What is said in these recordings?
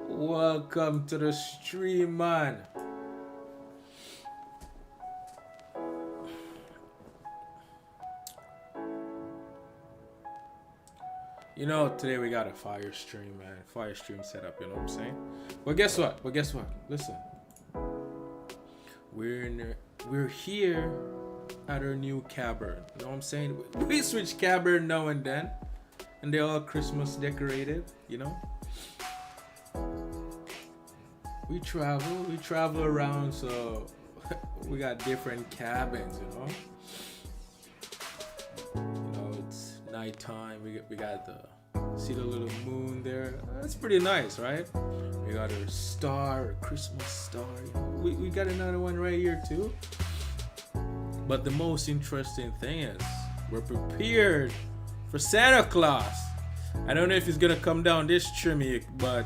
Welcome to the stream, man. You know, today we got a fire stream, man. Fire stream setup, you know what I'm saying? But guess what? Listen. We're here at our new cavern. You know what I'm saying? We switch cavern now and then. And they're all Christmas decorated, you know? We travel around, so we got different cabins, you know? It's nighttime. We got see the little moon there. That's pretty nice, right? We got our star, our Christmas star. You know? We got another one right here too. But the most interesting thing is we're prepared for Santa Claus. I don't know if he's gonna come down this chimney, but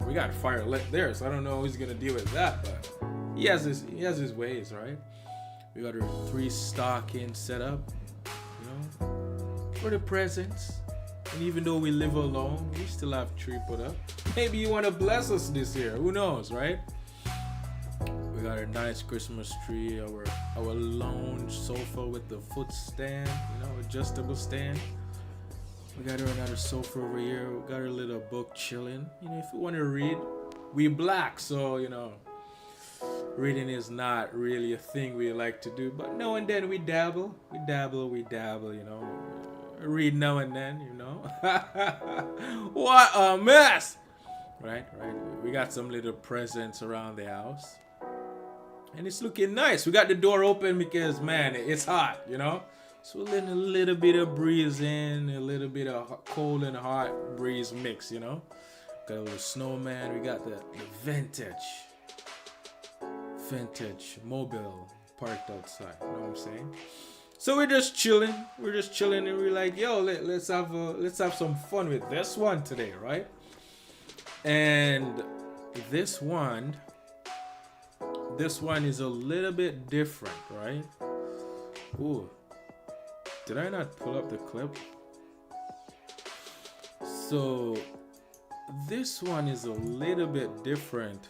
we got fire lit there, so I don't know how he's gonna deal with that. But he has his ways, right? We got our 3 stockings set up, you know, for the presents. And even though we live alone, we still have 3 put up. Maybe you want to bless us this year. Who knows, right? We got our nice Christmas tree, our lounge sofa with the foot stand, you know, adjustable stand. We got our another sofa over here. We got our little book chilling. You know, if you want to read, we black, so you know, reading is not really a thing we like to do. But now and then we dabble, you know. Read now and then, you know. What a mess! Right. We got some little presents around the house. And it's looking nice. We got the door open because, man, it's hot, you know. So we're letting a little bit of breeze in, a little bit of cold and hot breeze mix, you know. Got a little snowman. We got the vintage mobile parked outside. You know what I'm saying? So we're just chilling. And we're like, yo, let's have some fun with this one today, right? And this one is a little bit different, right? Ooh. Did I not pull up the clip? So this one is a little bit different.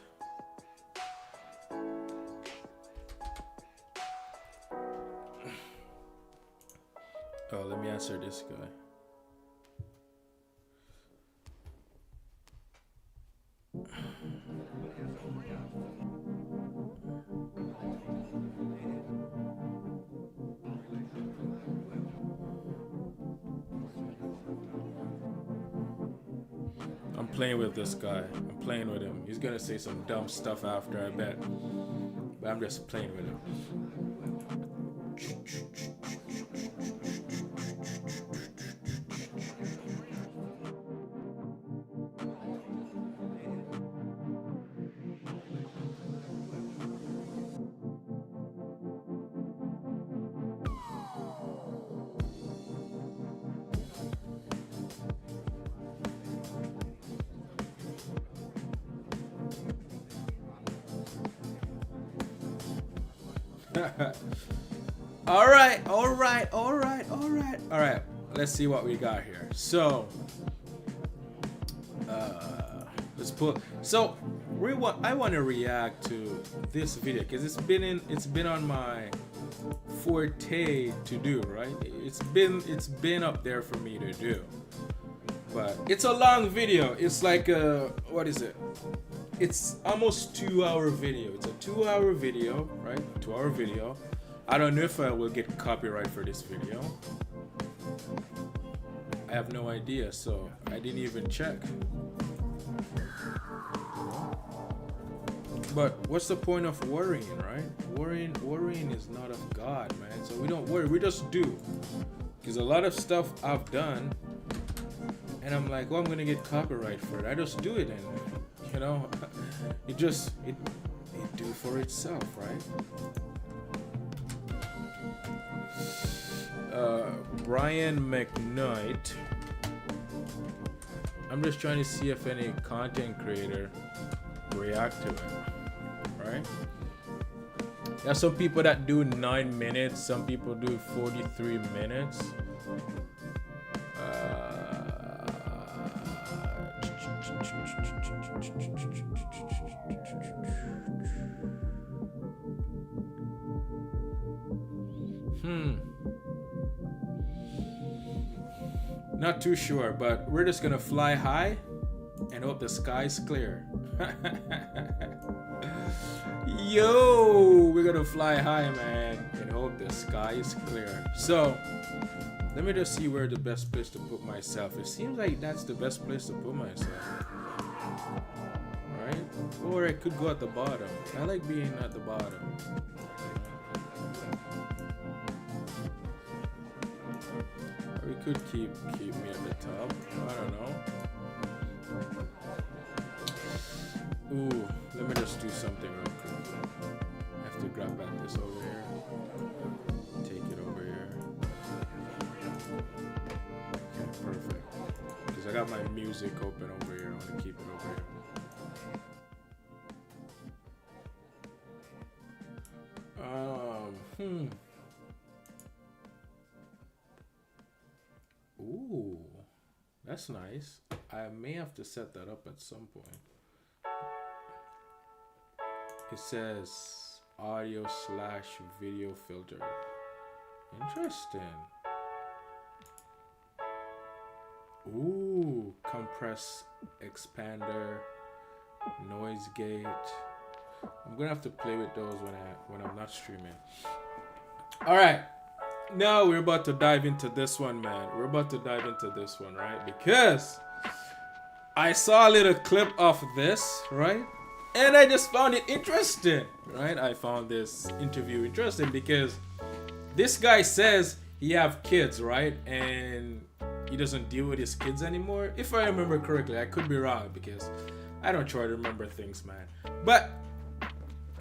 Oh, let me answer this guy. I'm playing with this guy. I'm playing with him. He's gonna say some dumb stuff after, I bet. But I'm just playing with him. All right. Let's see what we got here. So, let's put. So, I want to react to this video because it's been on my forte to do. Right? It's been up there for me to do. But it's a long video. It's like what is it? It's almost 2-hour video. It's a 2-hour video, right? 2-hour video. I don't know if I will get copyright for this video. I have no idea, so I didn't even check. But what's the point of worrying, right? Worrying is not of God, man. So we don't worry, we just do. Because a lot of stuff I've done, and I'm like, oh, I'm gonna get copyright for it. I just do it, and you know, it do for itself, right? Brian McKnight. I'm just trying to see if any content creator react to it, right? There's some people that do 9 minutes, some people do 43 minutes. Not too sure, but we're just gonna fly high and hope the sky's clear. Yo, we're gonna fly high, man, and hope the sky is clear. So let me just see where the best place to put myself. It seems like that's the best place to put myself. Alright? Or I could go at the bottom. I like being at the bottom. Or we could keep me at the top. I don't know. Ooh, let me just do something real quick. I have to grab back this over here. Take it over here. Okay, perfect. Because I got my music open over here. I want to keep it over here. Ooh, that's nice. I may have to set that up at some point. It says audio/video filter. Interesting. Ooh, compress, expander, noise gate. I'm gonna have to play with those when I'm not streaming. All right, now we're about to dive into this one, man. We're about to dive into this one, right? Because I saw a little clip of this, right? And I just found it interesting, right? I found this interview interesting because this guy says he have kids, right? And he doesn't deal with his kids anymore. If I remember correctly, I could be wrong because I don't try to remember things, man. But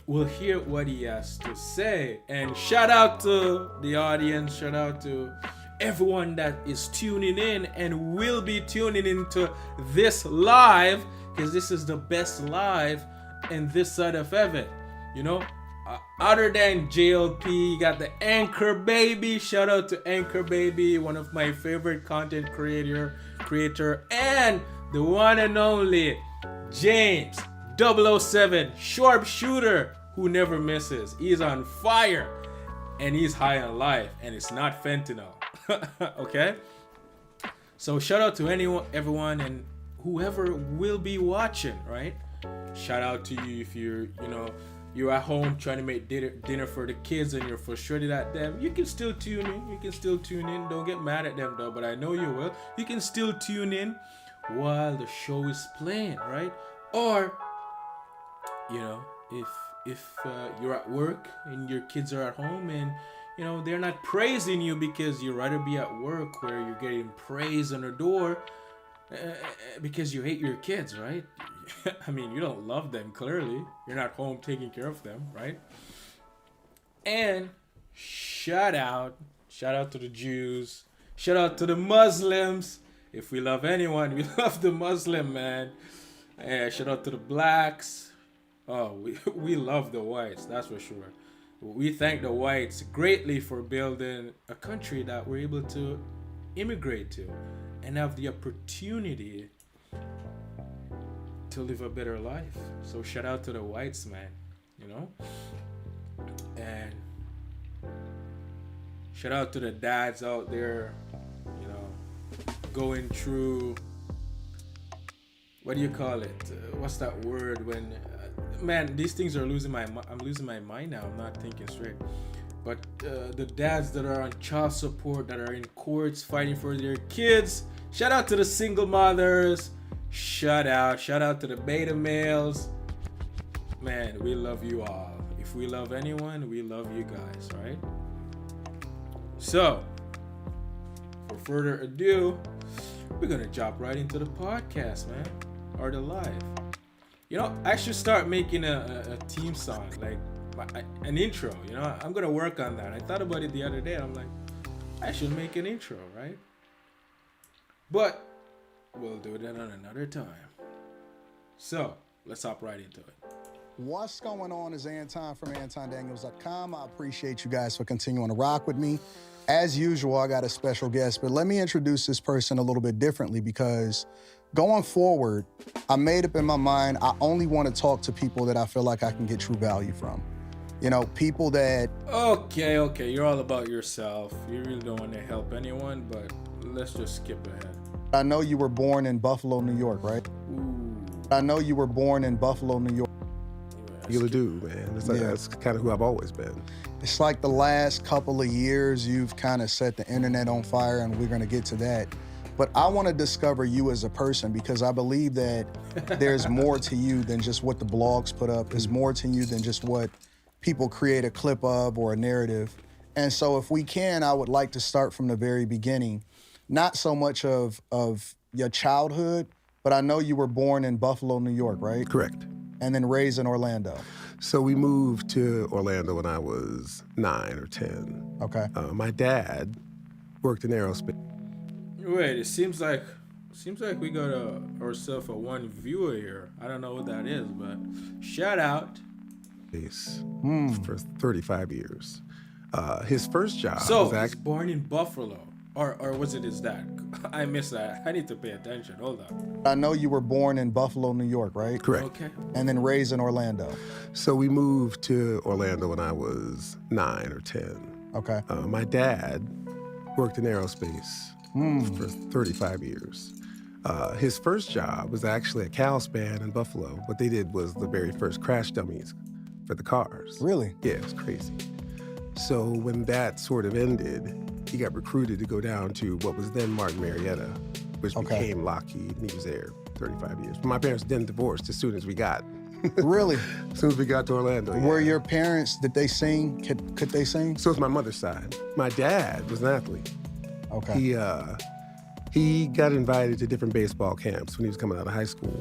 we'll hear what he has to say. And shout out to the audience. Shout out to everyone that is tuning in and will be tuning into this live, because this is the best live in this side of heaven. You know, other than JLP, you got the Anchor Baby. Shout out to Anchor Baby, one of my favorite content creator, and the one and only James 007, sharpshooter who never misses. He's on fire and he's high on life, and it's not fentanyl. Okay, so shout out to everyone and whoever will be watching, right? Shout out to you if you're at home trying to make dinner for the kids and you're frustrated at them. You can still tune in. Don't get mad at them though, but I know you will. You can still tune in while the show is playing, right? Or if you're at work and your kids are at home and they're not praising you because you'd rather be at work where you're getting praise on the door because you hate your kids, right? I mean, you don't love them, clearly. You're not home taking care of them, right? And shout out to the Jews. Shout out to the Muslims. If we love anyone, we love the Muslim, man. Shout out to the blacks. Oh, we love the whites, that's for sure. We thank the whites greatly for building a country that we're able to immigrate to and have the opportunity to live a better life. So shout out to the whites, man, and shout out to the dads out there, going through, what do you call it? What's that word when, man, these things are I'm losing my mind now. I'm not thinking straight. But the dads that are on child support, that are in courts fighting for their kids. Shout out to the single mothers. Shout out to the beta males. Man, we love you all. If we love anyone, we love you guys, right? So, for further ado, we're gonna jump right into the podcast, man, or the live. I should start making a theme song, like an intro. I'm gonna work on that. I thought about it the other day. I'm like, I should make an intro, right? But we'll do that on another time. So let's hop right into it. What's going on is Anton from AntonDaniels.com. I appreciate you guys for continuing to rock with me. As usual, I got a special guest, but let me introduce this person a little bit differently because going forward, I made up in my mind, I only want to talk to people that I feel like I can get true value from. People that... Okay, you're all about yourself. You really don't want to help anyone, but let's just skip ahead. I know you were born in Buffalo, New York, right? Ooh. I know you were born in Buffalo, New York. You really do, man. It's like, Yeah. That's kind of who I've always been. It's like the last couple of years you've kind of set the internet on fire, and we're going to get to that. But I want to discover you as a person, because I believe that there's more to you than just what the blogs put up. There's more to you than just what people create a clip of or a narrative. And so if we can, I would like to start from the very beginning. Not so much of your childhood, but I know you were born in Buffalo, New York, right? Correct. And then raised in Orlando. So we moved to Orlando when I was 9 or 10. Okay. My dad worked in aerospace. Wait, it seems like we got ourselves a one viewer here. I don't know what that is, but shout out. For 35 years. His first job So was he's born in Buffalo, or was it his dad? I missed that. I need to pay attention. Hold on. I know you were born in Buffalo, New York, right? correct. Okay. And then raised in Orlando. So we moved to Orlando when I was 9 or 10. Okay. My dad worked in aerospace for 35 years. His first job was actually a cow span in Buffalo. What they did was the very first crash dummies for the cars. Really? Yeah, it was crazy. So when that sort of ended, he got recruited to go down to what was then Martin Marietta, which Okay. became Lockheed, and he was there 35 years. But my parents then divorced as soon as we got Really? as soon as we got to Orlando. Were yeah. your parents, did they sing? Could they sing? So it's my mother's side. My dad was an athlete. Okay. He got invited to different baseball camps when he was coming out of high school.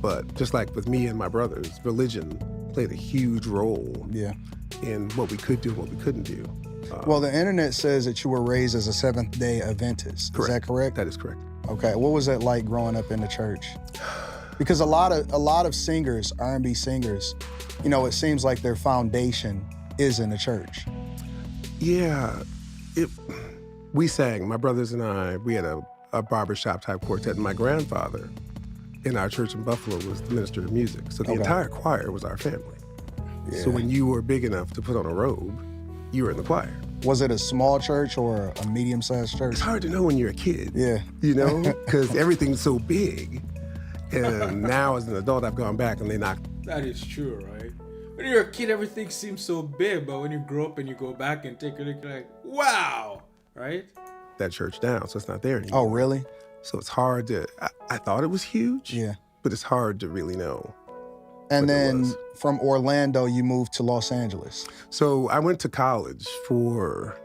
But just like with me and my brothers, religion played a huge role Yeah. in what we could do and what we couldn't do. Well, the internet says that you were raised as a Seventh-day Adventist. Is that correct? That is correct. Okay. What was that like growing up in the church? Because a lot of singers, R&B singers, you know, it seems like their foundation is in the church. Yeah, we sang, my brothers and I, we had a barbershop type quartet, and my grandfather in our church in Buffalo was the minister of music. So the Okay. entire choir was our family. Yeah. So when you were big enough to put on a robe, you were in the choir. Was it a small church or a medium-sized church? It's hard to know when you're a kid. Yeah. You know, because everything's so big. And now as an adult, I've gone back and they knock. That is true, right? When you're a kid, everything seems so big, but when you grow up and you go back and take a look, you're like, wow, right? that church down, so it's not there anymore. Oh, really? So it's hard to, I thought it was huge, Yeah. but it's hard to really know. And But it then was. from Orlando, you moved to Los Angeles. So I went to college for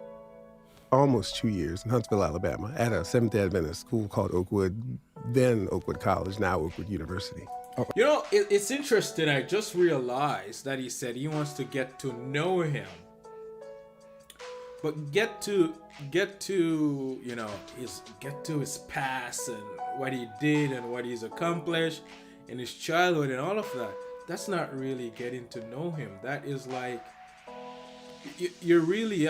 almost 2 years in Huntsville, Alabama, at a Seventh-day Adventist school called Oakwood, then Oakwood College, now Oakwood University. You know, it's interesting. I just realized that he said he wants to get to know him, but get to you know get to his past and what he did and what he's accomplished in his childhood and all of that. That's not really getting to know him. That is like you're really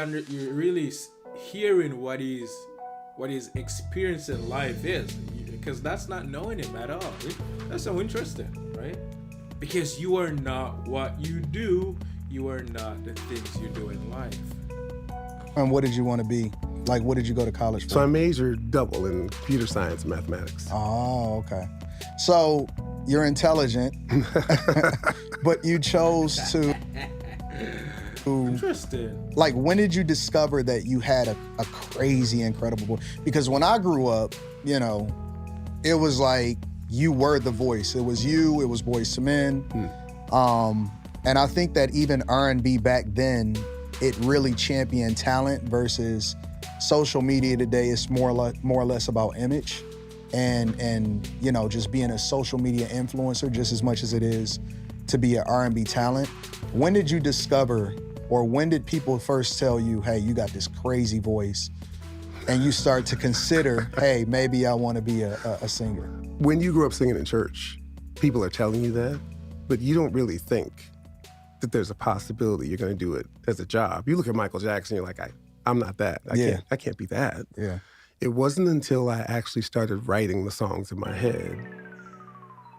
hearing what his experience in life is, because that's not knowing him at all. That's so interesting, right? Because you are not what you do. You are not the things you do in life. And what did you want to be? Like, what did you go to college for? So I majored double in computer science and mathematics. Oh, okay. So you're intelligent, but you chose to. Interesting. Like, when did you discover that you had a crazy, incredible voice? Because when I grew up, you know, it was like you were the voice. It was you. It was Boyz II Men. And I think that even R&B back then, it really championed talent versus social media today. It's more or less about image and you know, just being a social media influencer just as much as it is to be an R&B talent. When did you discover, or when did people first tell you, hey, you got this crazy voice, and you start to consider, hey, maybe I want to be a singer? When you grew up singing in church, people are telling you that, but you don't really think that there's a possibility you're going to do it as a job. You look at Michael Jackson, you're like, I'm not that. I can't be that. Yeah. It wasn't until I actually started writing the songs in my head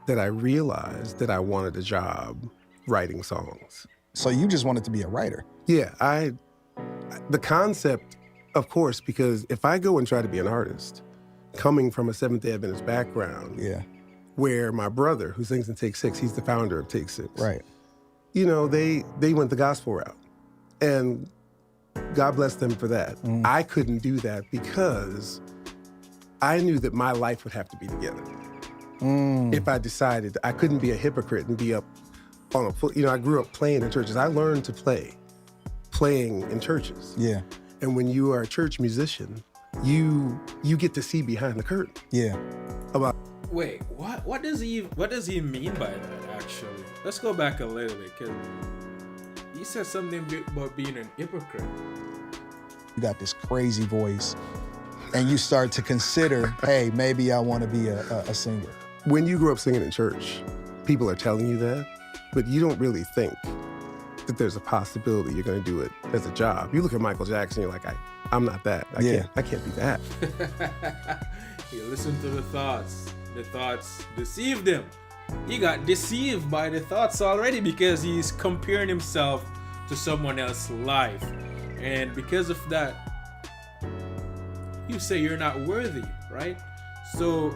that I realized that I wanted a job writing songs. So you just wanted to be a writer? Yeah, the concept, of course, because if I go and try to be an artist, coming from a Seventh-day Adventist background, Yeah. where my brother, who sings in Take Six, he's the founder of Take Six. Right. You know, they went the gospel route. And God bless them for that. I couldn't do that because I knew that my life would have to be together. If I decided I couldn't be a hypocrite and be up on a full, I grew up playing in churches. I learned to playing in churches. Yeah. And when you are a church musician, you get to see behind the curtain. Yeah. About Wait, what does he mean by that? Actually, let's go back a little bit, because he said something about being an hypocrite. You got this crazy voice, and you start to consider, hey, maybe I want to be a singer. when you grow up singing in church, people are telling you that, but you don't really think that there's a possibility you're going to do it as a job. You look at Michael Jackson, you're like, I'm not that. I can't be that. He listened to the thoughts. The thoughts deceived him. He got deceived by the thoughts already because he's comparing himself to someone else's life. And because of that, you say you're not worthy, right? So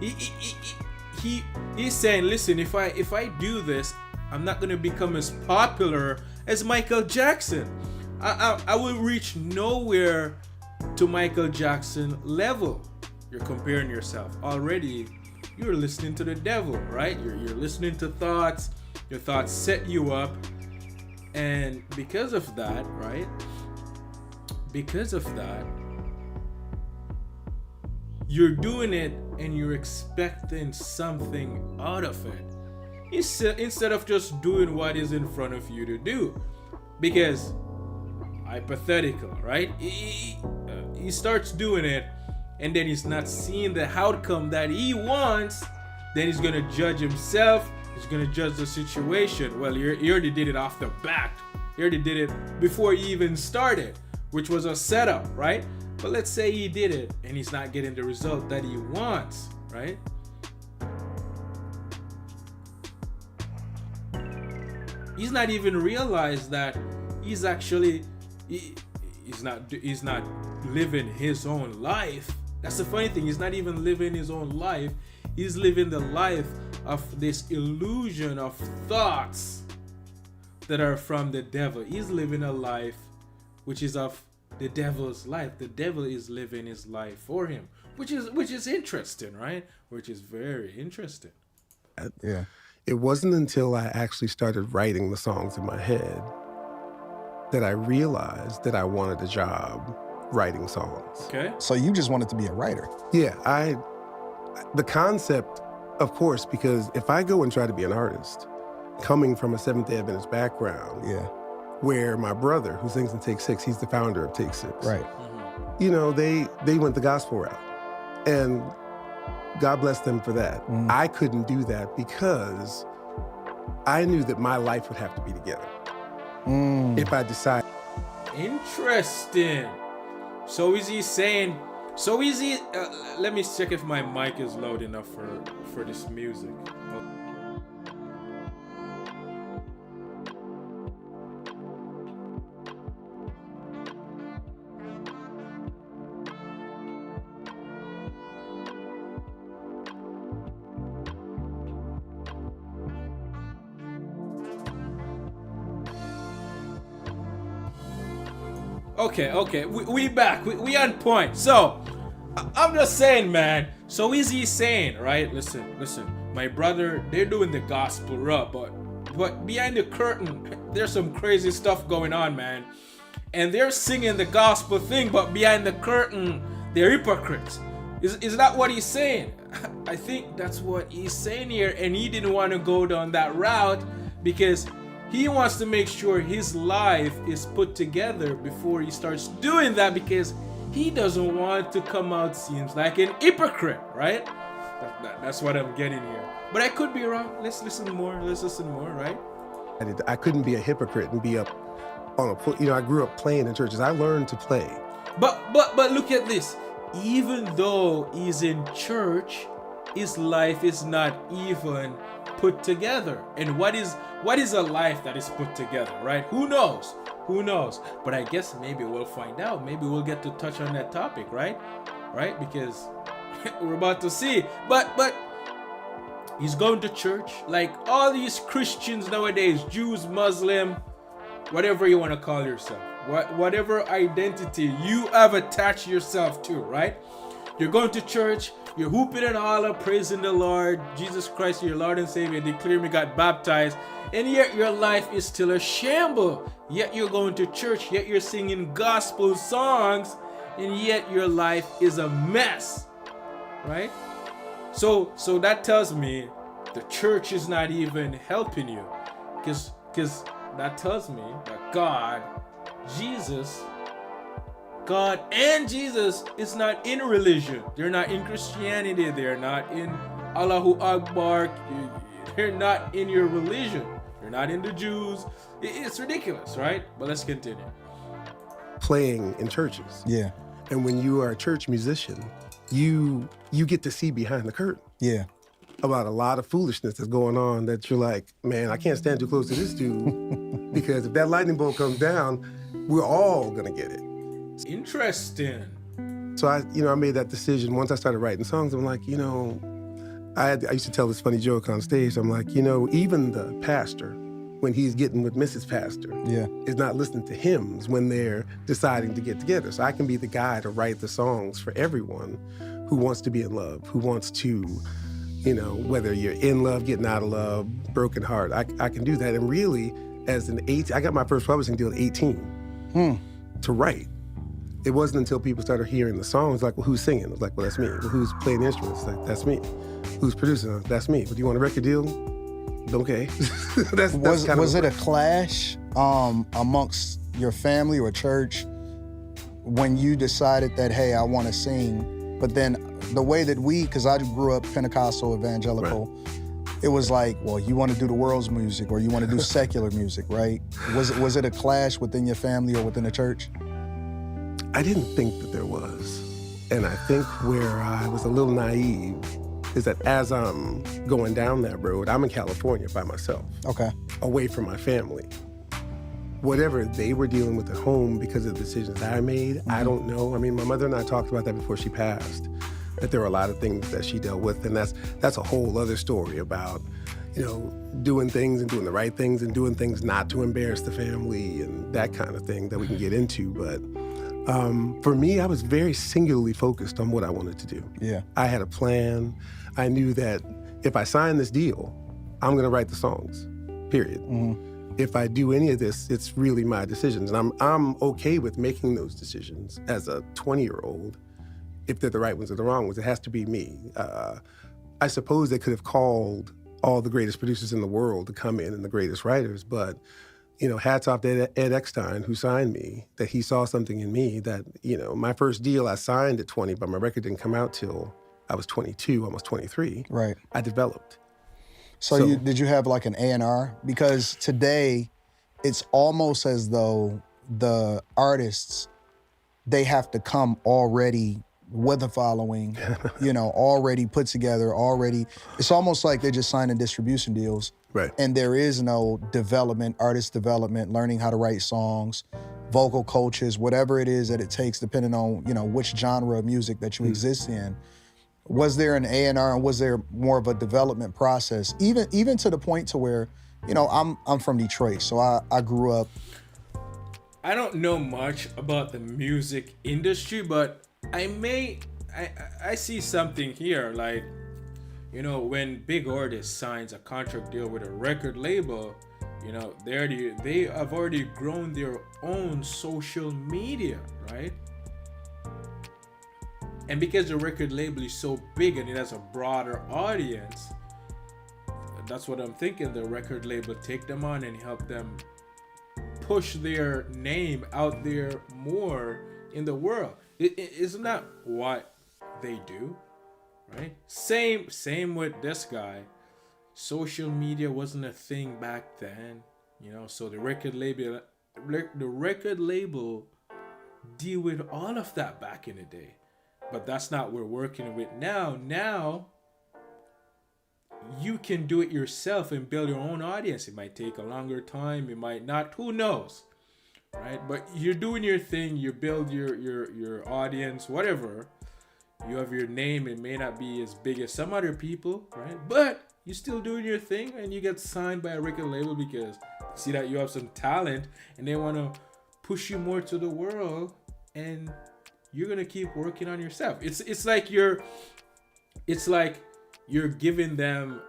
he's saying, listen, if I do this, I'm not gonna become as popular as Michael Jackson. I will reach nowhere to Michael Jackson level. You're comparing yourself. Already, you're listening to the devil, right? You're listening to thoughts. Your thoughts set you up. And because of that, right? Because of that, you're doing it and you're expecting something out of it. Instead of just doing what is in front of you to do. Because, hypothetical, right? He starts doing it and then he's not seeing the outcome that he wants. Then he's going to judge himself. He's going to judge the situation. Well, he already did it off the bat. He already did it before he even started, which was a setup, right? But let's say he did it and he's not getting the result that he wants, right? He's not even realized that he's actually he's not living his own life. That's the funny thing. He's not even living his own life. He's living the life of this illusion of thoughts that are from the devil. He's living a life which is of the devil's life. The devil is living his life for him, which is interesting, right? Which is very interesting. Yeah. It wasn't until I actually started writing the songs in my head that I realized that I wanted a job writing songs. Okay. So you just wanted to be a writer. Yeah, the concept, of course, because if I go and try to be an artist, coming from a Seventh-day Adventist background, Yeah. where my brother, who sings in Take Six, he's the founder of Take Six. Right. You know, they went the gospel route. And God bless them for that. I couldn't do that because I knew that my life would have to be together. If I decide. Interesting. So is he saying? So is he? Let me check if my mic is loud enough for this music. Okay, we back. We on point. So, I'm just saying, man. So is he saying, right? Listen. My brother, they're doing the gospel route, but behind the curtain, there's some crazy stuff going on, man. And they're singing the gospel thing, but behind the curtain, they're hypocrites. Is that what he's saying? I think that's what he's saying here, and he didn't want to go down that route because he wants to make sure his life is put together before he starts doing that, because he doesn't want to come out seems like an hypocrite, right? That's what I'm getting here. But I could be wrong. Let's listen more, right? I couldn't be a hypocrite and be up on a, I grew up playing in churches. I learned to play. But look at this. Even though he's in church, his life is not even put together. And what is a life that is put together, right? Who knows? But I guess maybe we'll find out. Maybe we'll get to touch on that topic, right? Because we're about to see. But he's going to church like all these Christians nowadays, Jews, Muslim, whatever you want to call yourself, whatever identity you have attached yourself to, right? You're going to church, you're hooping and hollering, praising the Lord, Jesus Christ, your Lord and Savior, declaring you got baptized, and yet your life is still a shamble. Yet you're going to church, yet you're singing gospel songs, and yet your life is a mess, right? So that tells me the church is not even helping you, because that tells me that God and Jesus is not in religion. They're not in Christianity. They're not in Allahu Akbar. They're not in your religion. They're not in the Jews. It's ridiculous, right? But let's continue. Playing in churches. Yeah. And when you are a church musician, you get to see behind the curtain. Yeah. About a lot of foolishness that's going on that you're like, man, I can't stand too close to this dude because if that lightning bolt comes down, we're all gonna get it. Interesting. So I made that decision once I started writing songs. I'm like, I used to tell this funny joke on stage. I'm like, even the pastor, when he's getting with Mrs. Pastor, is not listening to hymns when they're deciding to get together. So I can be the guy to write the songs for everyone who wants to be in love, who wants to, whether you're in love, getting out of love, broken heart, I can do that. And really, as an 18, I got my first publishing deal at 18 to write. It wasn't until people started hearing the songs, like, well, who's singing? It was like, well, that's me. Well, who's playing the instruments? Like, that's me. Who's producing? That's me. But do you want a record deal? Okay. Was it a clash amongst your family or church when you decided that, hey, I want to sing? But then the way that because I grew up Pentecostal evangelical, right. It was like, well, you want to do the world's music or you want to do secular music, right? Was it a clash within your family or within the church? I didn't think that there was. And I think where I was a little naive is that as I'm going down that road, I'm in California by myself. Okay. Away from my family. Whatever they were dealing with at home because of the decisions I made, I don't know. I mean, my mother and I talked about that before she passed, that there were a lot of things that she dealt with, and that's a whole other story about, doing things and doing the right things and doing things not to embarrass the family and that kind of thing that we can get into. But for me, I was very singularly focused on what I wanted to do. Yeah. I had a plan. I knew that if I sign this deal, I'm going to write the songs, period. Mm-hmm. If I do any of this, it's really my decisions. And I'm okay with making those decisions as a 20-year-old, if they're the right ones or the wrong ones. It has to be me. I suppose they could have called all the greatest producers in the world to come in and the greatest writers, but hats off to Ed Eckstein, who signed me, that he saw something in me that, my first deal I signed at 20, but my record didn't come out till I was 22, almost 23. Right. I developed. So did you have like an A&R? Because today, it's almost as though the artists, they have to come already with a following, already put together, it's almost like they're just signing distribution deals. Right. And there is no development, artist development, learning how to write songs, vocal coaches, whatever it is that it takes, depending on, which genre of music that you exist in. Was there an A&R and was there more of a development process? Even to the point to where, I'm from Detroit, so I grew up. I don't know much about the music industry, but I see something here, like, when big artists signs a contract deal with a record label, they have already grown their own social media, right? And because the record label is so big and it has a broader audience, that's what I'm thinking. The record label take them on and help them push their name out there more in the world. Isn't that what they do? Right? Same with this guy. Social media wasn't a thing back then, so the record label deal with all of that back in the day. But that's not what we're working with now. Now you can do it yourself and build your own audience. It might take a longer time, it might not, who knows? Right? But you're doing your thing, you build your audience, whatever. You have your name. It may not be as big as some other people, right? But you still doing your thing, and you get signed by a record label because see that you have some talent, and they want to push you more to the world, and you're gonna keep working on yourself. It's like you're giving them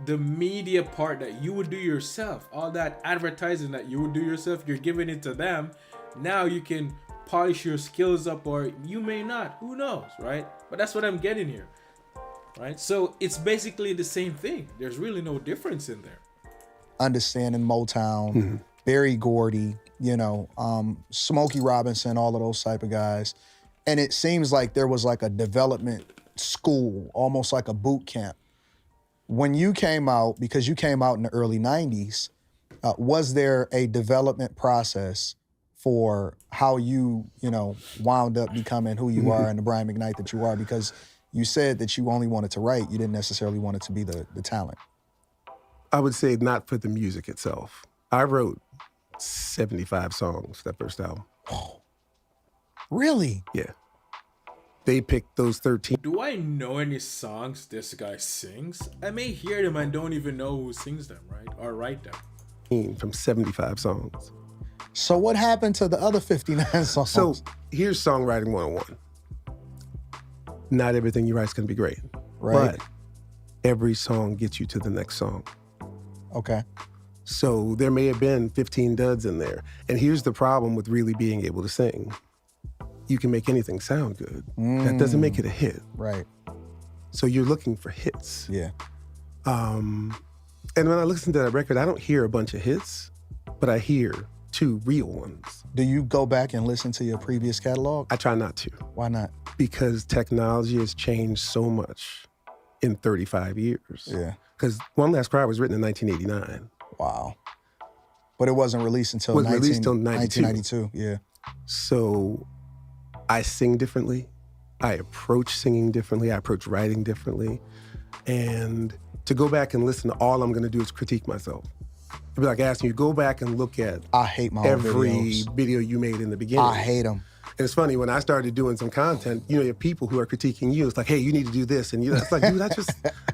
the media part that you would do yourself. All that advertising that you would do yourself, you're giving it to them. Now you can polish your skills up, or you may not, who knows, right? But that's what I'm getting here, right? So it's basically the same thing. There's really no difference in there. Understanding Motown, Berry Gordy, Smokey Robinson, all of those type of guys. And it seems like there was like a development school, almost like a boot camp. When you came out, because you came out in the early 90s, was there a development process for how you wound up becoming who you are and the Brian McKnight that you are? Because you said that you only wanted to write, you didn't necessarily want it to be the talent. I would say not for the music itself. I wrote 75 songs that first album. Oh, really? Yeah. They picked those 13. Do I know any songs this guy sings? I may hear them and don't even know who sings them, right? Or write them. From 75 songs. So what happened to the other 59 songs? So here's songwriting 101. Not everything you write is going to be great. Right. But every song gets you to the next song. Okay. So there may have been 15 duds in there. And here's the problem with really being able to sing. You can make anything sound good. That doesn't make it a hit. Right. So you're looking for hits. Yeah. And when I listen to that record, I don't hear a bunch of hits, but I hear 2 real ones. Do you go back and listen to your previous catalog? I try not to. Why not? Because technology has changed so much in 35 years. Yeah. Because One Last Cry was written in 1989. Wow. But it wasn't released until released till 1992. Yeah. So I sing differently. I approach singing differently. I approach writing differently. And to go back and listen, all I'm going to do is critique myself. It'd be like asking you, go back and look at I hate my own every videos. video you made in the beginning. I hate them. And it's funny, when I started doing some content, you have people who are critiquing you. It's like, hey, you need to do this. And it's like, dude,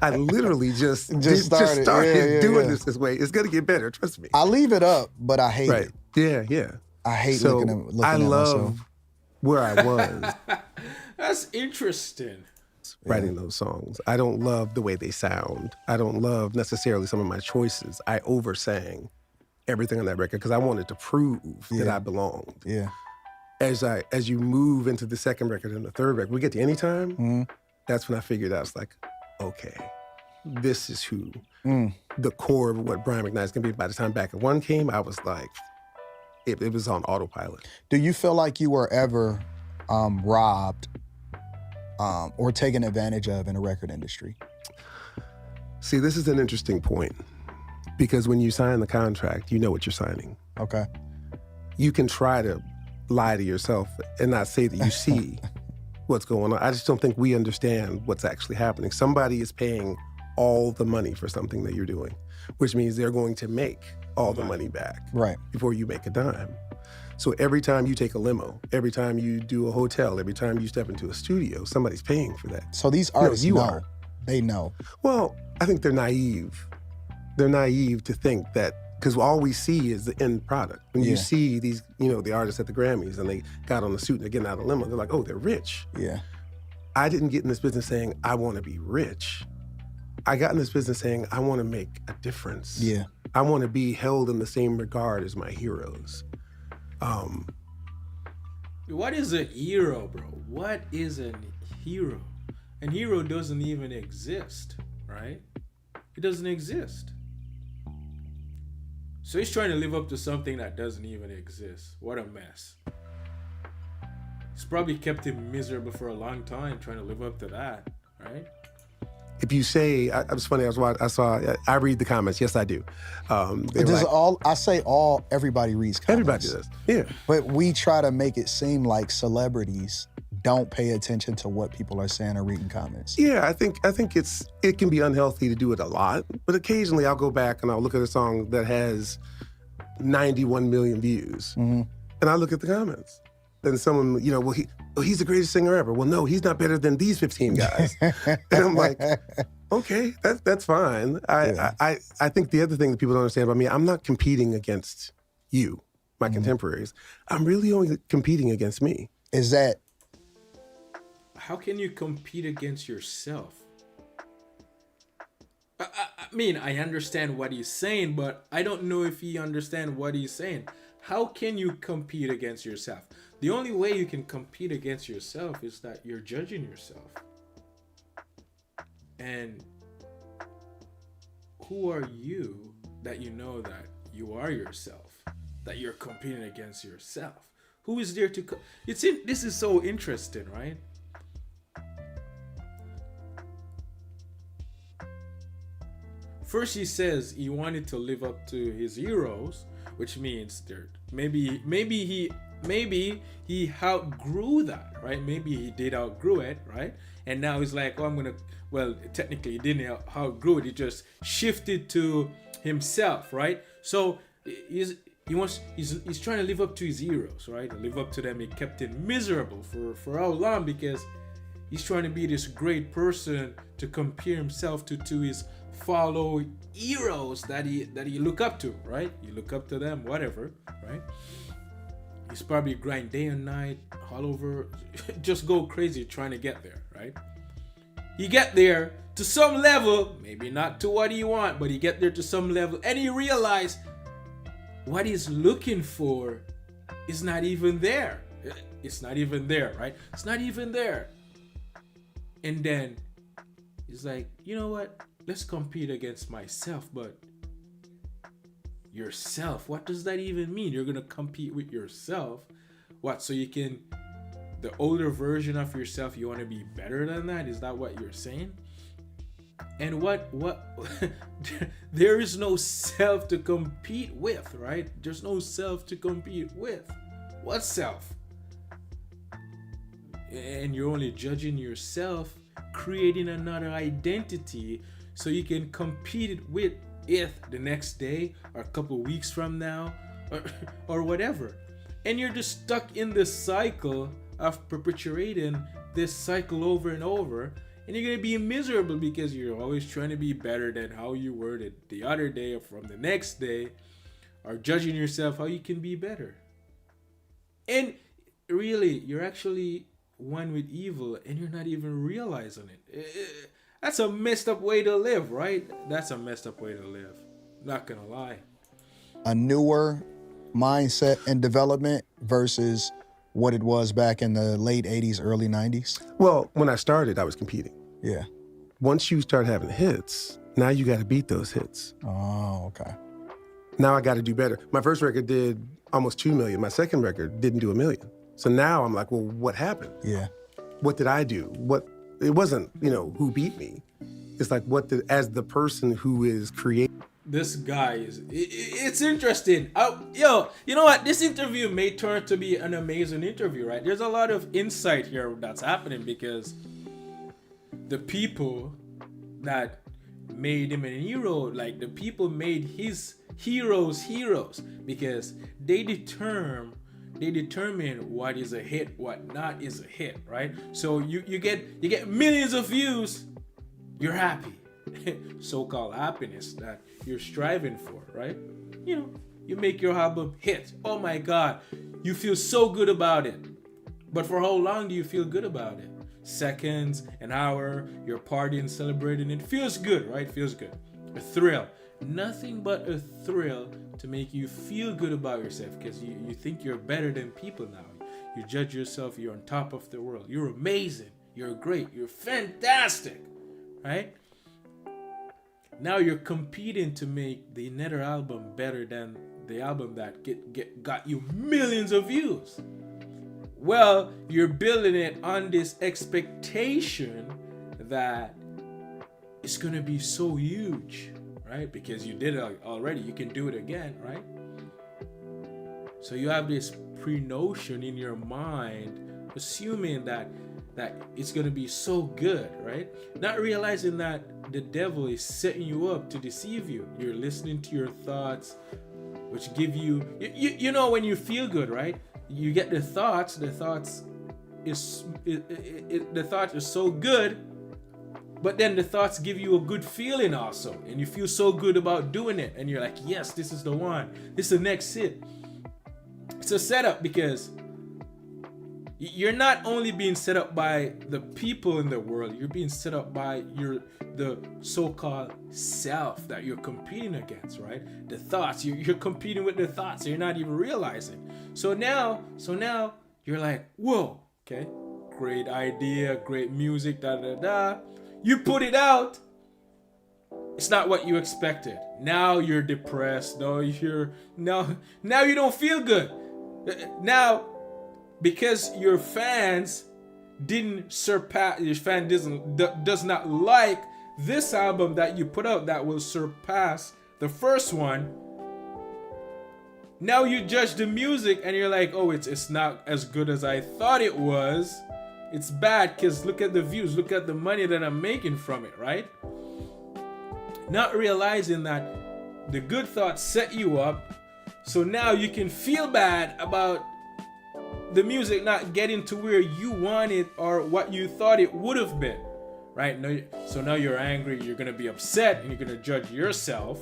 I literally just started doing this way. It's going to get better, trust me. I leave it up, but I hate it. Yeah. I hate so looking at I myself. love where I was. That's interesting. Writing those songs. I don't love the way they sound. I don't love necessarily some of my choices. I oversang everything on that record because I wanted to prove that I belonged. Yeah. As you move into the second record and the third record, we get to Anytime, that's when I figured out, it's like, okay, this is who the core of what Brian McKnight is going to be. By the time Back at One came, I was like, it was on autopilot. Do you feel like you were ever robbed or taken advantage of in the record industry? See, this is an interesting point because when you sign the contract, you know what you're signing. Okay. You can try to lie to yourself and not say that you see what's going on. I just don't think we understand what's actually happening. Somebody is paying all the money for something that you're doing, which means they're going to make all the money back before you make a dime. So every time you take a limo, every time you do a hotel, every time you step into a studio, somebody's paying for that. So these artists know. They know. Well, I think they're naive. They're naive to think that, because all we see is the end product. When you see these, the artists at the Grammys and they got on the suit and they're getting out of the limo, they're like, oh, they're rich. Yeah. I didn't get in this business saying, I want to be rich. I got in this business saying, I want to make a difference. Yeah. I want to be held in the same regard as my heroes. What is a hero, bro? What is a hero? A hero doesn't even exist, right? It doesn't exist. So he's trying to live up to something that doesn't even exist. What a mess. It's probably kept him miserable for a long time trying to live up to that, right? If you say, it was funny, I read the comments. Yes, I do. Everybody reads comments. Everybody does, yeah. But we try to make it seem like celebrities don't pay attention to what people are saying or reading comments. Yeah, I think it can be unhealthy to do it a lot, but occasionally I'll go back and I'll look at a song that has 91 million views, and I look at the comments. then someone, he's the greatest singer ever. Well, no, he's not better than these 15 guys. And I'm like, okay, that's fine. I think the other thing that people don't understand about me, I'm not competing against you, my contemporaries. I'm really only competing against me. Is that? How can you compete against yourself? I mean, I understand what he's saying, but I don't know if he understands what he's saying. How can you compete against yourself? The only way you can compete against yourself is that you're judging yourself. And who are you that you know that you are yourself? That you're competing against yourself? Who is there to... This is so interesting, right? First he says he wanted to live up to his heroes, which means maybe he outgrew that, right? Maybe he did outgrow it, right? And now he's like, technically he didn't outgrow it, he just shifted to himself, right? So he's trying to live up to his heroes, right? Live up to them. He kept it miserable for how long? Because he's trying to be this great person to compare himself to his follow heroes that he look up to, right? You look up to them, whatever, right? He's probably grind day and night all over, just go crazy trying to get there, right? He get there to some level, maybe not to what he want, but he get there to some level, and he realize what he's looking for is not even there. It's not even there, right? It's not even there. And then he's like, you know what? Let's compete against myself, but yourself, what does that even mean? You're gonna compete with yourself? What, so you can, the older version of yourself, you want to be better than that? Is that what you're saying? And what there is no self to compete with, right? There's no self to compete with. What self? And you're only judging yourself, creating another identity so you can compete it with it the next day or a couple weeks from now or whatever. And you're just stuck in this cycle of perpetuating this cycle over and over, and you're gonna be miserable because you're always trying to be better than how you were the other day or from the next day, or judging yourself how you can be better. And really, you're actually one with evil and you're not even realizing it. That's a messed up way to live, right? That's a messed up way to live. Not gonna lie. A newer mindset and development versus what it was back in the late 80s, early 90s? Well, when I started, I was competing. Yeah. Once you start having hits, now you got to beat those hits. Oh, okay. Now I got to do better. My first record did almost 2 million. My second record didn't do 1 million. So now I'm like, well, what happened? Yeah. What did I do? It wasn't, who beat me. It's like, as the person who is creating. This guy it's interesting. You know what? This interview may turn to be an amazing interview, right? There's a lot of insight here that's happening because the people that made him a hero, like the people made his heroes because they determine what is a hit, what not is a hit, right? So you get millions of views, you're happy. So-called happiness that you're striving for, right? You make your album hit. Oh my God, you feel so good about it. But for how long do you feel good about it? Seconds, an hour, you're partying, celebrating. It feels good, right? Feels good. A thrill. Nothing but a thrill to make you feel good about yourself because you think you're better than people now. You judge yourself, you're on top of the world. You're amazing. You're great. You're fantastic, right? Now you're competing to make the another album better than the album that got you millions of views. Well, you're building it on this expectation that it's gonna be so huge, right? Because you did it already, you can do it again, right? So you have this pre-notion in your mind, assuming that it's gonna be so good, right? Not realizing that the devil is setting you up to deceive you. You're listening to your thoughts, which give you when you feel good, right? you get the thoughts. The thoughts the thought is so good, but then the thoughts give you a good feeling also, and you feel so good about doing it, and you're like, yes, this is the one, this is the next hit. It's a setup, because you're not only being set up by the people in the world, you're being set up by the so-called self that you're competing against, right? The thoughts, you're competing with the thoughts, you're not even realizing. So now you're like, whoa, okay, great idea, great music, da da da. You put it out, it's not what you expected. Now you're depressed. Now you don't feel good. Now, because your fans does not like this album that you put out that will surpass the first one. Now you judge the music and you're like, oh, it's not as good as I thought it was. It's bad because look at the views, look at the money that I'm making from it, right? Not realizing that the good thoughts set you up, so now you can feel bad about the music not getting to where you wanted or what you thought it would have been, right? So now you're angry, you're gonna be upset, and you're gonna judge yourself,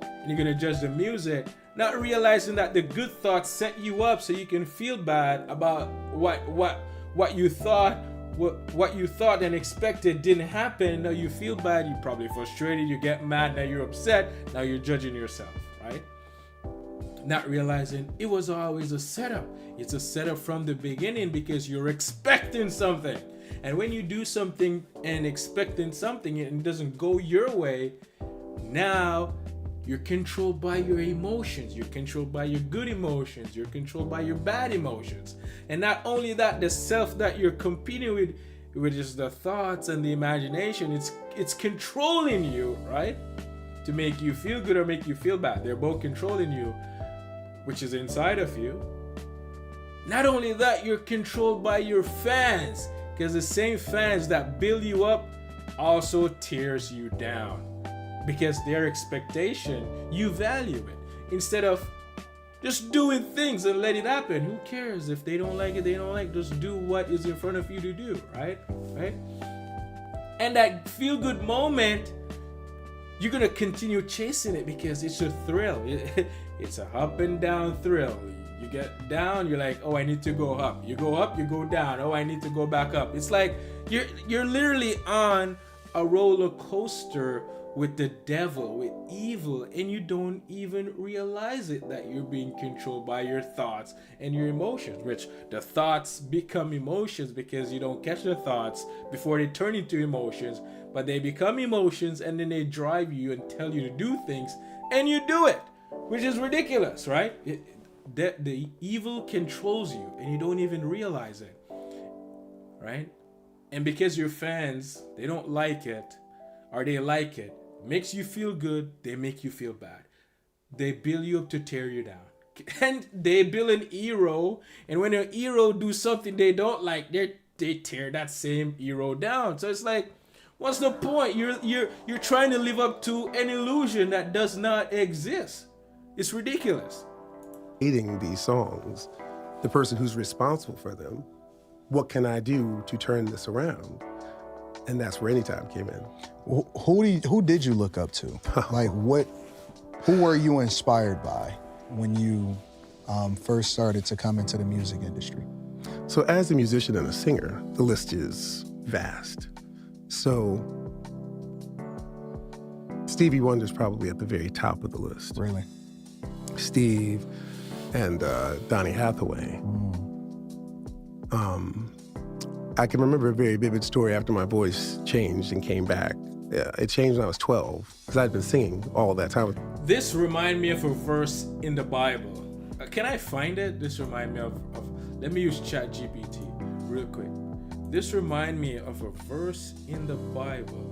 and you're gonna judge the music, not realizing that the good thoughts set you up so you can feel bad about what you thought and expected didn't happen. Now you feel bad, you're probably frustrated, you get mad, now you're upset, now you're judging yourself, right? Not realizing it was always a setup. It's a setup from the beginning, because you're expecting something. And when you do something and expecting something and it doesn't go your way, now you're controlled by your emotions. You're controlled by your good emotions. You're controlled by your bad emotions. And not only that, the self that you're competing with, which is the thoughts and the imagination, it's controlling you, right? To make you feel good or make you feel bad. They're both controlling you, which is inside of you. Not only that, you're controlled by your fans, because the same fans that build you up also tears you down, because their expectation, you value it. Instead of just doing things and let it happen. Who cares? If they don't like it, they don't like it. Just do what is in front of you to do, right? And that feel-good moment, you're gonna continue chasing it because it's a thrill. It's a up and down thrill. You get down, you're like, oh, I need to go up. You go up, you go down. Oh, I need to go back up. It's like you're literally on a roller coaster with the devil, with evil, and you don't even realize it, that you're being controlled by your thoughts and your emotions, which the thoughts become emotions because you don't catch the thoughts before they turn into emotions, but they become emotions and then they drive you and tell you to do things, and you do it, which is ridiculous, right? The evil controls you and you don't even realize it, right? And because your fans, they don't like it, or they like it, makes you feel good, they make you feel bad. They build you up to tear you down. And they build an hero, and when a hero do something they don't like, they tear that same hero down. So it's like, what's the point? You're trying to live up to an illusion that does not exist. It's ridiculous. Hating these songs, the person who's responsible for them, what can I do to turn this around? And that's where Anytime came in. Who did you look up to? Like who were you inspired by when you first started to come into the music industry? So as a musician and a singer, the list is vast. So Stevie Wonder's probably at the very top of the list. Really? Steve and Donny Hathaway. I can remember a very vivid story after my voice changed and came back. It changed when I was 12, because I'd been singing all that time. This reminds me of a verse in the Bible. Can I find it? This reminds me of let me use ChatGPT real quick. This reminds me of a verse in the Bible.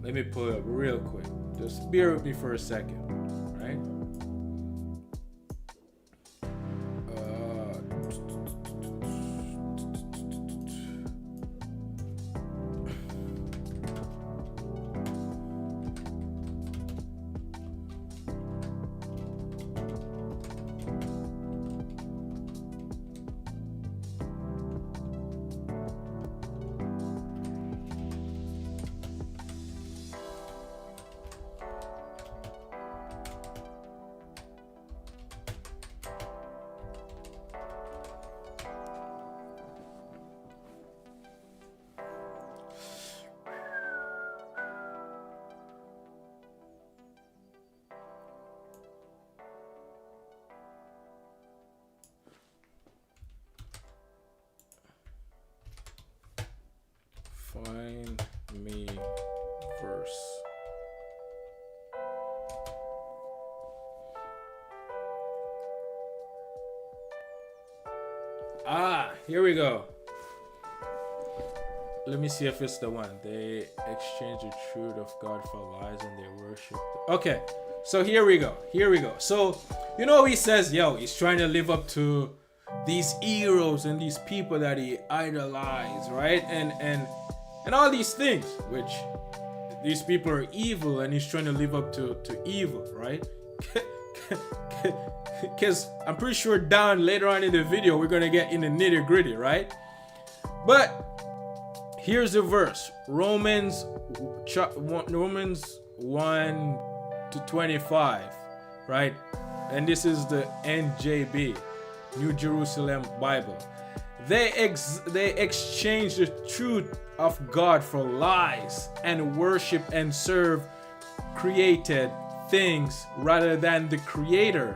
Let me pull it up real quick. Just bear with me for a second, right? Find me verse. Here we go. Let me see if it's the one. They exchange the truth of God for lies and they worship. Okay, so here we go. So, you know, he says, he's trying to live up to these heroes and these people that he idolized, right? And all these things, which these people are evil, and he's trying to live up to evil, right? Because I'm pretty sure down later on in the video we're gonna get in the nitty gritty, right? But here's the verse, Romans 1 to 25, right? And this is the NJB, New Jerusalem Bible. They exchange the truth of God for lies and worship and serve created things rather than the Creator,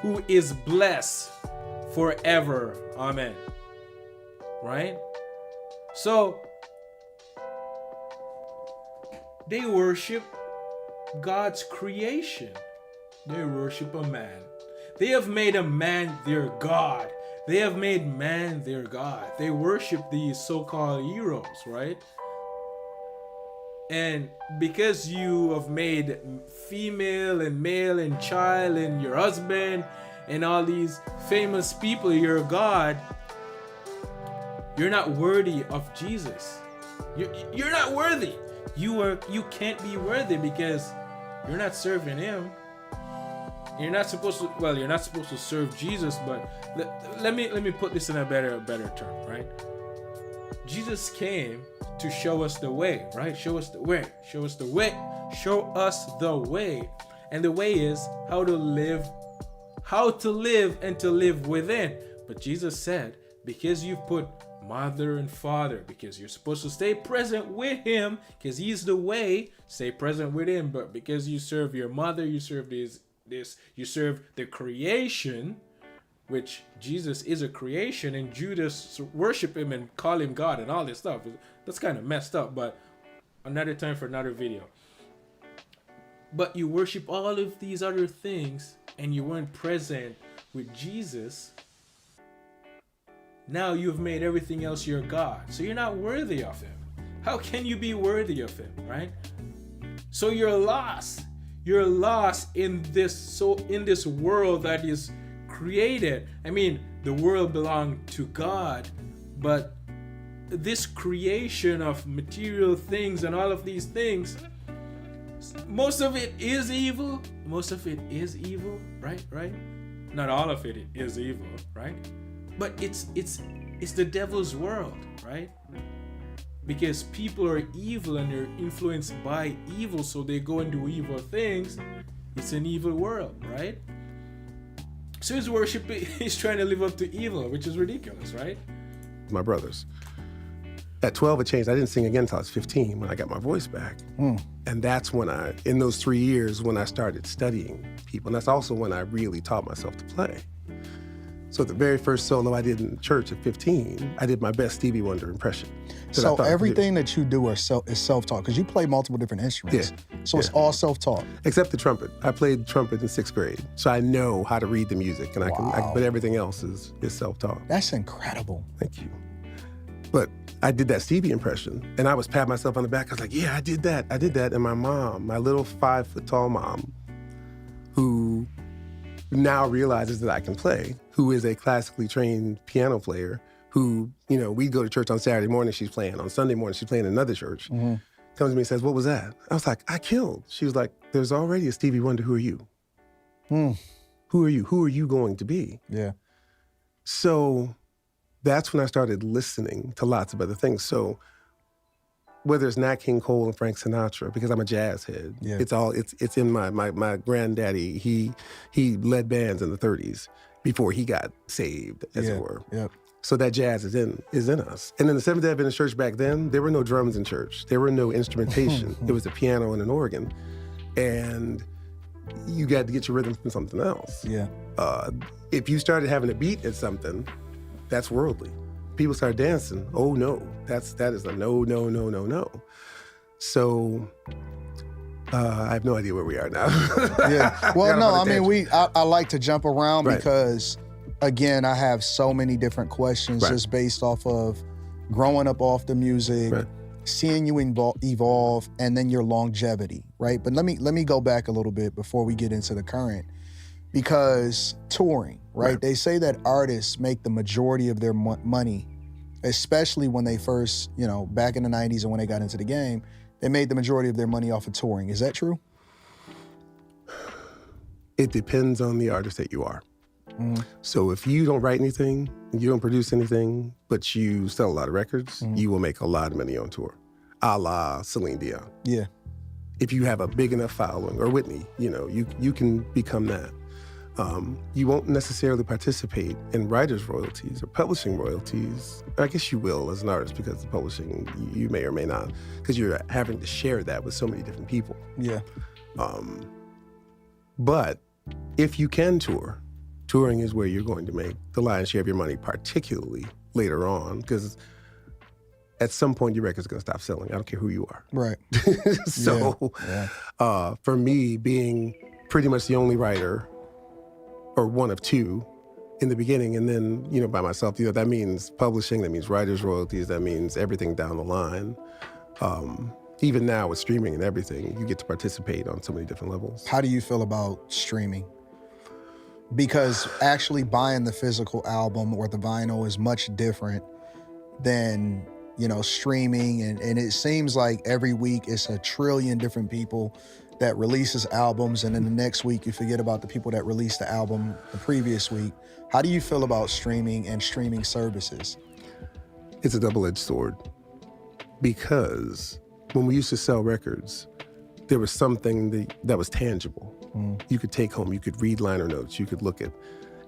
who is blessed forever. Amen. Right? So they worship God's creation. They worship a man. They have made a man their God. They have made man their God. They worship these so-called heroes, right? And because you have made female and male and child and your husband and all these famous people your God, you're not worthy of Jesus. You're not worthy. You can't be worthy because you're not serving him. You're not supposed to serve Jesus, but let me put this in a better term, right? Jesus came to show us the way, right? Show us the way. And the way is how to live and to live within. But Jesus said, because you've put mother and father, because you're supposed to stay present with him, because he's the way, stay present with him. But because you serve your mother, you serve you serve the creation, which Jesus is a creation, and Judas worship him and call him God and all this stuff. That's kind of messed up, but another time for another video. But you worship all of these other things and you weren't present with Jesus. Now you've made everything else your God. So you're not worthy of him. How can you be worthy of him, right? So you're lost. You're lost in this world that is created. I mean, the world belonged to God, but this creation of material things and all of these things, most of it is evil. Right? Not all of it is evil, right? But it's the devil's world, right? Because people are evil and they're influenced by evil, so they go and do evil things. It's an evil world, right? So his worship, he's trying to live up to evil, which is ridiculous, right? My brothers. At 12, it changed. I didn't sing again until I was 15 when I got my voice back. And that's when in those 3 years, when I started studying people. And that's also when I really taught myself to play. So the very first solo I did in church at 15, I did my best Stevie Wonder impression. So everything that you do is self-taught, because you play multiple different instruments. Yeah. So it's all self-taught. Except the trumpet. I played trumpet in 6th grade. So I know how to read the music, and but everything else is self-taught. That's incredible. Thank you. But I did that Stevie impression, and I was patting myself on the back. I was like, yeah, I did that. And my mom, my little 5-foot-tall mom, who now realizes that I can play, who is a classically trained piano player, who, we'd go to church on Saturday morning, she's playing. On Sunday morning, she's playing in another church. Comes to me and says, what was that? I was like, I killed. She was like, there's already a Stevie Wonder. Who are you? Who are you? Who are you going to be? Yeah. So that's when I started listening to lots of other things. So whether it's Nat King Cole and Frank Sinatra, because I'm a jazz head, it's in my granddaddy. He led bands in the 30s before he got saved, as it were. Yep. So that jazz is in us. And in the Seventh-day Adventist church back then, there were no drums in church. There were no instrumentation. It was a piano and an organ. And you got to get your rhythm from something else. Yeah. If you started having a beat at something, that's worldly. people start dancing, oh no, that is a no, no, no, no, no. So I have no idea where we are now. Yeah. Well, no, I mean, I like to jump around Right. because, again, I have so many different questions Right. just based off of growing up off the music, Right. seeing you evolve, and then your longevity, right? But let me go back a little bit before we get into the current, because touring, right? They say that artists make the majority of their money, especially when they first, back in the 90s and when they got into the game, they made the majority of their money off of touring. Is that true? It depends on the artist that you are. Mm-hmm. So if you don't write anything, you don't produce anything, but you sell a lot of records, you will make a lot of money on tour, a la Celine Dion. Yeah. If you have a big enough following, or Whitney, you can become that. You won't necessarily participate in writers' royalties or publishing royalties. I guess you will as an artist, because the publishing, you may or may not, because you're having to share that with so many different people. Yeah. But if you can tour, touring is where you're going to make the lion's share of your money, particularly later on, because at some point your record's gonna stop selling. I don't care who you are. Right. So for me, being pretty much the only writer, or one of two in the beginning, and then, by myself, that means publishing, that means writers' royalties, that means everything down the line. Even now with streaming and everything, you get to participate on so many different levels. How do you feel about streaming? Because actually buying the physical album or the vinyl is much different than, streaming. And it seems like every week it's a trillion different people that releases albums, and then the next week you forget about the people that released the album the previous week. How do you feel about streaming and streaming services? It's a double-edged sword, because when we used to sell records, there was something that was tangible. You could take home, you could read liner notes, you could look at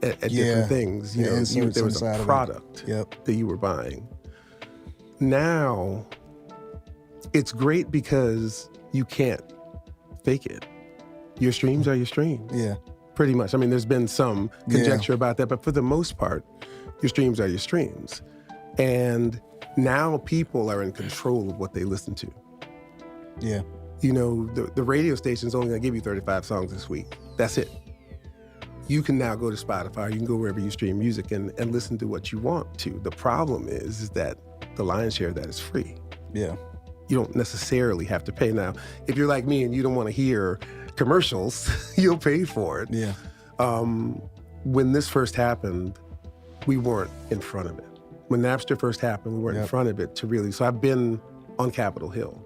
different things. There was a product that you were buying. Now, it's great because you can't fake it. Your streams are your streams. Yeah. Pretty much. I mean, there's been some conjecture about that, but for the most part, your streams are your streams. And now people are in control of what they listen to. Yeah. The radio station's only gonna give you 35 songs this week. That's it. You can now go to Spotify, you can go wherever you stream music and listen to what you want to. The problem is that the lion's share of that is free. Yeah. You don't necessarily have to pay. Now, if you're like me and you don't want to hear commercials, you'll pay for it. Yeah. When this first happened, we weren't in front of it. When Napster first happened, we weren't in front of it so I've been on Capitol Hill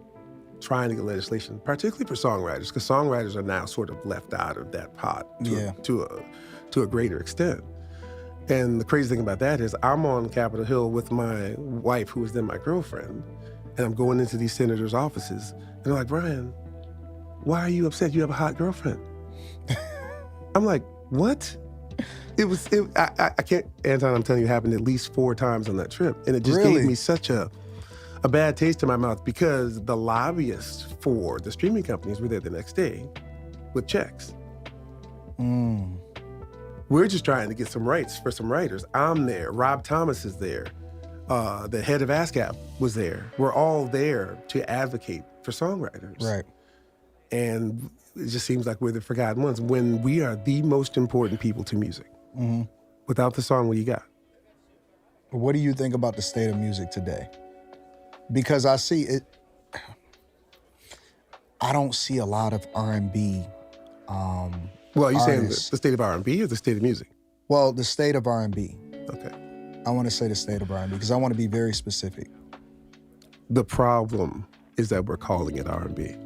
trying to get legislation, particularly for songwriters, because songwriters are now sort of left out of that pot to a greater extent. And the crazy thing about that is I'm on Capitol Hill with my wife, who was then my girlfriend, and I'm going into these senators' offices, and they're like, Brian, why are you upset? You have a hot girlfriend. I'm like, what? I can't, Anton, I'm telling you, it happened at least 4 times on that trip. And it just gave me such a bad taste in my mouth, because the lobbyists for the streaming companies were there the next day with checks. We're just trying to get some rights for some writers. I'm there. Rob Thomas is there. The head of ASCAP was there. We're all there to advocate for songwriters. Right. And it just seems like we're the forgotten ones when we are the most important people to music. Mm-hmm. Without the song, what do you got? What do you think about the state of music today? Because I see it, I don't see a lot of R&B Well, you're saying the state of R&B or the state of music? Well, the state of R&B. Okay. I want to say the state of R&B because I want to be very specific. The problem is that we're calling it R&B.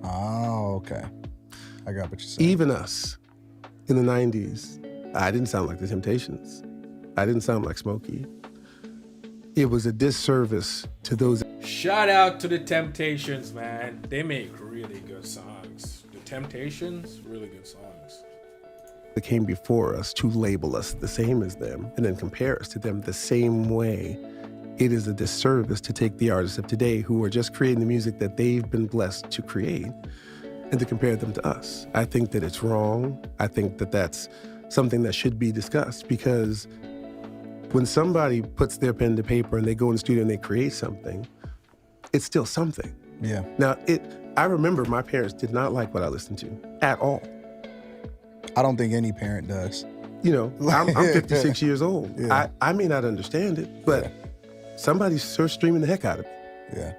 Oh, okay. I got what you're saying. Even us, in the 90s, I didn't sound like the Temptations. I didn't sound like Smokey. It was a disservice to those. Shout out to the Temptations, man. They make really good songs. The Temptations, really good songs. That came before us to label us the same as them and then compare us to them the same way. It is a disservice to take the artists of today who are just creating the music that they've been blessed to create and to compare them to us. I think that it's wrong. I think that that's something that should be discussed because when somebody puts their pen to paper and they go in the studio and they create something, it's still something. Yeah. Now, I remember my parents did not like what I listened to at all. I don't think any parent does. You know, I'm 56 years old. Yeah. I may not understand it, but somebody's sure streaming the heck out of it. Yeah.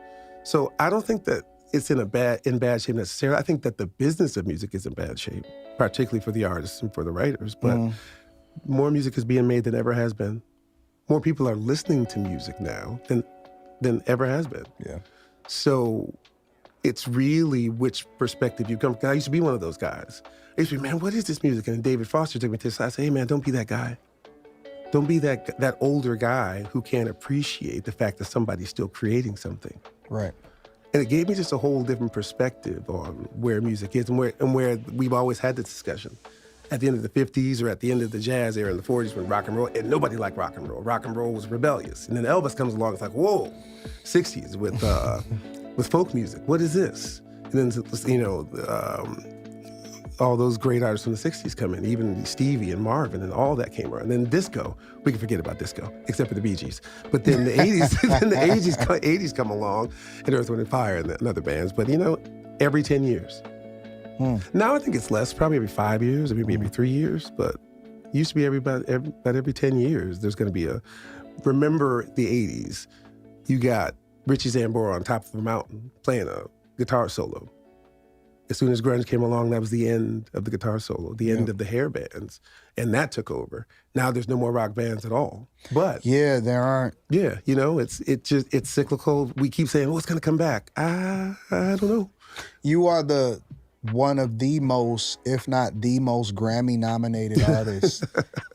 So I don't think that it's in bad shape necessarily. I think that the business of music is in bad shape, particularly for the artists and for the writers. But more music is being made than ever has been. More people are listening to music now than ever has been. Yeah. So it's really which perspective you come. I used to be one of those guys. I used to be, man, what is this music? And David Foster took me to the side. I said, hey, man, don't be that guy. Don't be that older guy who can't appreciate the fact that somebody's still creating something. Right. And it gave me just a whole different perspective on where music is and where we've always had this discussion. At the end of the 50s or at the end of the jazz era in the 40s when rock and roll, and nobody liked rock and roll. Rock and roll was rebellious. And then Elvis comes along, it's like, whoa, 60s with folk music. What is this? And then, you know, all those great artists from the 60s come in, even Stevie and Marvin and all that came around. And then disco, we can forget about disco, except for the Bee Gees. But then the 80s, then the 80s come along, and Earth, Wind & Fire and other bands. But, you know, every 10 years. Now I think it's less, probably every 5 years, or maybe every 3 years. But it used to be about every 10 years, there's going to be remember the 80s, you got Richie Zambora on top of a mountain playing a guitar solo. As soon as grunge came along, that was the end of the guitar solo, the end of the hair bands, and that took over. Now there's no more rock bands at all. But yeah, there aren't. Yeah, you know, it's cyclical. We keep saying, "Oh, it's going to come back." I don't know. You are one of the most, if not the most, Grammy-nominated artists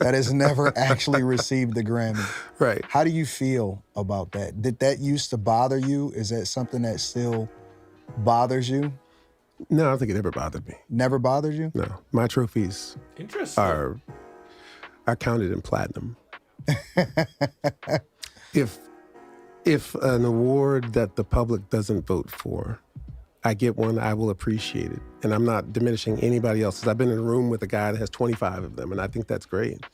that has never actually received the Grammy. Right. How do you feel about that? Did that used to bother you? Is that something that still bothers you? No, I don't think it ever bothered me. Never bothered you? No. My trophies are counted in platinum. If an award that the public doesn't vote for, I get one, I will appreciate it. And I'm not diminishing anybody else's. I've been in a room with a guy that has 25 of them, and I think that's great.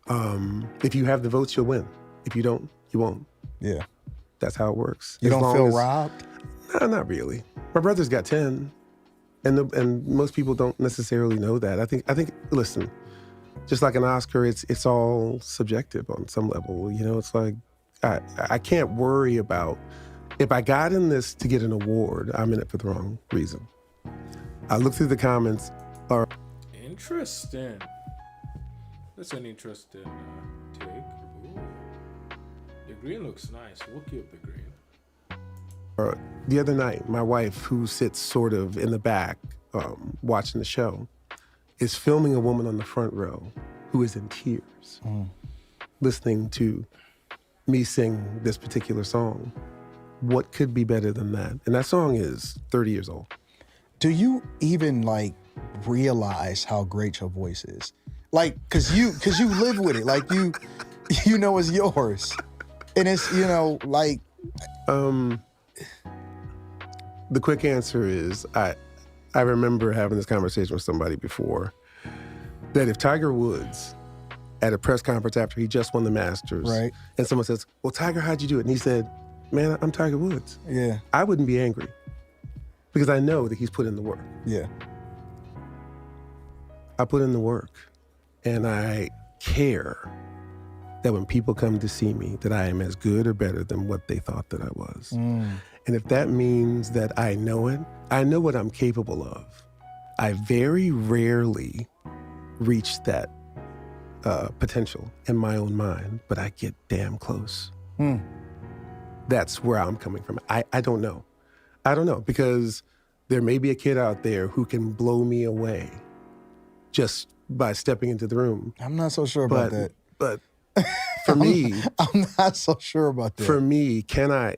If you have the votes, you'll win. If you don't, you won't. Yeah. That's how it works. You don't feel robbed? No, not really. My brother's got 10. And most people don't necessarily know that. I think. Listen, just like an Oscar, it's all subjective on some level. You know, it's like I can't worry about if I got in this to get an award. I'm in it for the wrong reason. I look through the comments. Interesting. That's an interesting take. Ooh. The green looks nice. We'll keep the green. The other night, my wife, who sits sort of in the back watching the show, is filming a woman on the front row who is in tears, listening to me sing this particular song. What could be better than that? And that song is 30 years old. Do you even realize how great your voice is? Cause you live with it. You know it's yours. And it's, the quick answer is I remember having this conversation with somebody before that if Tiger Woods at a press conference after he just won the Masters, right, and someone says, well, Tiger, how'd you do it? And he said, man, I'm Tiger Woods. Yeah. I wouldn't be angry because I know that he's put in the work. Yeah. I put in the work and I care that when people come to see me that I am as good or better than what they thought that I was. And if that means that I know it, I know what I'm capable of. I very rarely reach that potential in my own mind, but I get damn close. That's where I'm coming from. I don't know. I don't know, because there may be a kid out there who can blow me away just by stepping into the room. I'm not so sure about that. But for me... I'm not so sure about that. For me, can I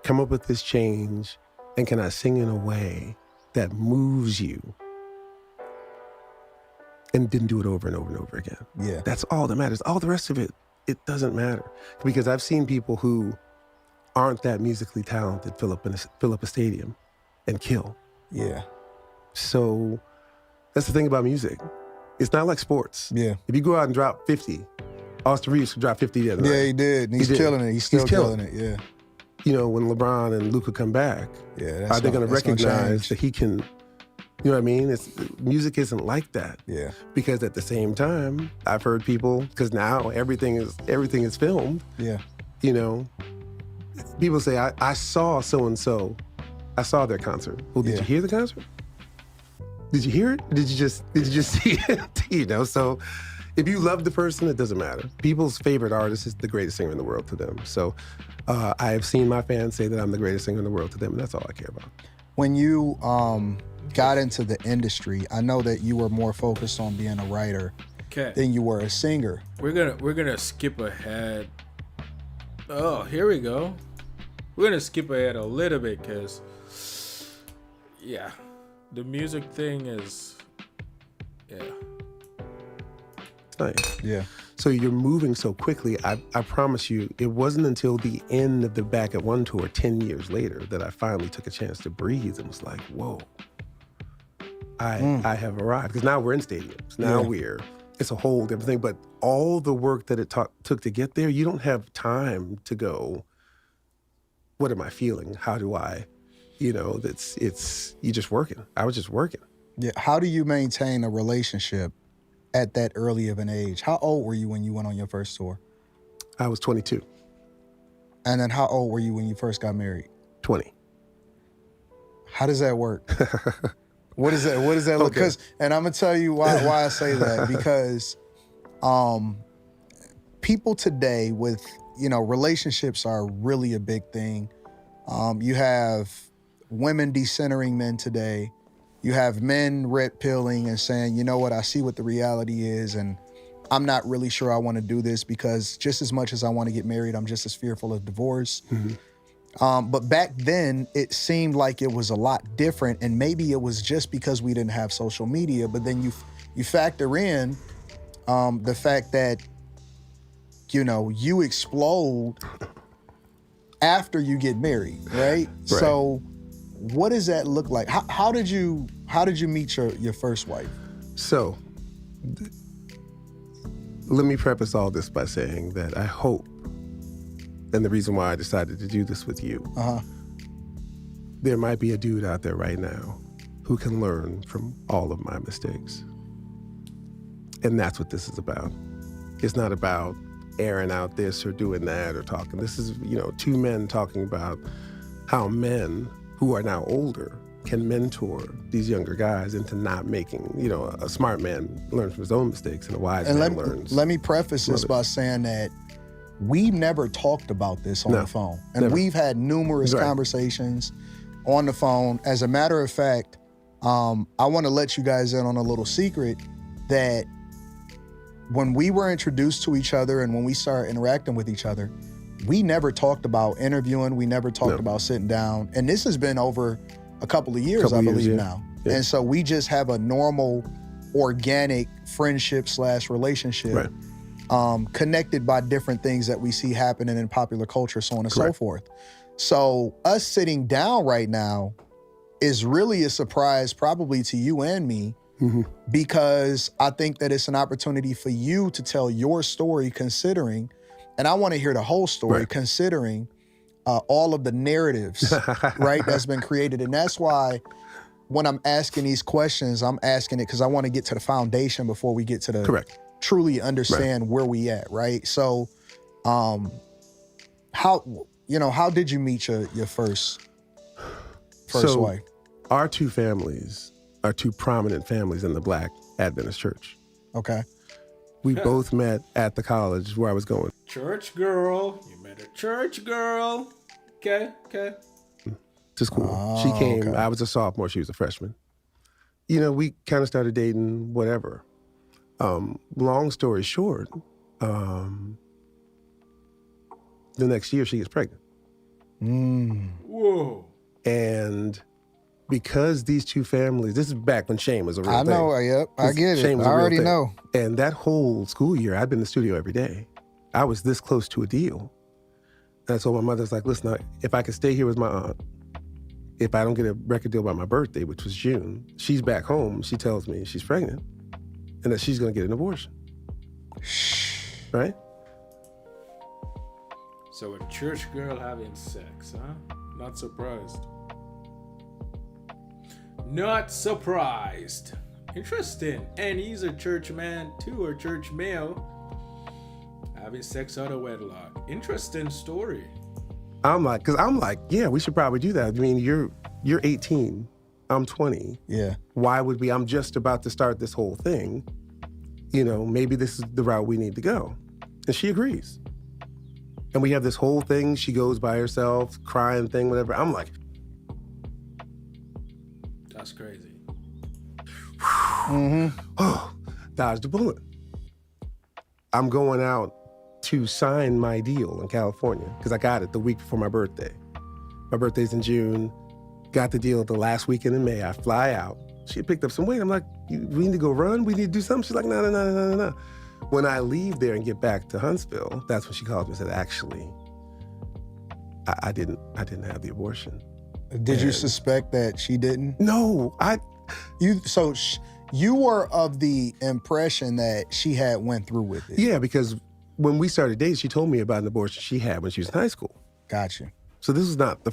come up with this change, and can I sing in a way that moves you and didn't do it over and over and over again? Yeah. That's all that matters. All the rest of it doesn't matter. Because I've seen people who aren't that musically talented fill up a stadium and kill. Yeah. So that's the thing about music. It's not like sports. Yeah. If you go out and drop 50 Austin Reeves dropped 50 the other Yeah, night. he did. And he's He did. killing it. He's still killing killing it. Yeah. You know, when LeBron and Luka come back, Yeah. are they going to that's gonna recognize change. that he can, you know what I mean? Music isn't like that. Yeah. Because at the same time, I've heard people, because now everything is filmed, Yeah. you know, people say, I saw so-and-so. I saw their concert. Well, did Yeah. you hear the concert? Did you hear it? Did you just see it? You know, so if you love the person, it doesn't matter. People's favorite artist is the greatest singer in the world to them. So I have seen my fans say that I'm the greatest singer in the world to them, and that's all I care about. When you got into the industry, I know that you were more focused on being a writer Okay. than you were a singer. We're gonna skip ahead. Oh, here we go. We're gonna skip ahead a little bit because, yeah, the music thing is, yeah. It's nice. Yeah. So you're moving so quickly. I promise you, it wasn't until the end of the Back at One tour 10 years later that I finally took a chance to breathe and was like, whoa, I have arrived. Because now we're in stadiums. Now it's a whole different thing. But all the work that it took to get there, you don't have time to go, what am I feeling? How do I, you know, you're just working. I was just working. Yeah. How do you maintain a relationship at that early of an age? How old were you when you went on your first tour? I was 22. And then how old were you when you first got married? 20. How does that work? What does that look? Okay. And I'm gonna tell you why I say that, because people today with, you know, relationships are really a big thing. You have women decentering men today. You have men red pilling and saying, you know what, I see what the reality is, and I'm not really sure I want to do this, because just as much as I want to get married, I'm just as fearful of divorce. But back then, it seemed like it was a lot different, and maybe it was just because we didn't have social media. But then you factor in the fact that, you know, you explode after you get married, right? So what does that look like? How did you meet your first wife? So let me preface all this by saying that I hope, and the reason why I decided to do this with you, there might be a dude out there right now who can learn from all of my mistakes. And that's what this is about. It's not about airing out this or doing that or talking. This is, you know, two men talking about how men who are now older can mentor these younger guys into not making, you know, a smart man learns from his own mistakes and a wise man learns. Let me preface this by saying that we never talked about this on the phone. And never. We've had numerous conversations on the phone. As a matter of fact, I want to let you guys in on a little secret that when we were introduced to each other and when we started interacting with each other, we never talked about interviewing. We never talked about sitting down. And this has been over a couple of years, I believe now. Yeah. And so we just have a normal, organic friendship / relationship connected by different things that we see happening in popular culture, so on and so forth. So us sitting down right now is really a surprise probably to you and me, because I think that it's an opportunity for you to tell your story, considering, and I want to hear the whole story, considering all of the narratives, that's been created. And that's why when I'm asking these questions, I'm asking it because I want to get to the foundation before we get to the truly understand where we at, right? So how did you meet your first wife? Our two families are two prominent families in the Black Adventist Church. Okay. We both met at the college where I was going. Church girl. You met a church girl. Okay. Just cool. She came, I was a sophomore, she was a freshman. You know, we kind of started dating, whatever. Long story short, the next year she gets pregnant. Whoa. And because these two families, this is back when shame was a real thing. I know, yep, I get it. I already know. And that whole school year, I'd been in the studio every day. I was this close to a deal. And I told my mother, like, listen, if I could stay here with my aunt, if I don't get a record deal by my birthday, which was June, she's back home, she tells me she's pregnant and that she's gonna get an abortion. Right? So a church girl having sex, huh? Not surprised. Not surprised. Interesting. And he's a church man too, or church male. Having sex out of wedlock. Interesting story. I'm like, yeah, we should probably do that. I mean, you're 18. I'm 20. Yeah. Why would we? I'm just about to start this whole thing. You know, maybe this is the route we need to go. And she agrees. And we have this whole thing. She goes by herself, crying thing, whatever. I'm like, that's crazy. Oh, dodged a bullet. I'm going out to sign my deal in California because I got it the week before my birthday. My birthday's in June. Got the deal the last weekend in May. I fly out. She had picked up some weight. I'm like, we need to go run? We need to do something? She's like, no. When I leave there and get back to Huntsville, that's when she called me and said, actually, I didn't have the abortion. Did you suspect that she didn't? No, you were of the impression that she had went through with it. Yeah, because when we started dating, she told me about an abortion she had when she was in high school. Gotcha. So this is not the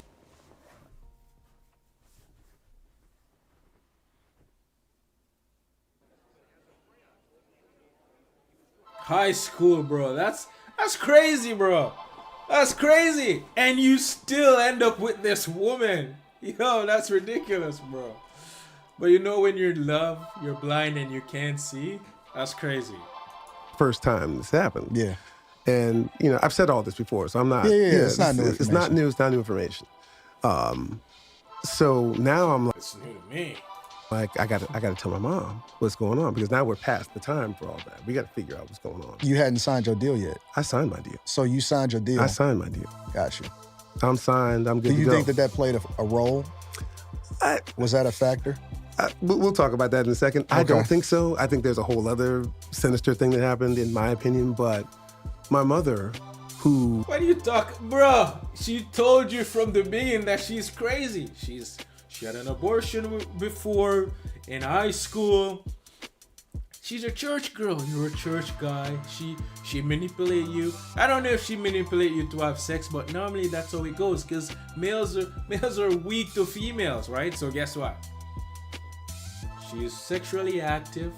High school, bro. That's crazy, bro. That's crazy. And you still end up with this woman. Yo, that's ridiculous, bro. But you know when you're in love, you're blind and you can't see? That's crazy. first time this happened. Yeah. And, you know, I've said all this before, so I'm not. Yeah. It's not new information. It's not new. It's not new information. So now I'm like, It's new to me. I got to tell my mom what's going on, because now we're past the time for all that. We got to figure out what's going on. You hadn't signed your deal yet. I signed my deal. So you signed your deal. I signed my deal. Got you. I'm signed. I'm good Do to you go. think that played a role? Was that a factor? We'll talk about that in a second. Okay. I don't think so. I think there's a whole other sinister thing that happened, in my opinion. But my mother, who... What are you talking, bro? She told you from the beginning that she's crazy. She had an abortion before in high school. She's a church girl. You're a church guy. She manipulate you. I don't know if she manipulate you to have sex, but normally that's how it goes, because males are weak to females, right? So guess what? She is sexually active.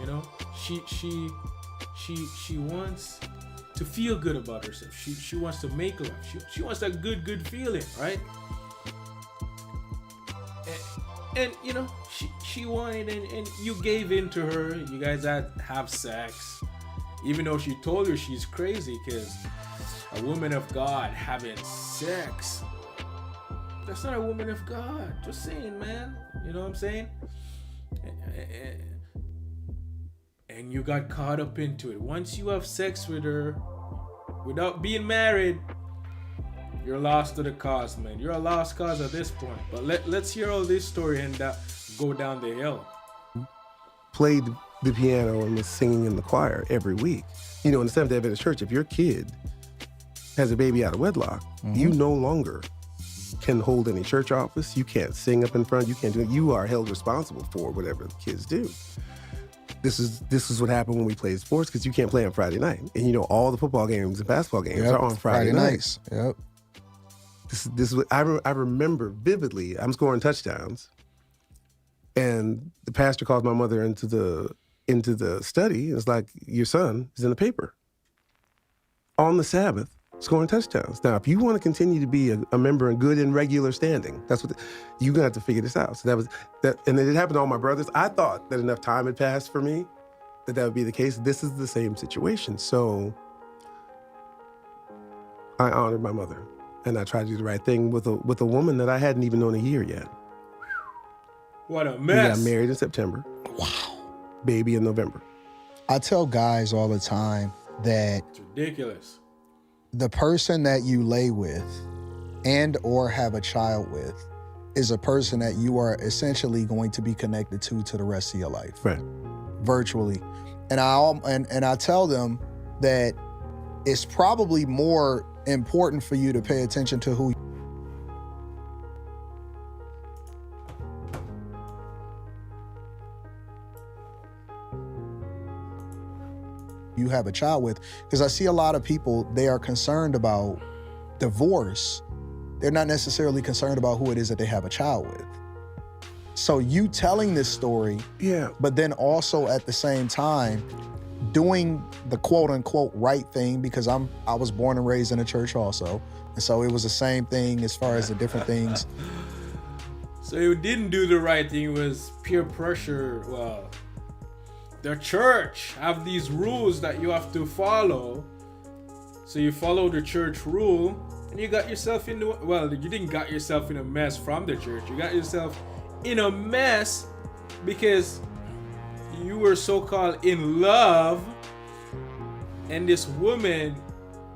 You know, she wants to feel good about herself. She wants to make love. She wants that good feeling, right? And you know, she wanted, and you gave in to her. You guys have sex, even though she told her she's crazy, because a woman of God having sex, that's not a woman of God. Just saying, man. You know what I'm saying? And you got caught up into it. Once you have sex with her without being married, you're lost to the cause, man. You're a lost cause at this point. But let's hear all this story and go down the hill. played the piano and was singing in the choir every week. You know, in the Seventh-day Adventist Church, if your kid has a baby out of wedlock, you no longer can hold any church office. You can't sing up in front. You can't do it. You are held responsible for whatever the kids do. This is what happened when we played sports, because you can't play on Friday night. And you know, all the football games and basketball games are on Friday nights. Yep. This is what I remember vividly. I'm scoring touchdowns, and the pastor calls my mother into the study. And it's like, your son is in the paper on the Sabbath scoring touchdowns. Now, if you want to continue to be a member in good and regular standing, that's what you're gonna have to figure this out. So that, and it happened to all my brothers. I thought that enough time had passed for me that would be the case. This is the same situation. So I honored my mother, and I tried to do the right thing with a woman that I hadn't even known a year yet. What a We mess. got married in September. Wow. Baby in November. I tell guys all the time that It's ridiculous. the person that you lay with and or have a child with is a person that you are essentially going to be connected to the rest of your life. Right. Virtually. And I tell them that it's probably more important for you to pay attention to who you have a child with. Because I see a lot of people, they are concerned about divorce. They're not necessarily concerned about who it is that they have a child with. So you telling this story, Yeah. but then also at the same time doing the quote unquote right thing, because I was born and raised in a church also. And so it was the same thing as far as the different things. So you didn't do the right thing. It was peer pressure. Well, the church have these rules that you have to follow. So you follow the church rule and you got yourself into, well, you didn't got yourself in a mess from the church. You got yourself in a mess because you were so-called in love, and this woman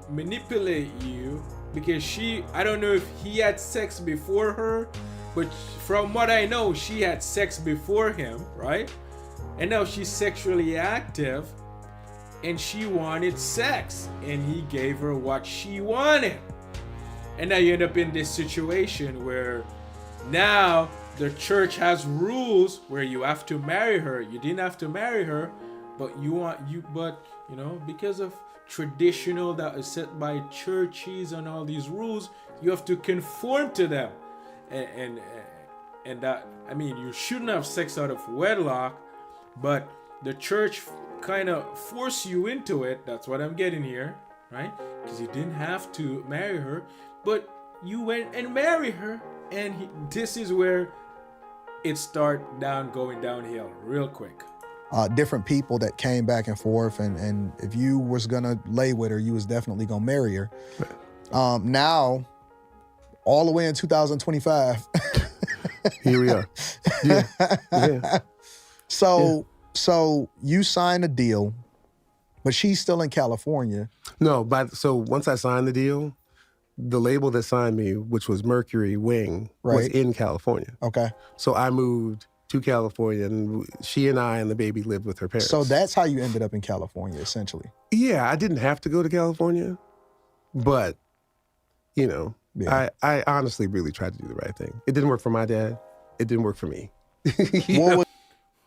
manipulate you because I don't know if he had sex before her, but from what I know, she had sex before him, right? And now she's sexually active and she wanted sex and he gave her what she wanted. And now you end up in this situation where now the church has rules where you have to marry her. You didn't have to marry her, but because of traditional that is set by churches and all these rules, you have to conform to them. And that, I mean, you shouldn't have sex out of wedlock, but the church kind of force you into it. That's what I'm getting here, right? Because you didn't have to marry her, but you went and married her, and this is where it going downhill real quick. Different people that came back and forth, and if you was gonna lay with her, you was definitely gonna marry her. Now, all the way in 2025. Here we are. Yeah. So you sign a deal, but she's still in California. No, so once I signed the deal, the label that signed me, which was Mercury Wing, was Right. in California. Okay. So I moved to California, and she and I and the baby lived with her parents. So that's how you ended up in California, essentially. Yeah, I didn't have to go to California, but, Yeah. I honestly really tried to do the right thing. It didn't work for my dad. It didn't work for me.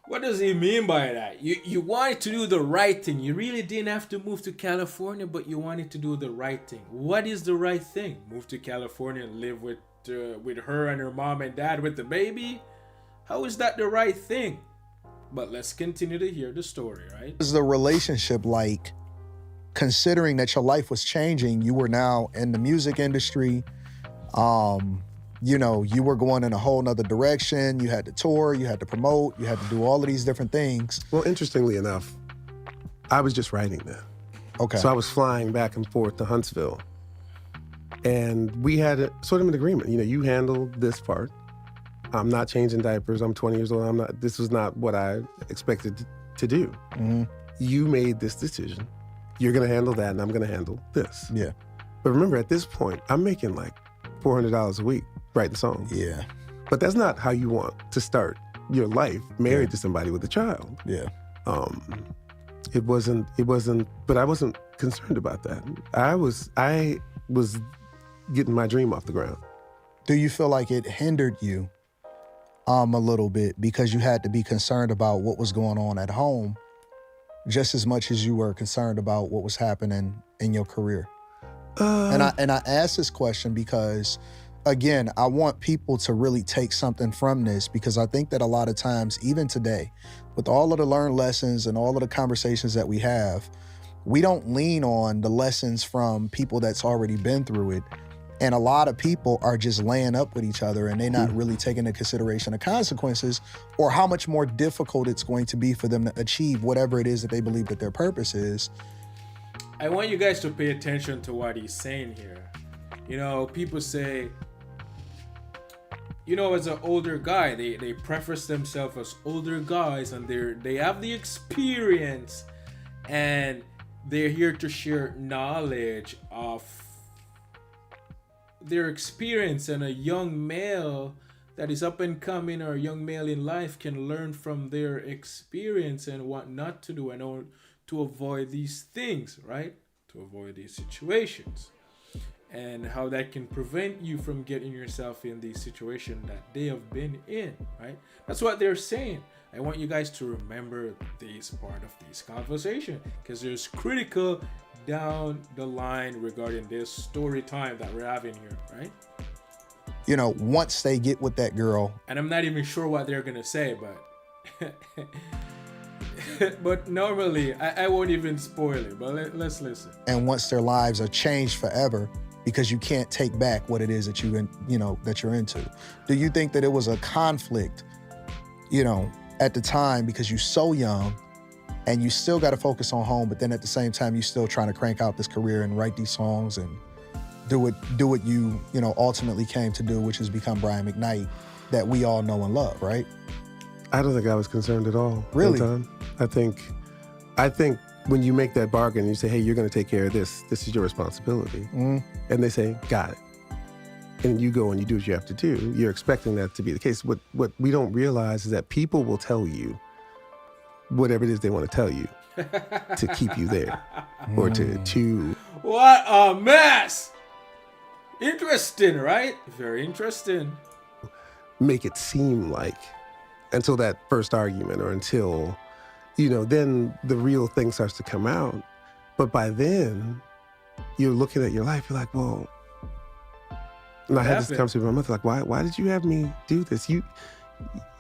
What does he mean by that? You wanted to do the right thing. You really didn't have to move to California, but you wanted to do the right thing. What is the right thing? Move to California and live with her and her mom and dad with the baby? How is that the right thing? But let's continue to hear the story, right? Is the relationship like, considering that your life was changing, you were now in the music industry, you were going in a whole nother direction, you had to tour, you had to promote, you had to do all of these different things. Well, interestingly enough, I was just writing then. Okay. So I was flying back and forth to Huntsville, and we had sort of an agreement. You handle this part. I'm not changing diapers. I'm 20 years old. This was not what I expected to do. Mm-hmm. You made this decision. You're going to handle that, and I'm going to handle this. Yeah. But remember, at this point, I'm making like $400 a week writing songs. Yeah. But that's not how you want to start your life, married to somebody with a child. Yeah. It wasn't, but I wasn't concerned about that. I was getting my dream off the ground. Do you feel like it hindered you a little bit because you had to be concerned about what was going on at home just as much as you were concerned about what was happening in your career? And I ask this question because, again, I want people to really take something from this, because I think that a lot of times, even today, with all of the learned lessons and all of the conversations that we have, we don't lean on the lessons from people that's already been through it. And a lot of people are just laying up with each other, and they're not really taking into consideration the consequences or how much more difficult it's going to be for them to achieve whatever it is that they believe that their purpose is. I want you guys to pay attention to what he's saying here. People say, as an older guy, they preface themselves as older guys, and they have the experience, and they're here to share knowledge of their experience, and a young male that is up and coming, or a young male in life, can learn from their experience and what not to do and to avoid these things, right? To avoid these situations. and how that can prevent you from getting yourself in the situation that they have been in, right? That's what they're saying. I want you guys to remember this part of this conversation because there's critical down the line regarding this story time that we're having here, right? You know, once they get with that girl. And I'm not even sure what they're gonna say, but but normally I won't even spoil it, but let's listen. And once their lives are changed forever, because you can't take back what it is that that you're into. Do you think that it was a conflict, at the time because you're so young and you still got to focus on home, but then at the same time, you're still trying to crank out this career and write these songs and do what you ultimately came to do, which is become Brian McKnight that we all know and love, right? I don't think I was concerned at all. Really? Anton. I think when you make that bargain, you say, hey, you're going to take care of this. This is your responsibility. And they say, got it. And you go and you do what you have to do. You're expecting that to be the case. What we don't realize is that people will tell you whatever it is they want to tell you to keep you there or to... What a mess! Interesting, right? Very interesting. Make it seem like until that first argument or until, then the real thing starts to come out. But by then, you're looking at your life, you're like, well, and I had this conversation with my mother, like, why did you have me do this?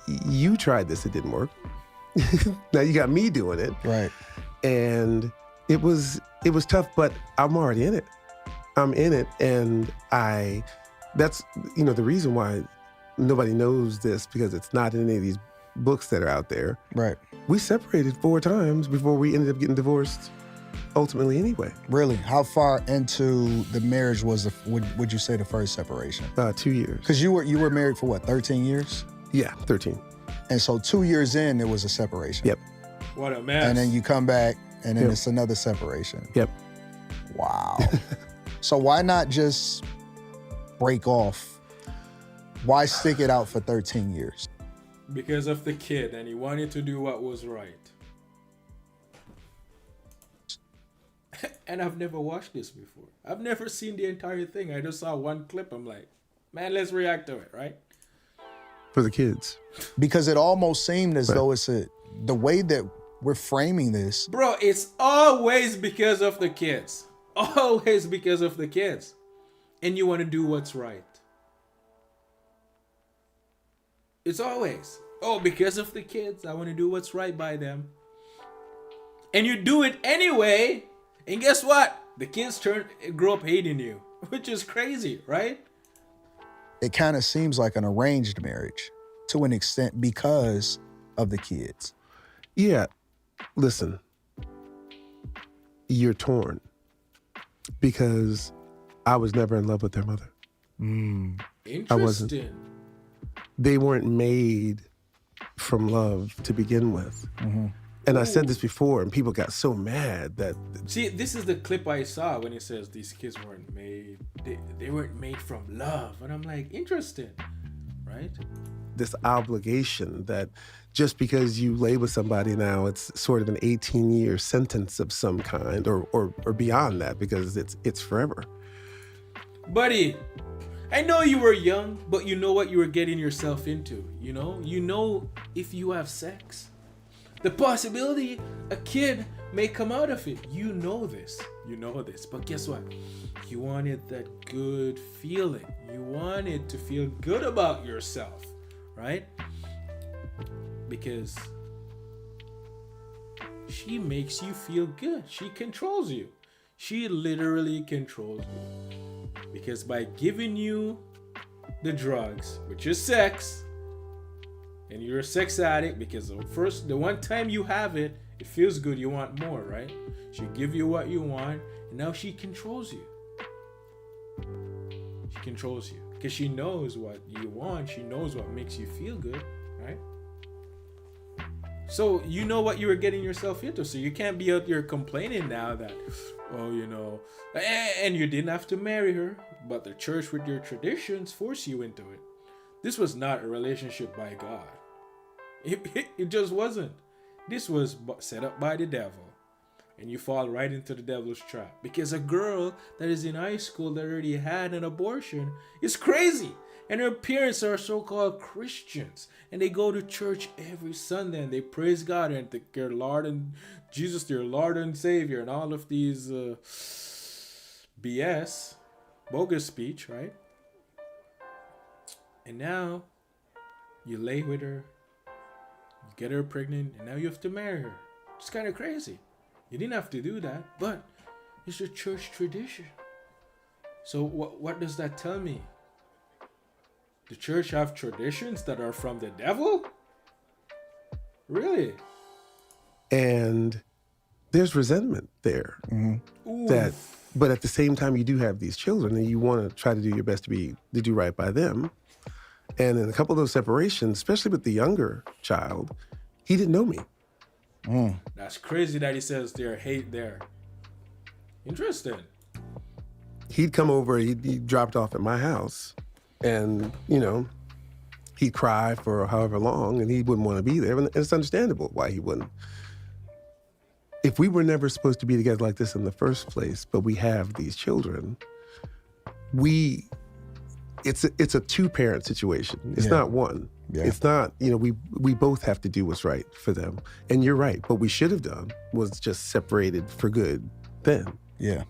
You tried this, it didn't work. Now you got me doing it. Right. And it was tough, but I'm already in it. I'm in it, and that's the reason why nobody knows this, because it's not in any of these books that are out there. Right. We separated 4 times before we ended up getting divorced ultimately anyway. Really? How far into the marriage would you say the first separation? 2 years. Because you were married for what, 13 years? Yeah, 13. And so 2 years in, there was a separation. Yep. What a mess. And then you come back, and then it's another separation. Yep. Wow. So why not just break off? Why stick it out for 13 years? Because of the kid, and he wanted to do what was right. And I've never watched this before. I've never seen the entire thing. I just saw one clip. I'm like, man, let's react to it, right? For the kids. Because it almost seemed as though the way that we're framing this. Bro, it's always because of the kids. Always because of the kids. And you want to do what's right. It's always, because of the kids, I want to do what's right by them. And you do it anyway. And guess what? The kids grow up hating you, which is crazy, right? It kind of seems like an arranged marriage to an extent because of the kids. Yeah. Listen, you're torn because I was never in love with their mother. Interesting. I wasn't. They weren't made from love to begin with. Mm-hmm. And I said this before, and people got so mad that... See, this is the clip I saw when it says these kids weren't made. They weren't made from love. And I'm like, interesting, right? This obligation that just because you lay with somebody now, it's sort of an 18-year sentence of some kind, or beyond that, because it's forever. Buddy, I know you were young, but you know what you were getting yourself into, You know if you have sex, the possibility a kid may come out of it. You know this. But guess what? You wanted that good feeling. You wanted to feel good about yourself, right? Because she makes you feel good. She controls you. She literally controls you. Because by giving you the drugs, which is sex, and you're a sex addict, because the one time you have it, it feels good, you want more, right? She give you what you want, and now she controls you. She controls you. Because she knows what you want, she knows what makes you feel good, right? So you know what you were getting yourself into, so you can't be out there complaining now that, and you didn't have to marry her, but the church with your traditions force you into it. This was not a relationship by God. It just wasn't. This was set up by the devil. and you fall right into the devil's trap. Because a girl that is in high school that already had an abortion is crazy. And her parents are so-called Christians. And they go to church every Sunday and they praise God and their Lord and Jesus, their Lord and Savior, and all of these BS, bogus speech, right? And now you lay with her, you get her pregnant, and now you have to marry her. It's kind of crazy. You didn't have to do that, but it's a church tradition. So what does that tell me? The church have traditions that are from the devil? Really? And there's resentment there. That, but at the same time, you do have these children, and you want to try to do your best to do right by them. And in a couple of those separations, especially with the younger child, he didn't know me. That's crazy that he says there's hate there. Interesting. He'd come over, he dropped off at my house, and, he'd cry for however long, and he wouldn't want to be there. And it's understandable why he wouldn't. If we were never supposed to be together like this in the first place, but we have these children, it's a two-parent situation. It's not one. Yeah. It's not, we both have to do what's right for them. And you're right. What we should have done was just separated for good then. Yeah.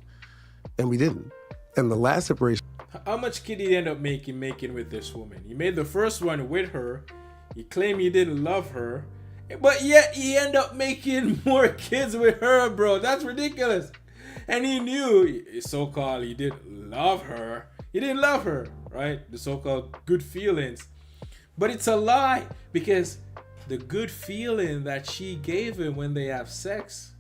And we didn't. And the last separation. How much kid did he end up making with this woman? He made the first one with her. He claimed he didn't love her. But yet he ended up making more kids with her, bro. That's ridiculous. And he knew, so-called, he didn't love her. He didn't love her, right? The so-called good feelings. But it's a lie, because the good feeling that she gave him when they have sex,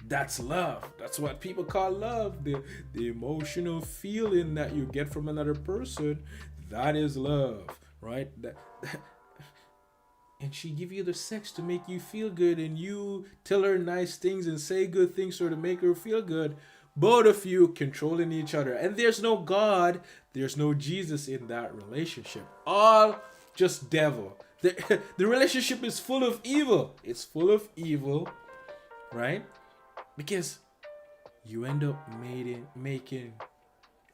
that's love. That's what people call love. The emotional feeling that you get from another person, that is love, right? And she give you the sex to make you feel good, and you tell her nice things and say good things to her to make her feel good. Both of you controlling each other. And there's no God, there's no Jesus in that relationship. All just devil. The relationship is full of evil. It's full of evil, right? Because you end up making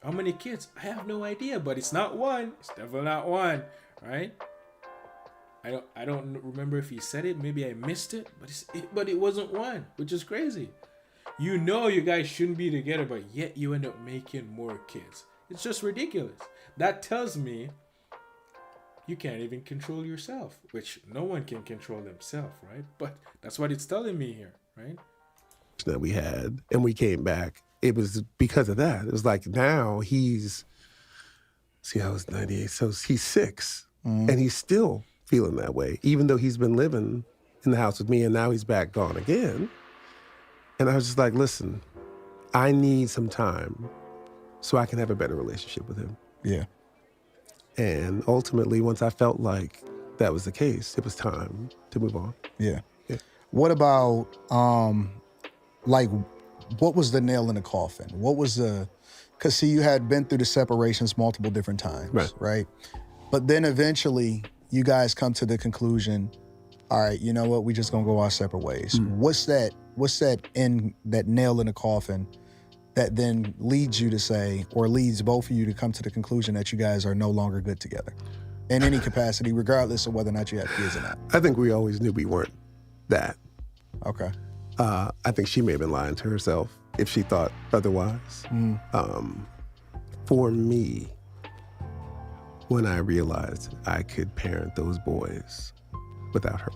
how many kids? I have no idea, but it's not one. It's definitely not one, right? I don't remember if he said it. Maybe I missed it, but it wasn't one, which is crazy. You guys shouldn't be together, but yet you end up making more kids. It's just ridiculous. That tells me you can't even control yourself, which no one can control themselves, right? But that's what it's telling me here, right? That we had, and we came back. It was because of that. It was like now he's, I was 98, so he's 6, and he's still feeling that way, even though he's been living in the house with me, and now he's back gone again. And I was just like, listen, I need some time so I can have a better relationship with him. Yeah. And ultimately, once I felt like that was the case, it was time to move on. Yeah. What about, what was the nail in the coffin? Because see, you had been through the separations multiple different times, right? But then eventually, you guys come to the conclusion, all right, you know what, we just gonna go our separate ways. What's that nail in the coffin that then leads you to say, or leads both of you to come to the conclusion that you guys are no longer good together in any capacity, regardless of whether or not you have kids or not? I think we always knew we weren't that. Okay. I think she may have been lying to herself if she thought otherwise. For me, when I realized I could parent those boys without her,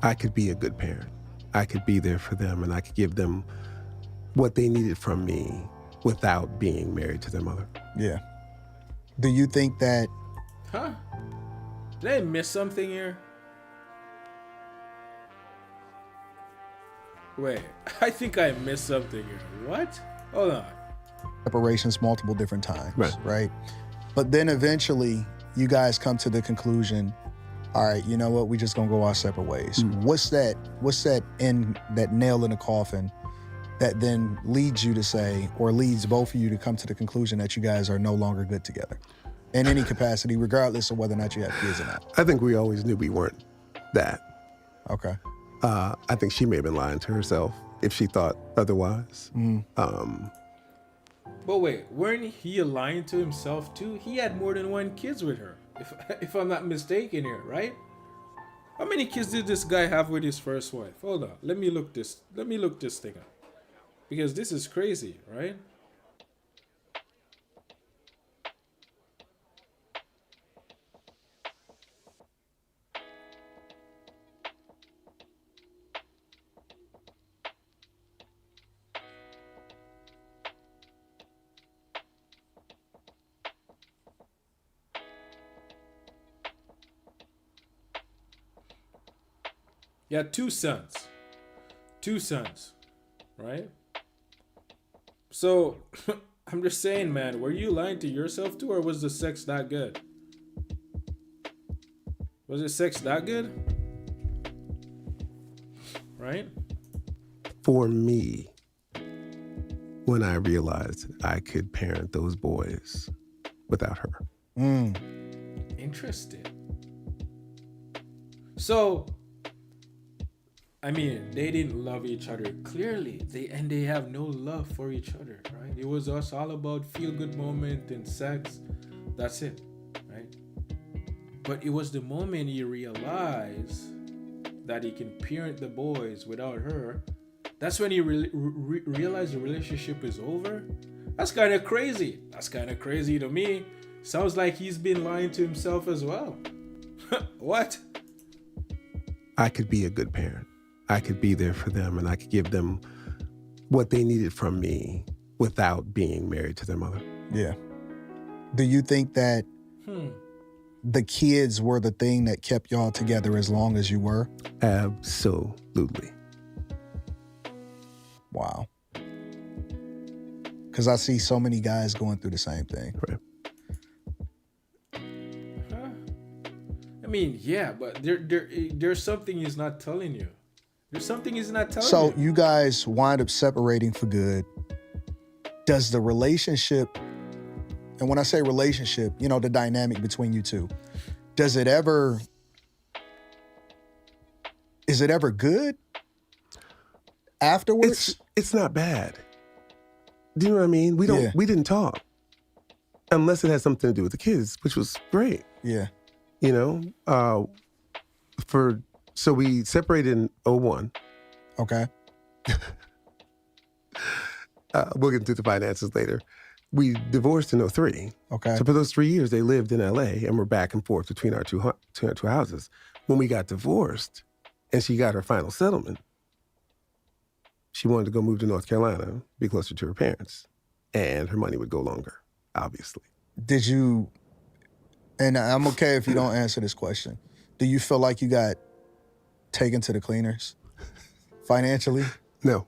I could be a good parent. I could be there for them, and I could give them what they needed from me without being married to their mother. Yeah. Do you think that... Did I miss something here? Wait, I think I missed something here. What? Hold on. Separations multiple different times, right? But then eventually, you guys come to the conclusion, all right, you know what, we just gonna go our separate ways. What's that nail in the coffin that then leads you to say, or leads both of you to come to the conclusion that you guys are no longer good together in any capacity, regardless of whether or not you have kids or not? I think we always knew we weren't that. Okay. I think she may have been lying to herself if she thought otherwise. But wait, weren't he lying to himself too? He had more than one kids with her, if I'm not mistaken here, right? How many kids did this guy have with his first wife? Hold on, let me look this thing up, because this is crazy, right? He had two sons, right? So I'm just saying, man, were you lying to yourself too, or was the sex that good? Was the sex that good? Right? For me, when I realized I could parent those boys without her. Interesting. So, I mean, they didn't love each other clearly. They have no love for each other, right? It was us all about feel good moment and sex. That's it, right? But it was the moment he realized that he can parent the boys without her. That's when he realized the relationship is over. That's kind of crazy. That's kind of crazy to me. Sounds like he's been lying to himself as well. What? I could be a good parent. I could be there for them, and I could give them what they needed from me without being married to their mother. Yeah. Do you think that the kids were the thing that kept y'all together as long as you were? Absolutely. Wow. Because I see so many guys going through the same thing. Right. I mean, yeah, but there's something he's not telling you. There's something he's not telling you. So you guys wind up separating for good. Does the relationship, and when I say relationship, you know, the dynamic between you two, is it ever good afterwards? It's not bad. Do you know what I mean? We didn't talk unless it had something to do with the kids, which was great. Yeah. You know, so we separated in 2001. Okay. We'll get into the finances later. We divorced in 2003. Okay. So for those 3 years, they lived in LA, and we're back and forth between our two houses. When we got divorced, and she got her final settlement, she wanted to go move to North Carolina, be closer to her parents, and her money would go longer, obviously. Did you, and I'm okay if you don't answer this question, do you feel like you got taken to the cleaners financially? No.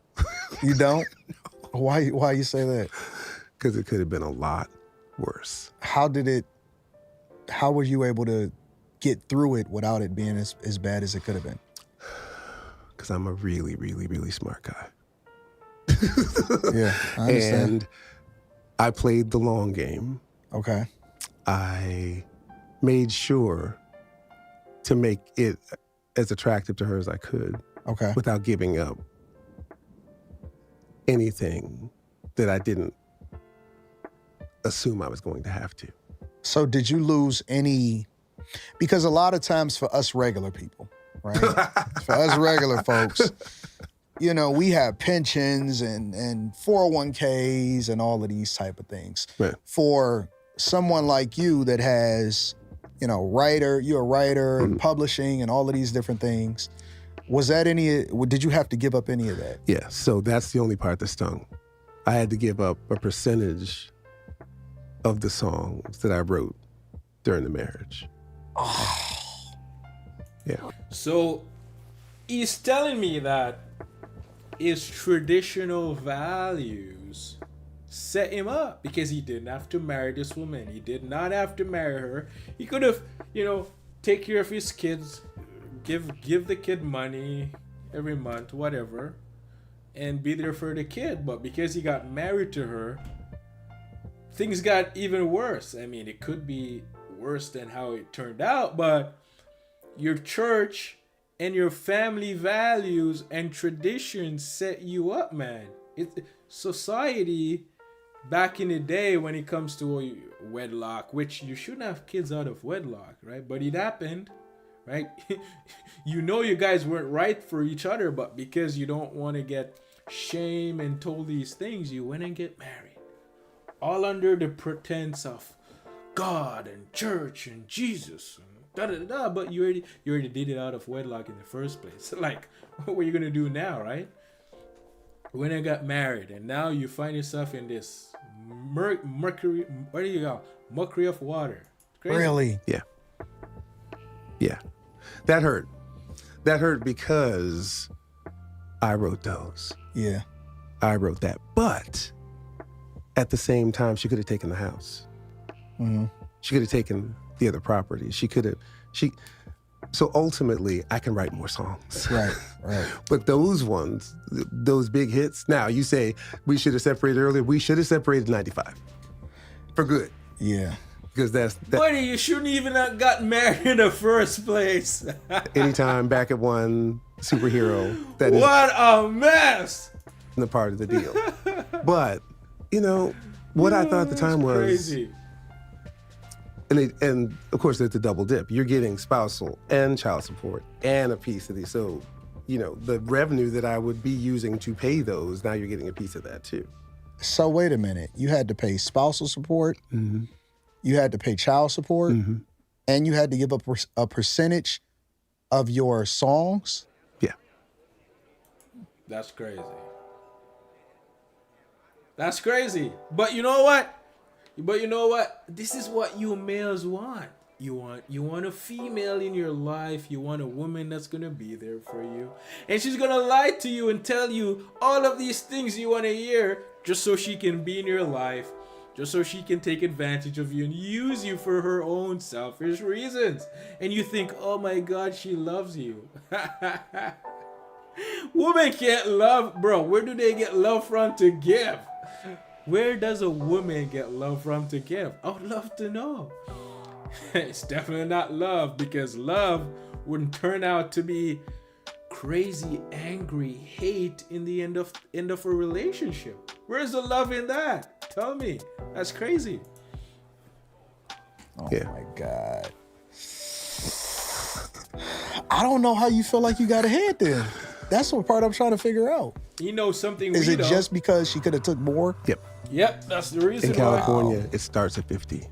You don't? No. Why you say that? Because it could have been a lot worse. How were you able to get through it without it being as bad as it could have been? Because I'm a really, really, really smart guy. Yeah, I understand. And I played the long game. Okay. I made sure to make it as attractive to her as I could. Okay. Without giving up anything that I didn't assume I was going to have to. So did you lose any, because a lot of times for us regular people, right? For us regular folks, you know, we have pensions and 401ks and all of these type of things. Right. For someone like you that has, you know, you're a writer and publishing and all of these different things, did you have to give up any of that? Yeah, so that's the only part that stung. I had to give up a percentage of the songs that I wrote during the marriage. Oh. Yeah. So he's telling me that his traditional values set him up because he didn't have to marry this woman. He did not have to marry her. He could have, you know, take care of his kids, give the kid money every month, whatever, and be there for the kid. But because he got married to her, things got even worse. I mean, it could be worse than how it turned out, but your church and your family values and traditions set you up, man. Society back in the day, when it comes to wedlock, which you shouldn't have kids out of wedlock, right? But it happened, right? You know you guys weren't right for each other, but because you don't want to get shame and told these things, you went and get married, all under the pretense of God and church and Jesus and da da da. But you already did it out of wedlock in the first place. Like, what are you gonna do now, right? When I got married, and now you find yourself in this mercury. Where do you go? Mockery of water. Crazy. Really? Yeah. Yeah. That hurt. That hurt because I wrote those. Yeah. I wrote that. But at the same time, she could have taken the house. Mm-hmm. She could have taken the other property. So ultimately, I can write more songs. Right, right. But those ones, those big hits, now you say we should have separated earlier. We should have separated in 95 for good. Yeah. Because that. Buddy, you shouldn't even have got married in the first place. Anytime back at one superhero. What a mess. The part of the deal. But, what I thought at the time was crazy. And of course, there's the double dip. You're getting spousal and child support and a piece of these. So, the revenue that I would be using to pay those, now you're getting a piece of that too. So wait a minute. You had to pay spousal support. Mm-hmm. You had to pay child support. Mm-hmm. And you had to give up a percentage of your songs. Yeah. That's crazy. That's crazy. But you know what? This is what you males want. You want a female in your life. You want a woman that's going to be there for you. And she's going to lie to you and tell you all of these things you want to hear just so she can be in your life, just so she can take advantage of you and use you for her own selfish reasons. And you think, oh my God, she loves you. Women can't love, bro. Where do they get love from to give? Where does a woman get love from to give? I would love to know. It's definitely not love, because love wouldn't turn out to be crazy, angry hate in the end of a relationship. Where's the love in that? Tell me. That's crazy. Oh Yeah. my God. I don't know how you feel like you got ahead then. That's what part I'm trying to figure out. You know something Is we it don't. just because she could have took more? Yep. Yep, that's the reason In California, it starts at 50.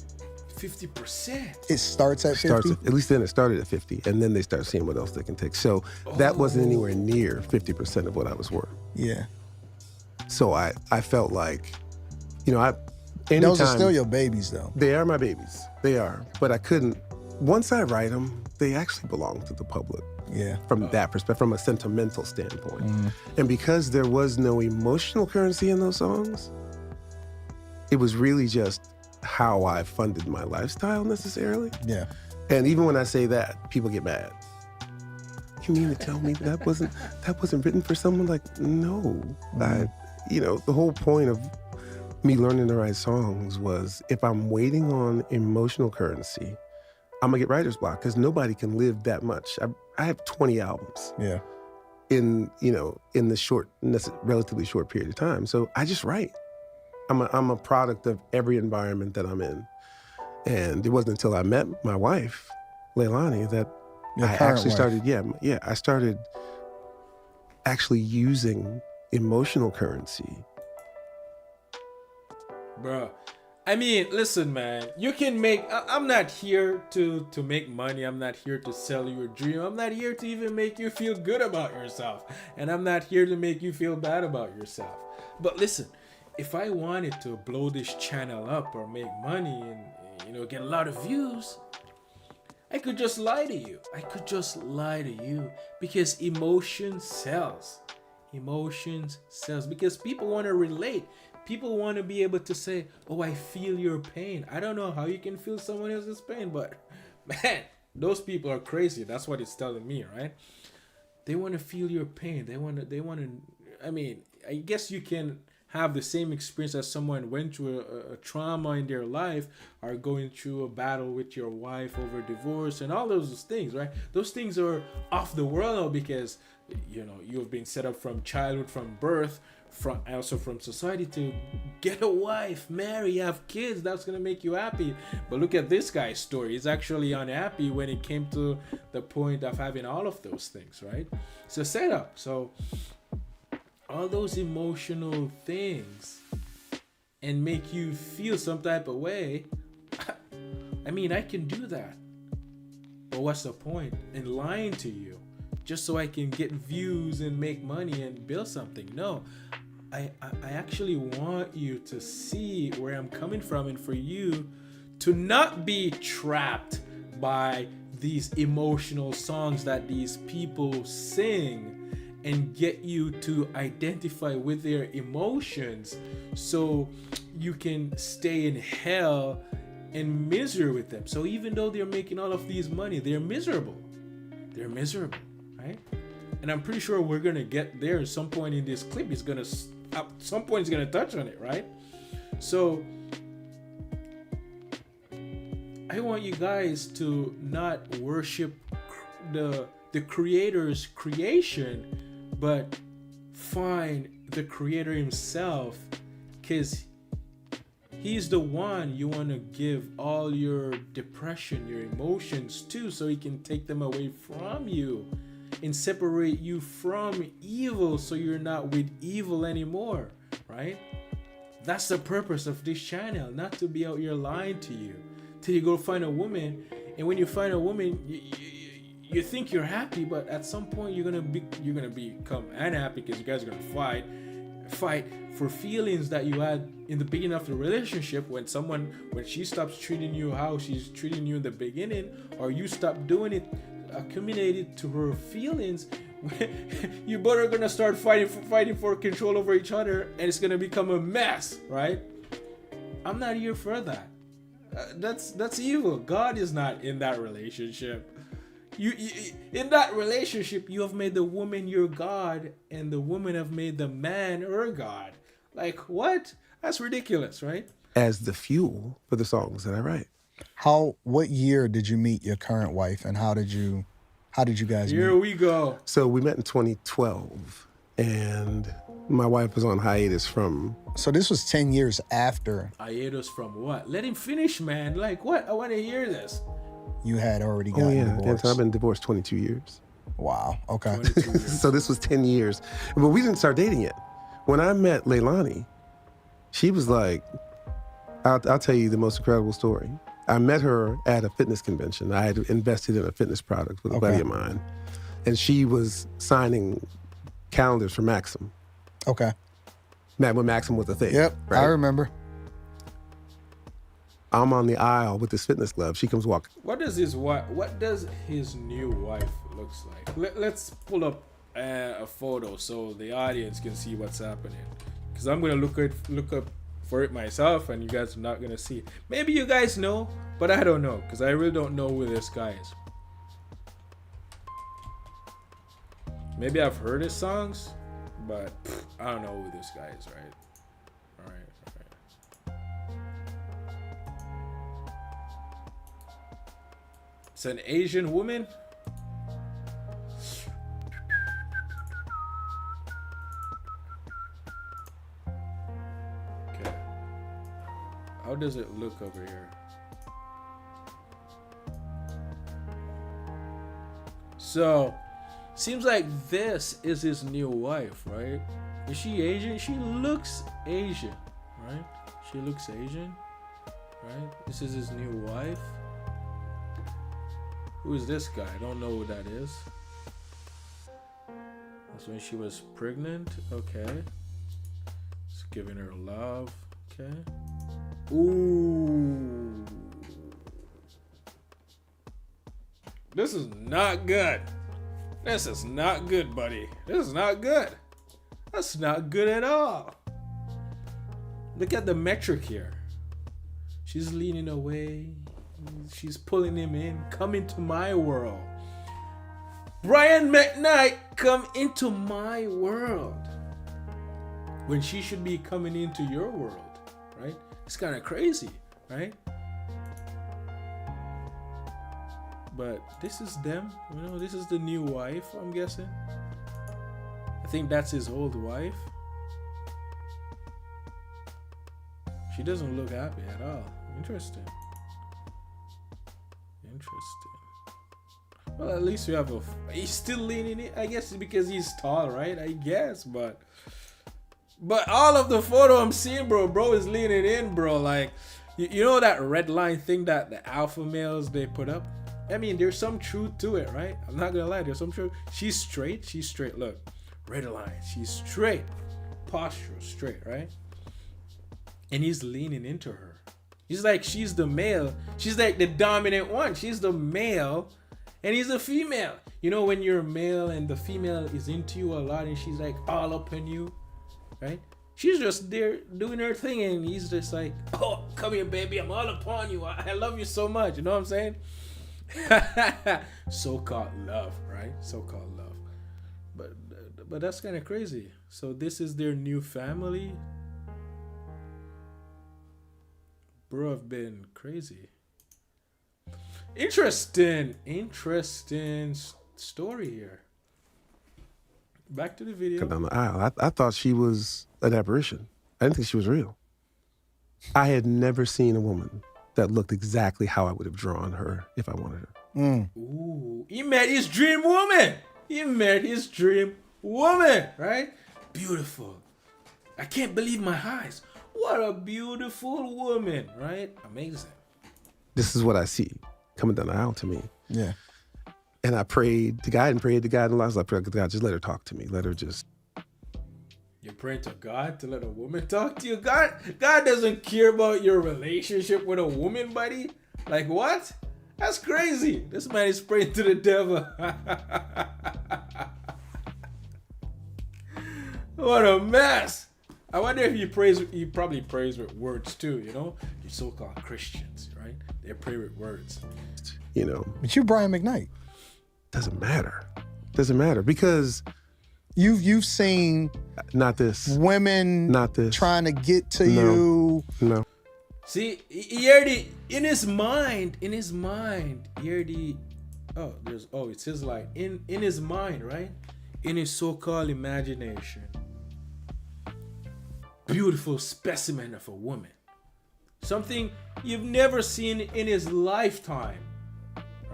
50%. It starts at 50? At least then it started at 50, and then they start seeing what else they can take. So that wasn't anywhere near 50% of what I was worth. Yeah. So I felt like, Those are still your babies, though. They are my babies. They are. But I couldn't, once I write them, they actually belong to the public. Yeah. From that perspective, from a sentimental standpoint. And because there was no emotional currency in those songs, it was really just how I funded my lifestyle necessarily. Yeah. And even when I say that, people get mad. You mean to tell me that wasn't written for someone? Like, no. The whole point of me learning to write songs was, if I'm waiting on emotional currency, I'm gonna get writer's block, because nobody can live that much. I have 20 albums. Yeah. In the relatively short period of time. So I just write. I'm a product of every environment that I'm in. And it wasn't until I met my wife, Leilani, that I actually started, I started actually using emotional currency. Bro, I mean, listen, man, you can make, I'm not here to make money. I'm not here to sell you a dream. I'm not here to even make you feel good about yourself. And I'm not here to make you feel bad about yourself. But listen, if I wanted to blow this channel up or make money and, get a lot of views, I could just lie to you. Because emotion sells. Emotions sells, because people want to relate. People want to be able to say, oh, I feel your pain. I don't know how you can feel someone else's pain, but man, those people are crazy. That's what it's telling me, right? They want to feel your pain. They want to, I mean, I guess you can have the same experience as someone went through a trauma in their life, are going through a battle with your wife over divorce and all those things, right? Those things are off the world now because, you know, you've been set up from childhood, from birth, from also from society to get a wife, marry, have kids. That's gonna make you happy. But look at this guy's story. He's actually unhappy when it came to the point of having all of those things, right? It's a setup. So all those emotional things and make you feel some type of way. I mean, I can do that. But what's the point in lying to you just so I can get views and make money and build something? No, I actually want you to see where I'm coming from, and for you to not be trapped by these emotional songs that these people sing and get you to identify with their emotions so you can stay in hell and misery with them. So even though they're making all of these money, they're miserable, right? And I'm pretty sure we're gonna get there at some point in this clip. It's gonna at some point it's gonna touch on it, right? So I want you guys to not worship the creator's creation, but find the creator himself, because he's the one you want to give all your depression, your emotions to, so he can take them away from you and separate you from evil so you're not with evil anymore, right? That's the purpose of this channel, not to be out here lying to you till you go find a woman, and when you find a woman, you think you're happy, but at some point you're gonna become unhappy because you guys are gonna fight for feelings that you had in the beginning of the relationship. When she stops treating you how she's treating you in the beginning, or you stop doing it accumulated to her feelings, you both are gonna start fighting for control over each other, and it's gonna become a mess, right? I'm not here for that. That's evil. God is not in that relationship. You in that relationship, you have made the woman your God, and the woman have made the man her God. Like, what? That's ridiculous, right? As the fuel for the songs that I write. What year did you meet your current wife, and how did you guys Here meet? we go. So we met in 2012, and my wife was on hiatus from... So this was 10 years after Hiatus from what? Let him finish, man. Like, what? I want to hear this. you had already gotten divorced. I've been divorced 22 years. Wow, okay. 22 years. So this was 10 years. But we didn't start dating yet. When I met Leilani, she was like, I'll tell you the most incredible story. I met her at a fitness convention. I had invested in a fitness product with a buddy of mine. And she was signing calendars for Maxim. Okay. When Maxim was a thing. Yep, right? I remember. I'm on the aisle with this fitness glove. She comes walking. What does his new wife looks like? Let's pull up a photo so the audience can see what's happening. Because I'm gonna look up for it myself, and you guys are not gonna see it. Maybe you guys know, but I don't know, because I really don't know who this guy is. Maybe I've heard his songs, but I don't know who this guy is, right? All right. It's an Asian woman. Okay. How does it look over here? So, seems like this is his new wife, right? Is she Asian? She looks Asian, right? She looks Asian, right? This is his new wife. Who is this guy? I don't know who that is. That's when she was pregnant. Okay. Just giving her love. Okay. Ooh. This is not good. This is not good, buddy. This is not good. That's not good at all. Look at the metric here. She's leaning away. She's pulling him in. Come into my world. Brian McKnight, come into my world. when she should be coming into your world, right? It's kind of crazy, right? But this is them, you know, this is the new wife, I'm guessing. I think that's his old wife. She doesn't look happy at all. Interesting. Well, at least we have he's still leaning in. I guess it's because he's tall, right? I guess, but all of the photo I'm seeing, bro is leaning in, bro. Like, you know that red line thing that the alpha males they put up? I mean, there's some truth to it, right? I'm not gonna lie, there's some truth. She's straight. Look, red line. She's straight, posture straight, right? And he's leaning into her. He's like, she's the male. She's like the dominant one. She's the male, and he's the female. You know, when you're male and the female is into you a lot, and she's like all up in you, right? She's just there doing her thing, and he's just like, oh, come here, baby. I'm all upon you. I love you so much. You know what I'm saying? So-called love, right? So-called love. But that's kind of crazy. So this is their new family. Bro, I've been crazy. Interesting story here. Back to the video. Down the aisle. I thought she was an apparition. I didn't think she was real. I had never seen a woman that looked exactly how I would have drawn her if I wanted her. Ooh, he met his dream woman. Right? Beautiful. I can't believe my eyes. What a beautiful woman, right? Amazing. This is what I see coming down the aisle to me. Yeah. And I prayed to God and prayed to God. And I was like, God, just let her talk to me. Let her just. You pray to God to let a woman talk to you? God doesn't care about your relationship with a woman, buddy. Like, what? That's crazy. This man is praying to the devil. What a mess. I wonder if he probably prays with words too, you know? You so-called Christians, right? They pray with words. You know. But you Brian McKnight. Doesn't matter because you've seen not this women not this trying to get to you. No. See, he already in his mind, he already it's his light. In his mind, right? In his so-called imagination. Beautiful specimen of a woman. Something you've never seen in his lifetime.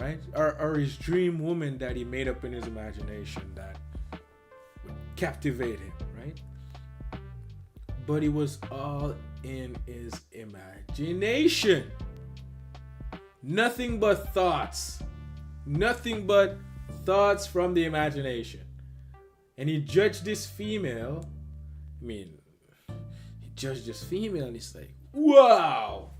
Right? Or his dream woman that he made up in his imagination that would captivate him, right? But it was all in his imagination. Nothing but thoughts. Nothing but thoughts from the imagination. And he judged this female. I mean, he judged this female and he's like, wow!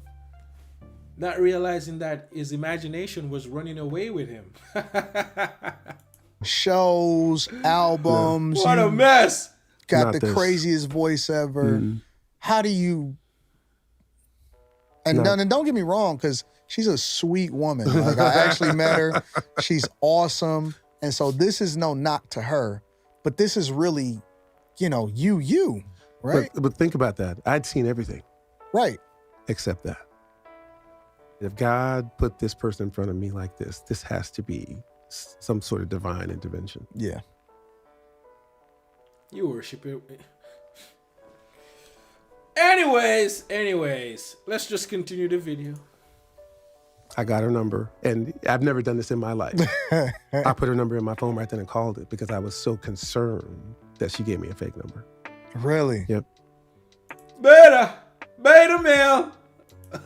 Not realizing that his imagination was running away with him. Shows, albums. What a mess. Got Not the this. craziest voice ever. How do you... And don't get me wrong, because she's a sweet woman. Like, I actually met her. She's awesome. And so this is no knock to her. But this is really, you, right? But think about that. I'd seen everything. Right. Except that. If God put this person in front of me like this has to be some sort of divine intervention. Yeah. You worship it. Anyways, let's just continue the video. I got her number, and I've never done this in my life. I put her number in my phone right then and called it because I was so concerned that she gave me a fake number. Really? Yep. Beta male.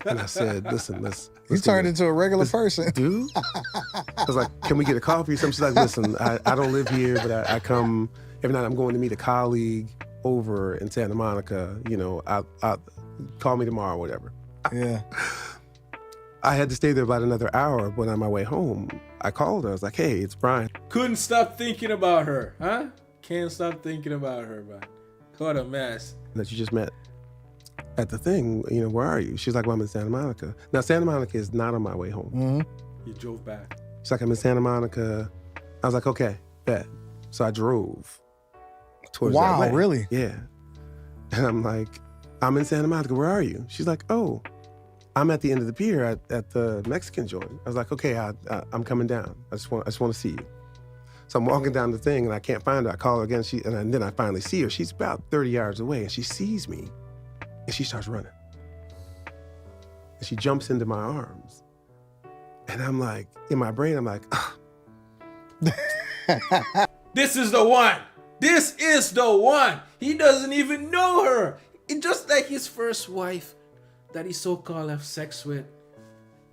And I said, listen. You turned into a regular person. Dude? I was like, can we get a coffee or something? She's like, listen, I don't live here, but I come every night. I'm going to meet a colleague over in Santa Monica. I'll call me tomorrow or whatever. Yeah. I had to stay there about another hour. When on my way home, I called her. I was like, hey, it's Brian. Couldn't stop thinking about her, huh? Can't stop thinking about her, man. What a mess. That you just met at the thing, where are you? She's like, well, I'm in Santa Monica. Now, Santa Monica is not on my way home. Mm-hmm. You drove back. She's like, I'm in Santa Monica. I was like, okay, bet. So I drove towards that way. Wow, really? Yeah. And I'm like, I'm in Santa Monica. Where are you? She's like, oh, I'm at the end of the pier at the Mexican joint. I was like, okay, I'm coming down. I just want to see you. So I'm walking down the thing and I can't find her. I call her again. And then I finally see her. She's about 30 yards away and she sees me and she starts running. And she jumps into my arms. And I'm like, in my brain, I'm like, This is the one. This is the one. He doesn't even know her. It's just like his first wife that he so-called have sex with,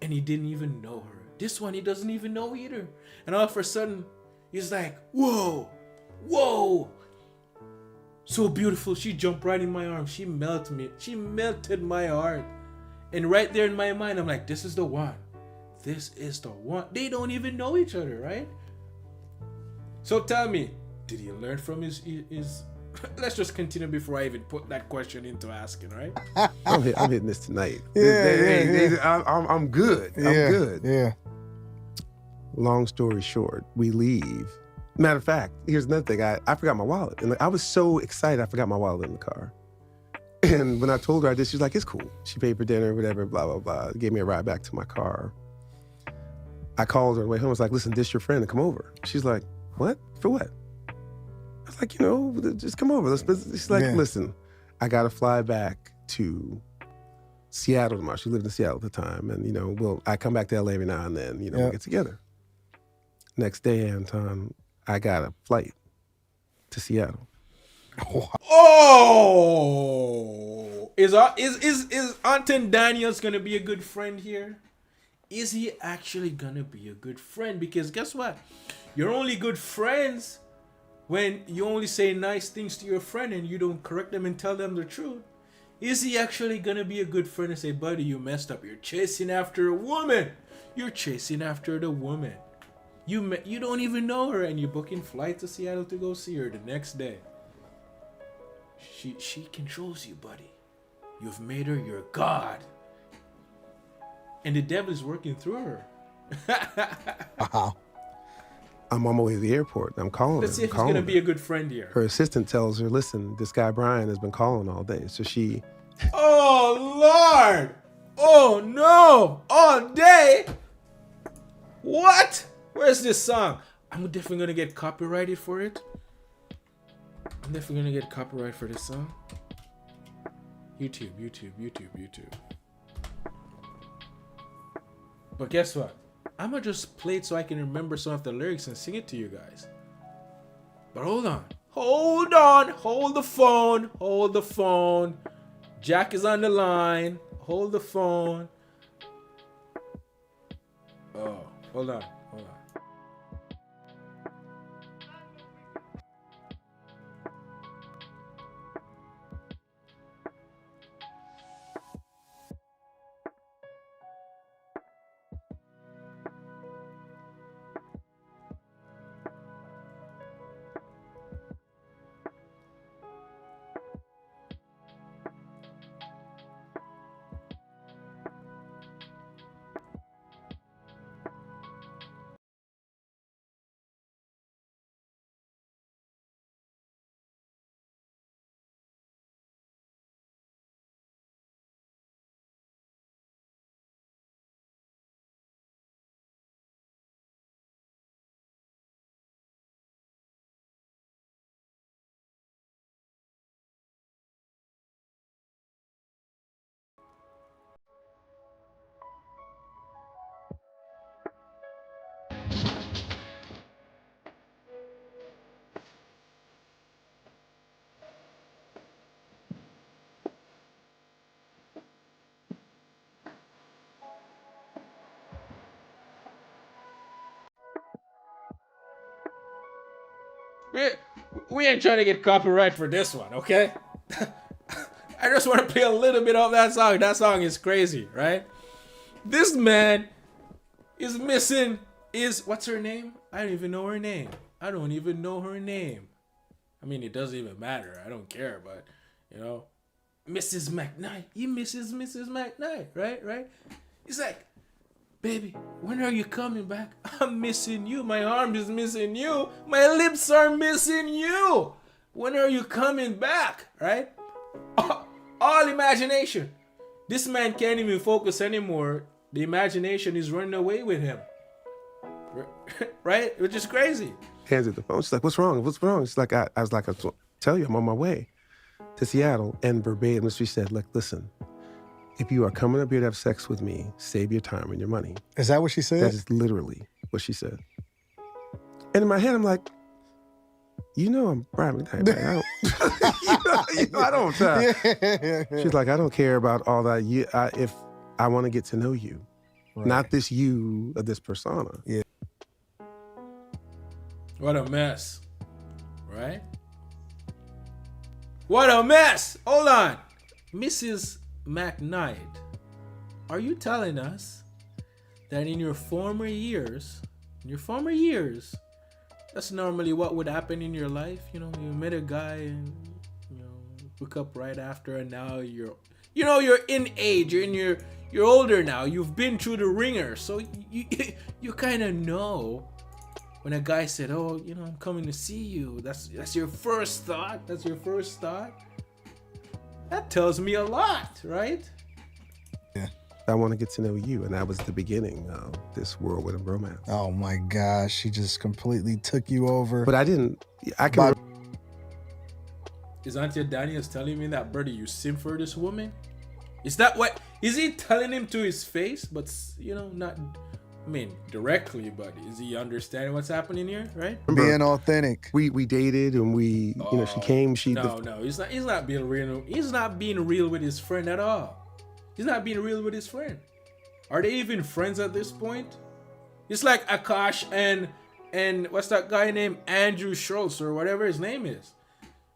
and he didn't even know her. This one he doesn't even know either. And all of a sudden, he's like, whoa, whoa. So beautiful. She jumped right in my arms. She melted me. She melted my heart. And right there in my mind, I'm like, this is the one. This is the one. They don't even know each other, right? So tell me, did he learn from his let's just continue before I even put that question into asking, right? I'm hitting this tonight. Yeah. I'm good. I'm good. Yeah. Long story short, we leave. Matter of fact, here's another thing. I forgot my wallet. And I was so excited I forgot my wallet in the car. And when I told her I did, she was like, it's cool. She paid for dinner, whatever, blah, blah, blah. Gave me a ride back to my car. I called her on the way home. I was like, listen, this your friend to come over. She's like, what? For what? I was like, just come over. She's like, listen, I got to fly back to Seattle tomorrow. She lived in Seattle at the time. And, I come back to LA every now and then, we'll get together. Next day, Anton, I got a flight to Seattle. Oh! Is Anton Daniels gonna be a good friend here? Is he actually gonna be a good friend? Because guess what? You're only good friends when you only say nice things to your friend and you don't correct them and tell them the truth. Is he actually gonna be a good friend and say, buddy, you messed up. You're chasing after a woman. You're chasing after the woman. You don't even know her and you're booking flight to Seattle to go see her the next day. She controls you, buddy. You've made her your god. And the devil is working through her. I'm on my way to the airport. I'm calling her. Let's see if he's going to be a good friend here. Her assistant tells her, listen, this guy Brian has been calling all day. So she... Oh, Lord. Oh, no. All day? What? Where's this song? I'm definitely going to get copyrighted for it. I'm definitely going to get copyright for this song. YouTube. But guess what? I'm going to just play it so I can remember some of the lyrics and sing it to you guys. But hold on. Hold the phone. Jack is on the line. Hold the phone. Oh, hold on. We ain't trying to get copyright for this one, okay? I just want to play a little bit of that song. That song is crazy, right? This man is missing what's her name? I don't even know her name. I mean, it doesn't even matter. I don't care, but, Mrs. McKnight. He misses Mrs. McKnight, right? He's like, baby, when are you coming back? I'm missing you. My arm is missing you. My lips are missing you. When are you coming back, right? All imagination. This man can't even focus anymore. The imagination is running away with him. Right? Which is crazy. Hands at the phone. She's like, what's wrong? What's wrong? She's like, I was like, I'll tell you, I'm on my way to Seattle. And verbatim, she said, like, listen, if you are coming up here to have sex with me, save your time and your money. Is that what she said? That is literally what she said. And in my head, I'm like, you know I'm private type. Right? I don't. She's like, I don't care about all that. If I want to get to know you, right. Not this you or this persona. Yeah. What a mess, right? What a mess. Hold on, Mrs. McKnight, are you telling us that in your former years, that's normally what would happen in your life? You know, you met a guy and, you know, hook up right after, and now you're in age, you're older now, you've been through the ringer, so you kind of know when a guy said, oh, you know, I'm coming to see you. That's your first thought. That tells me a lot, right? Yeah. I want to get to know you, and that was the beginning of this whirlwind of romance. Oh my gosh, she just completely took you over. But I can. Is Auntie Daniels telling me that, Birdie, you simp for this woman? Is that what? Is he telling him to his face? But, you know, not, I mean, directly, but is he understanding what's happening here, right? Being authentic. We dated, and you know, she came. No, he's not being real. He's not being real with his friend at all. He's not being real with his friend. Are they even friends at this point? It's like Akash and what's that guy named Andrew Schultz or whatever his name is,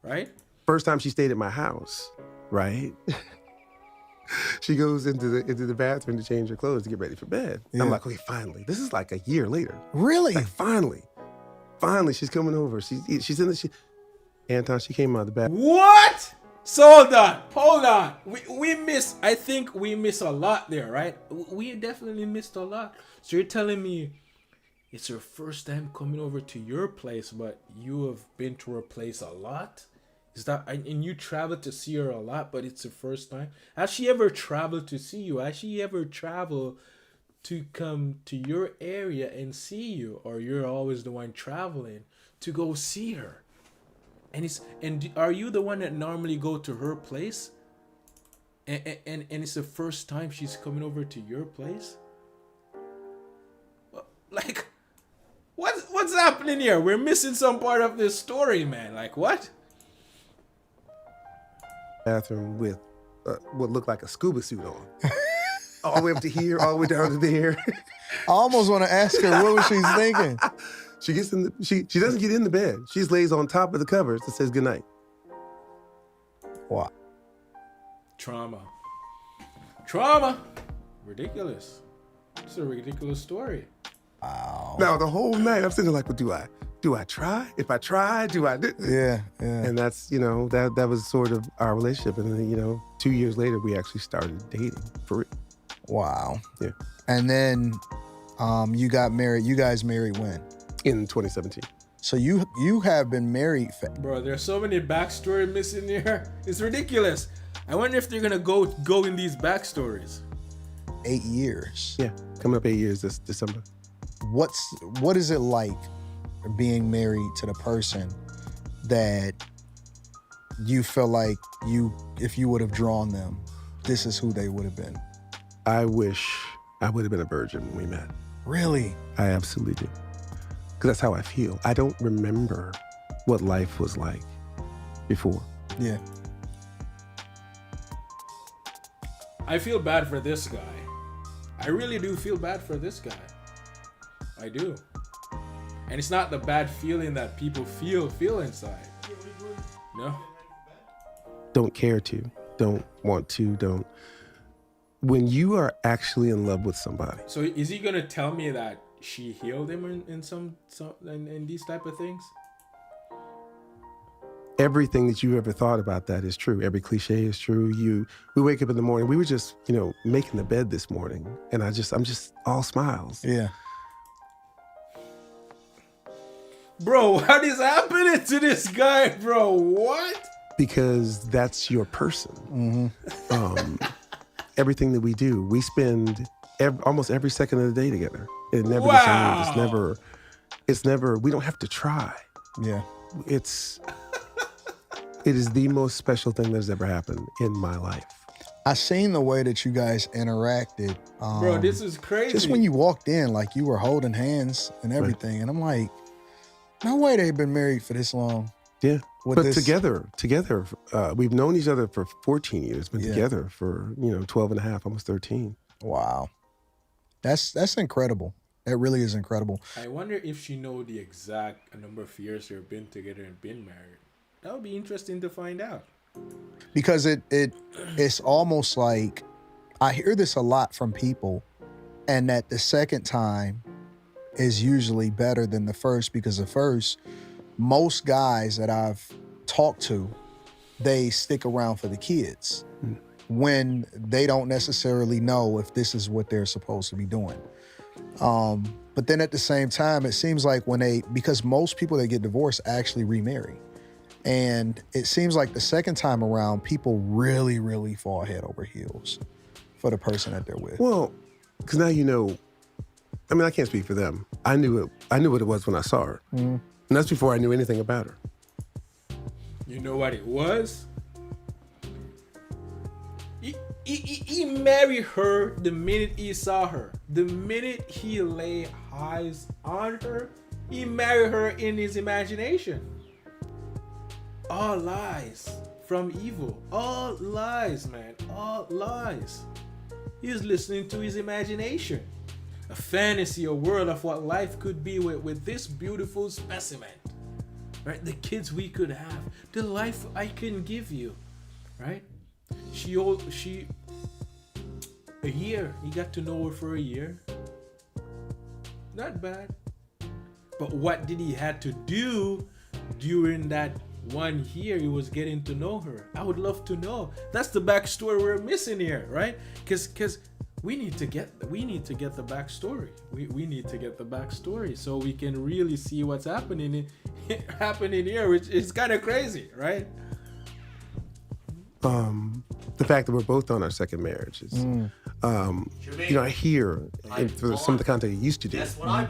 right? First time she stayed at my house, right? She goes into the bathroom to change her clothes to get ready for bed. Yeah. I'm like, okay, finally. This is like a year later. Really? Like, finally, she's coming over. She's in the. Anton, she came out of the bathroom. What? So hold on. I think we miss a lot there, right? We definitely missed a lot. So you're telling me it's her first time coming over to your place, but you have been to her place a lot? Is that, and you traveled to see her a lot, but it's the first time? Has she ever traveled to see you? Has she ever traveled to come to your area and see you? Or you're always the one traveling to go see her? And are you the one that normally go to her place? And it's the first time she's coming over to your place? Like, what's happening here? We're missing some part of this story, man. Like, what? Bathroom with what looked like a scuba suit on. All the way up to here, all the way down to there. I almost want to ask her what was she thinking. She gets in she doesn't get in the bed. She just lays on top of the covers and says goodnight. Wow. Trauma. Ridiculous. It's a ridiculous story. Wow. Now the whole night I'm sitting there like, well, do I try? If I try, do I do? Yeah. And that's, you know, that was sort of our relationship. And then, you know, 2 years later, we actually started dating for real. Wow. Yeah. And then you got married. You guys married when? In 2017. So you have been married. Bro, there's so many backstory missing here. It's ridiculous. I wonder if they're gonna go in these backstories. 8 years. Yeah, coming up 8 years this December. What is it like being married to the person that you feel like if you would have drawn them, this is who they would have been? I wish I would have been a virgin when we met. Really? I absolutely do. Because that's how I feel. I don't remember what life was like before. Yeah. I feel bad for this guy. I really do feel bad for this guy. I do. And it's not the bad feeling that people feel inside. No? Don't care to, don't want to, don't. When you are actually in love with somebody. So is he gonna tell me that she healed him in these type of things? Everything that you ever thought about that is true. Every cliche is true. We wake up in the morning. We were just, you know, making the bed this morning, and I'm just all smiles. Yeah. Bro, what is happening to this guy, bro? What? Because that's your person. Everything that we do, we spend almost every second of the day together. It never gets old. It's never, we don't have to try. Yeah. It is the most special thing that's ever happened in my life. I seen the way that you guys interacted. Bro, this is crazy. Just when you walked in, like you were holding hands and everything. Right. And I'm like, no way they've been married for this long. Yeah. But together, we've known each other for 14 years, but together for, 12 and a half, almost 13. Wow. That's incredible. That really is incredible. I wonder if she know the exact number of years they've been together and been married. That would be interesting to find out. Because it's almost like, I hear this a lot from people, and that the second time is usually better than the first, because the first, most guys that I've talked to, they stick around for the kids when they don't necessarily know if this is what they're supposed to be doing. But then at the same time, it seems like because most people that get divorced actually remarry. And it seems like the second time around, people really, really fall head over heels for the person that they're with. Well, because now I can't speak for them. I knew what it was when I saw her. And that's before I knew anything about her. You know what it was? He married her the minute he saw her. The minute he laid eyes on her, he married her in his imagination. All lies from evil. All lies, man. All lies. He's listening to his imagination. A fantasy, a world of what life could be with this beautiful specimen. Right? The kids we could have. The life I can give you. Right? A year. He got to know her for a year. Not bad. But what did he have to do during that 1 year he was getting to know her? I would love to know. That's the backstory we're missing here, right? Because we need to get the backstory. We need to get the backstory so we can really see what's happening here, which is kind of crazy, right? The fact that we're both on our second marriage is, I hear for some of the content you used to do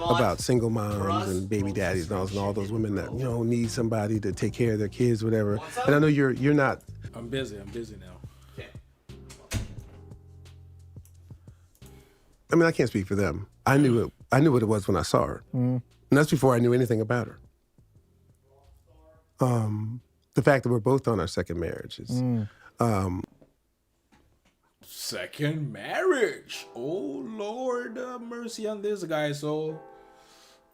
about single moms and baby daddies and all those women that, need somebody to take care of their kids, whatever. And I know you're not. I'm busy now. Okay. I can't speak for them. I knew what it was when I saw her. And that's before I knew anything about her. The fact that we're both on our second marriage is, second marriage. Oh Lord, mercy on this guy. So,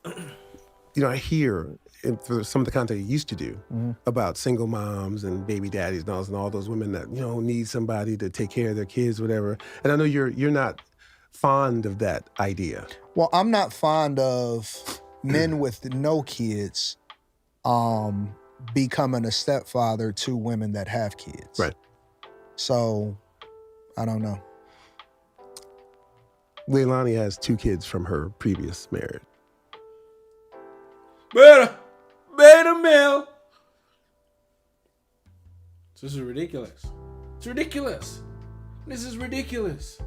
I hear for some of the content you used to do about single moms and baby daddies and all those women that need somebody to take care of their kids, whatever. And I know you're not fond of that idea. Well, I'm not fond of men with no kids becoming a stepfather to women that have kids. Right. So, I don't know. Leilani has 2 kids from her previous marriage. Beta male. This is ridiculous. It's ridiculous. This is ridiculous.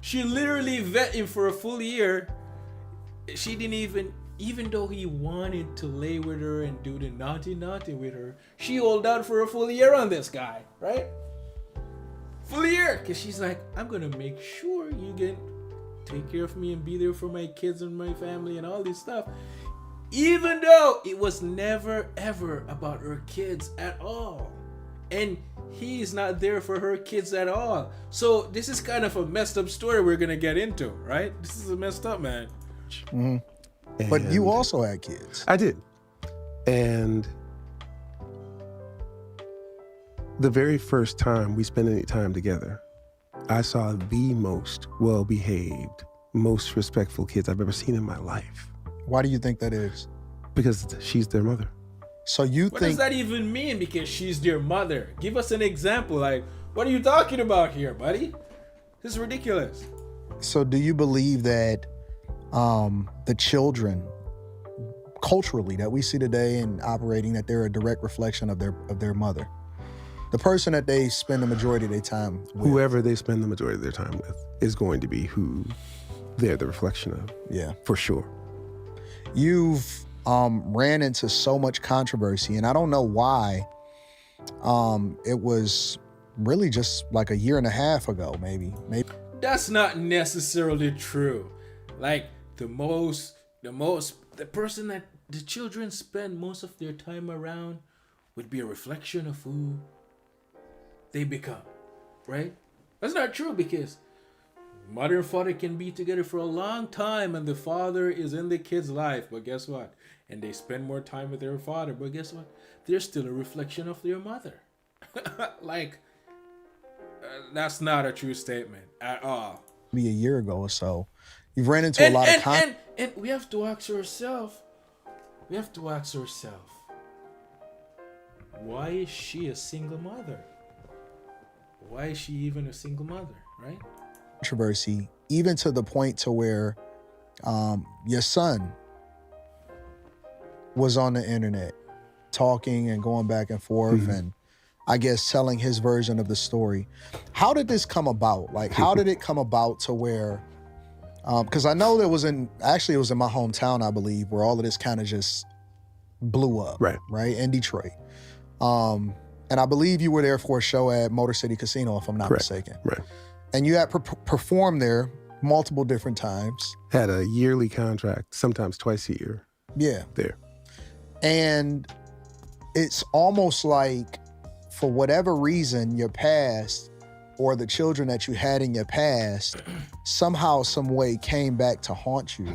She literally vet him for a full year. She didn't even though he wanted to lay with her and do the naughty with her, she held out for a full year on this guy, right? Full year, because she's like, I'm gonna make sure you can take care of me and be there for my kids and my family and all this stuff. Even though it was never ever about her kids at all. And he's not there for her kids at all. So this is kind of a messed up story we're gonna get into, right? This is a messed up, man. But you also had kids. I did. And the very first time we spent any time together, I saw the most well-behaved, most respectful kids I've ever seen in my life. Why do you think that is? Because she's their mother. So what does that even mean, because she's their mother? Give us an example. Like, what are you talking about here, buddy? This is ridiculous. So do you believe that the children culturally that we see today and operating, that they're a direct reflection of their mother? The person that they spend the majority of their time with. Whoever they spend the majority of their time with is going to be who they're the reflection of. Yeah. For sure. You've ran into so much controversy, and I don't know why. It was really just like a year and a half ago, maybe. That's not necessarily true. Like the person that the children spend most of their time around would be a reflection of who they become, right? That's not true, because mother and father can be together for a long time and the father is in the kid's life, but guess what? And they spend more time with their father, but guess what? They're still a reflection of their mother. That's not a true statement at all. Maybe a year ago or so. You've ran into a lot of and we have to ask ourselves, why is she a single mother? Why is she even a single mother, right? controversy, even to the point to where your son was on the internet talking and going back and forth and I guess telling his version of the story. How did this come about? Like, how did it come about to where, because I know it was in my hometown, I believe, where all of this kind of just blew up, right, in Detroit. And I believe you were there for a show at Motor City Casino, if I'm not mistaken. Right. And you had performed there multiple different times. Had a yearly contract, sometimes twice a year. Yeah. There. And it's almost like, for whatever reason, your past or the children that you had in your past somehow, some way came back to haunt you.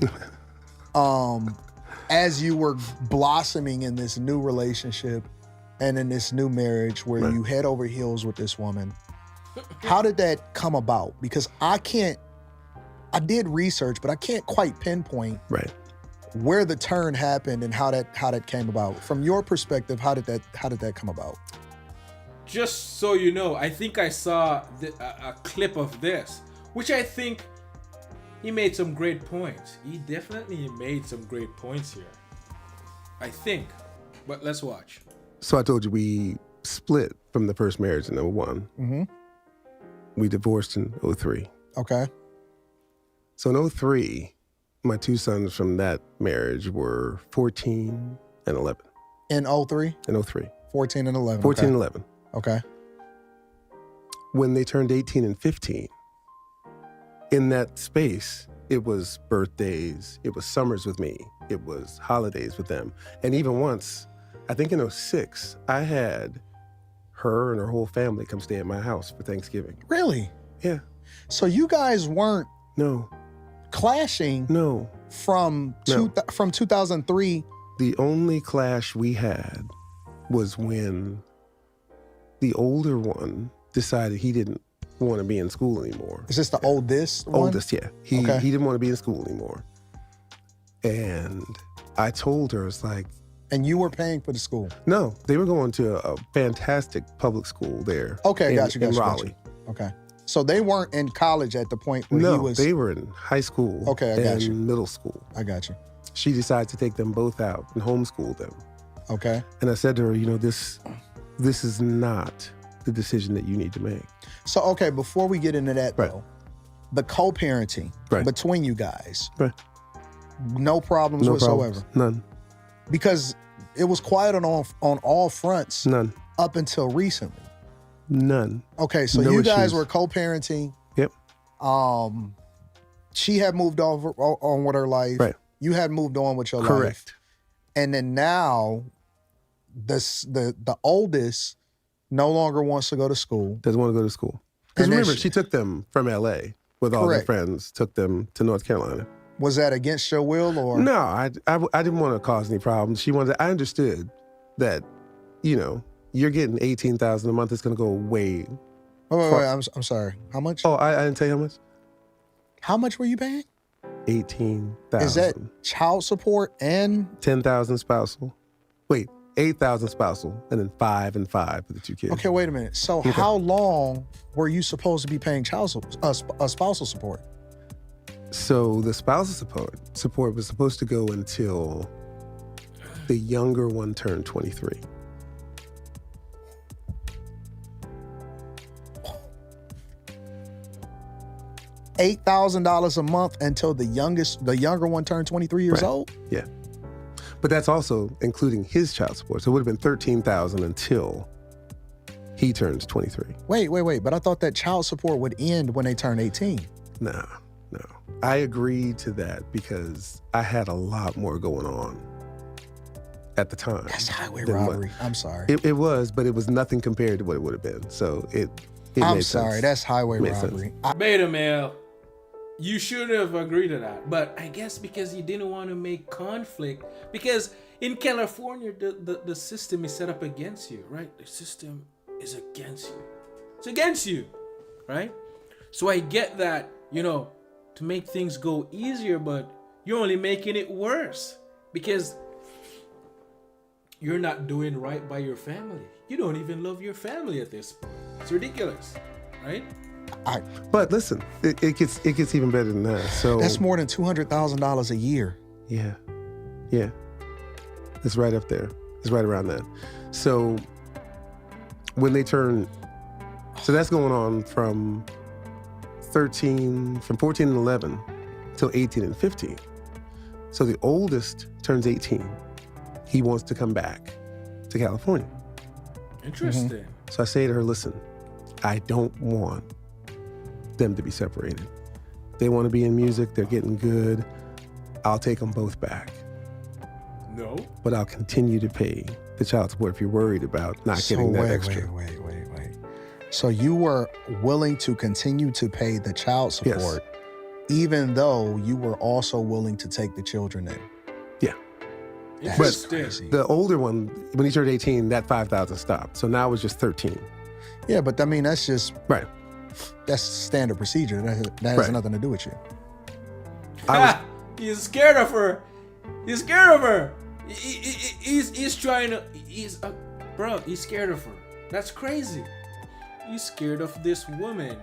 As you were blossoming in this new relationship and in this new marriage where you head over heels with this woman. How did that come about? Because I did research, but I can't quite pinpoint where the turn happened and how that came about. From your perspective, how did that come about? Just so you know, I think I saw a clip of this, which I think he made some great points. He definitely made some great points here, I think. But let's watch. So I told you we split from the first marriage in 2001. Mm-hmm. We divorced in 2003. Okay. So in 2003, my two sons from that marriage were 14 and 11. In 2003? In 2003. 14 and 11. 14 and 11. Okay. When they turned 18 and 15, in that space, it was birthdays, it was summers with me, it was holidays with them. And even once, I think in 2006, I had her and her whole family come stay at my house for Thanksgiving. Really? Yeah. So you guys weren't clashing from 2003? The only clash we had was when the older one decided he didn't want to be in school anymore. Is this the oldest one? Oldest, yeah. He didn't want to be in school anymore. And I told her, it's like... And you were paying for the school? No, they were going to a fantastic public school there. Okay, got you. In Raleigh. Okay. So they weren't in college at the point where he was... No, they were in high school. Okay, I got you. And middle school. I got you. She decided to take them both out and homeschool them. Okay. And I said to her, this is not the decision that you need to make. So, okay, before we get into that though, the co-parenting between you guys, no problems whatsoever? Problems. None. Because it was quiet on all fronts. None. Up until recently. None. Okay, so you guys were co-parenting. Yep. She had moved on with her life. Right. You had moved on with your life. Correct. And then now, the oldest no longer wants to go to school. Doesn't want to go to school. Because remember, she took them from LA with all their friends, took them to North Carolina. Was that against your will or? No, I didn't want to cause any problems. I understood that, you're getting $18,000 a month. It's going to go way. Wait, I'm sorry. How much? Oh, I didn't tell you how much. How much were you paying? $18,000. Is that child support and? $10,000 spousal. Wait, $8,000 spousal, and then 5 and 5 for the two kids. Okay, wait a minute. So how long were you supposed to be paying spousal support? So the spousal support was supposed to go until the younger one turned 23. $8,000 a month until the younger one turned 23 years Right. old? Yeah. But that's also including his child support. So it would have been $13,000 until he turns 23. Wait. But I thought that child support would end when they turn 18. No. I agreed to that because I had a lot more going on at the time. That's highway than what- robbery. I'm sorry. It was, but it was nothing compared to what it would have been. So it I'm made sorry. sense. That's highway Made sense. robbery. Beta male, you should have agreed to that. But I guess because you didn't want to make conflict, because in California, the system is set up against you, right? The system is against you. It's against you, right? So I get that, to make things go easier, but you're only making it worse because you're not doing right by your family. You don't even love your family at this point. It's ridiculous, right? But listen, it gets even better than that. So That's more than $200,000 a year. Yeah. It's right up there. It's right around that. So when they turn, so that's going on from 14 and 11 till 18 and 15. So the oldest turns 18. He wants to come back to California. Interesting. So I say to her, listen, I don't want them to be separated. They want to be in music. They're getting good. I'll take them both back. No. But I'll continue to pay the child support if you're worried about not getting that extra. Wait. So you were willing to continue to pay the child support, even though you were also willing to take the children in? Yeah. Interesting. The older one, when he turned 18, that $5,000 stopped. So now it's just 13. Yeah, but I mean, that's Right. standard procedure. That has Right. nothing to do with you. He's scared of her. He's scared of her. He's trying to. Bro, he's scared of her. That's crazy. He's scared of this woman.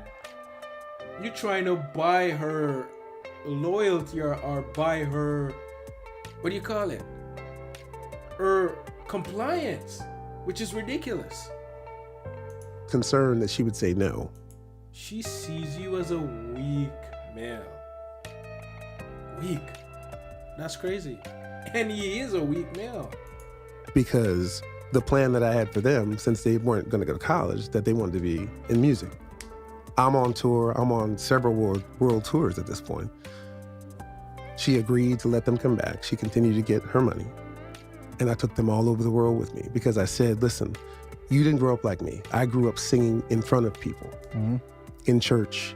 You're trying to buy her loyalty or buy her, what do you call it? Her compliance, which is ridiculous. Concerned that she would say no. She sees you as a weak male. Weak. That's crazy. And he is a weak male. Because the plan that I had for them, since they weren't going to go to college, that they wanted to be in music. I'm on tour. I'm on several world tours at this point. She agreed to let them come back. She continued to get her money. And I took them all over the world with me because I said, listen, you didn't grow up like me. I grew up singing in front of people, in church,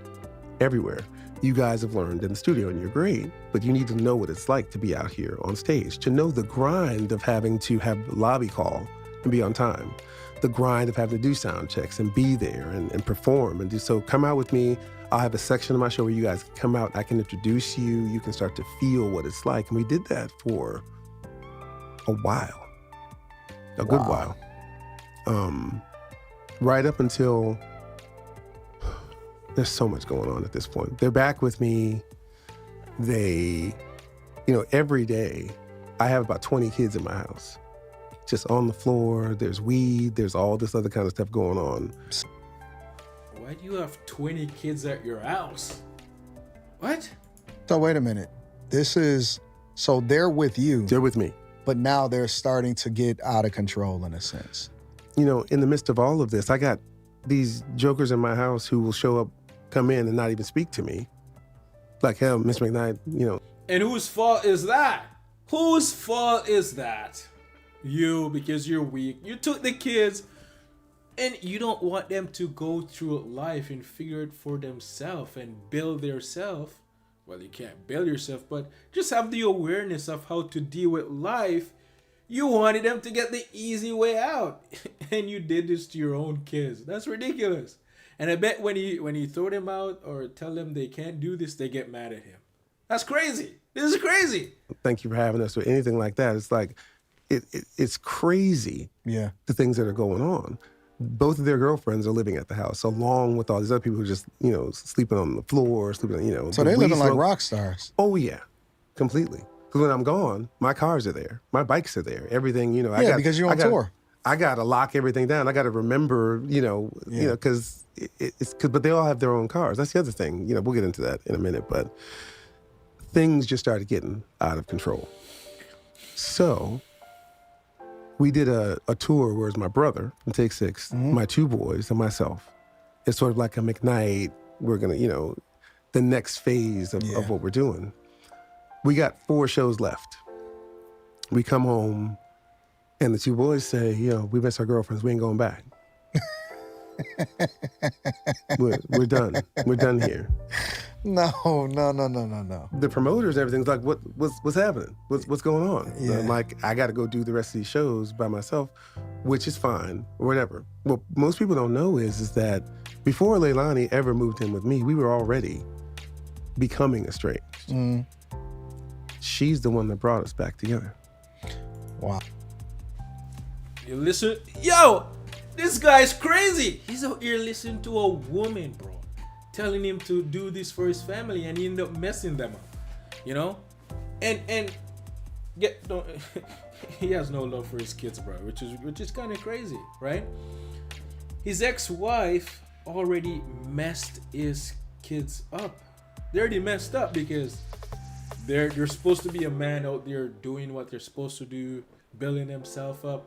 everywhere. You guys have learned in the studio and you're great, but you need to know what it's like to be out here on stage, to know the grind of having to have lobby call and be on time, the grind of having to do sound checks and be there and perform and do so. Come out with me. I'll have a section of my show where you guys can come out. I can introduce you. You can start to feel what it's like. And we did that for a while, a good while. Right up until, there's so much going on at this point. They're back with me. They, every day I have about 20 kids in my house, just on the floor. There's weed, there's all this other kind of stuff going on. Why do you have 20 kids at your house? What? So wait a minute. So they're with you, They're with me. but now they're starting to get out of control in a sense. In the midst of all of this, I got these jokers in my house who will show up, come in and not even speak to me. Like, hell, Miss McKnight, And whose fault is that? Whose fault is that? You, because you're weak. You took the kids and you don't want them to go through life and figure it for themselves and build theirself. Well, you can't build yourself, but just have the awareness of how to deal with life. You wanted them to get the easy way out. And you did this to your own kids. That's ridiculous. And I bet when you throw them out or tell them they can't do this, they get mad at him. That's crazy. This is crazy. Thank you for having us or anything like that. It's like, it's crazy. Yeah. The things that are going on. Both of their girlfriends are living at the house, along with all these other people who are just, sleeping on the floor, sleeping, So they're living like rock stars. Oh, yeah, completely. Because when I'm gone, my cars are there. My bikes are there. Everything, Because you're on tour. I got to lock everything down. I got to remember, because but they all have their own cars. That's the other thing. We'll get into that in a minute, but things just started getting out of control. So we did a tour where it's my brother from Take Six, my two boys, and myself. It's sort of like a McKnight. We're going to, the next phase of what we're doing. We got 4 shows left. We come home, and the two boys say, we miss our girlfriends. We ain't going back. we're done. We're done here. No. The promoters, everything's like, what's happening? What's going on? Yeah. I'm like, I got to go do the rest of these shows by myself, which is fine, or whatever. What most people don't know is that before Leilani ever moved in with me, we were already becoming estranged. She's the one that brought us back together. Wow. You listen, yo, this guy's crazy. He's out here listening to a woman, bro, telling him to do this for his family, and he ended up messing them up, and he has no love for his kids, bro, which is kind of crazy, right? His ex-wife already messed his kids up. They already messed up because they're supposed to be a man out there doing what they're supposed to do, building themselves up,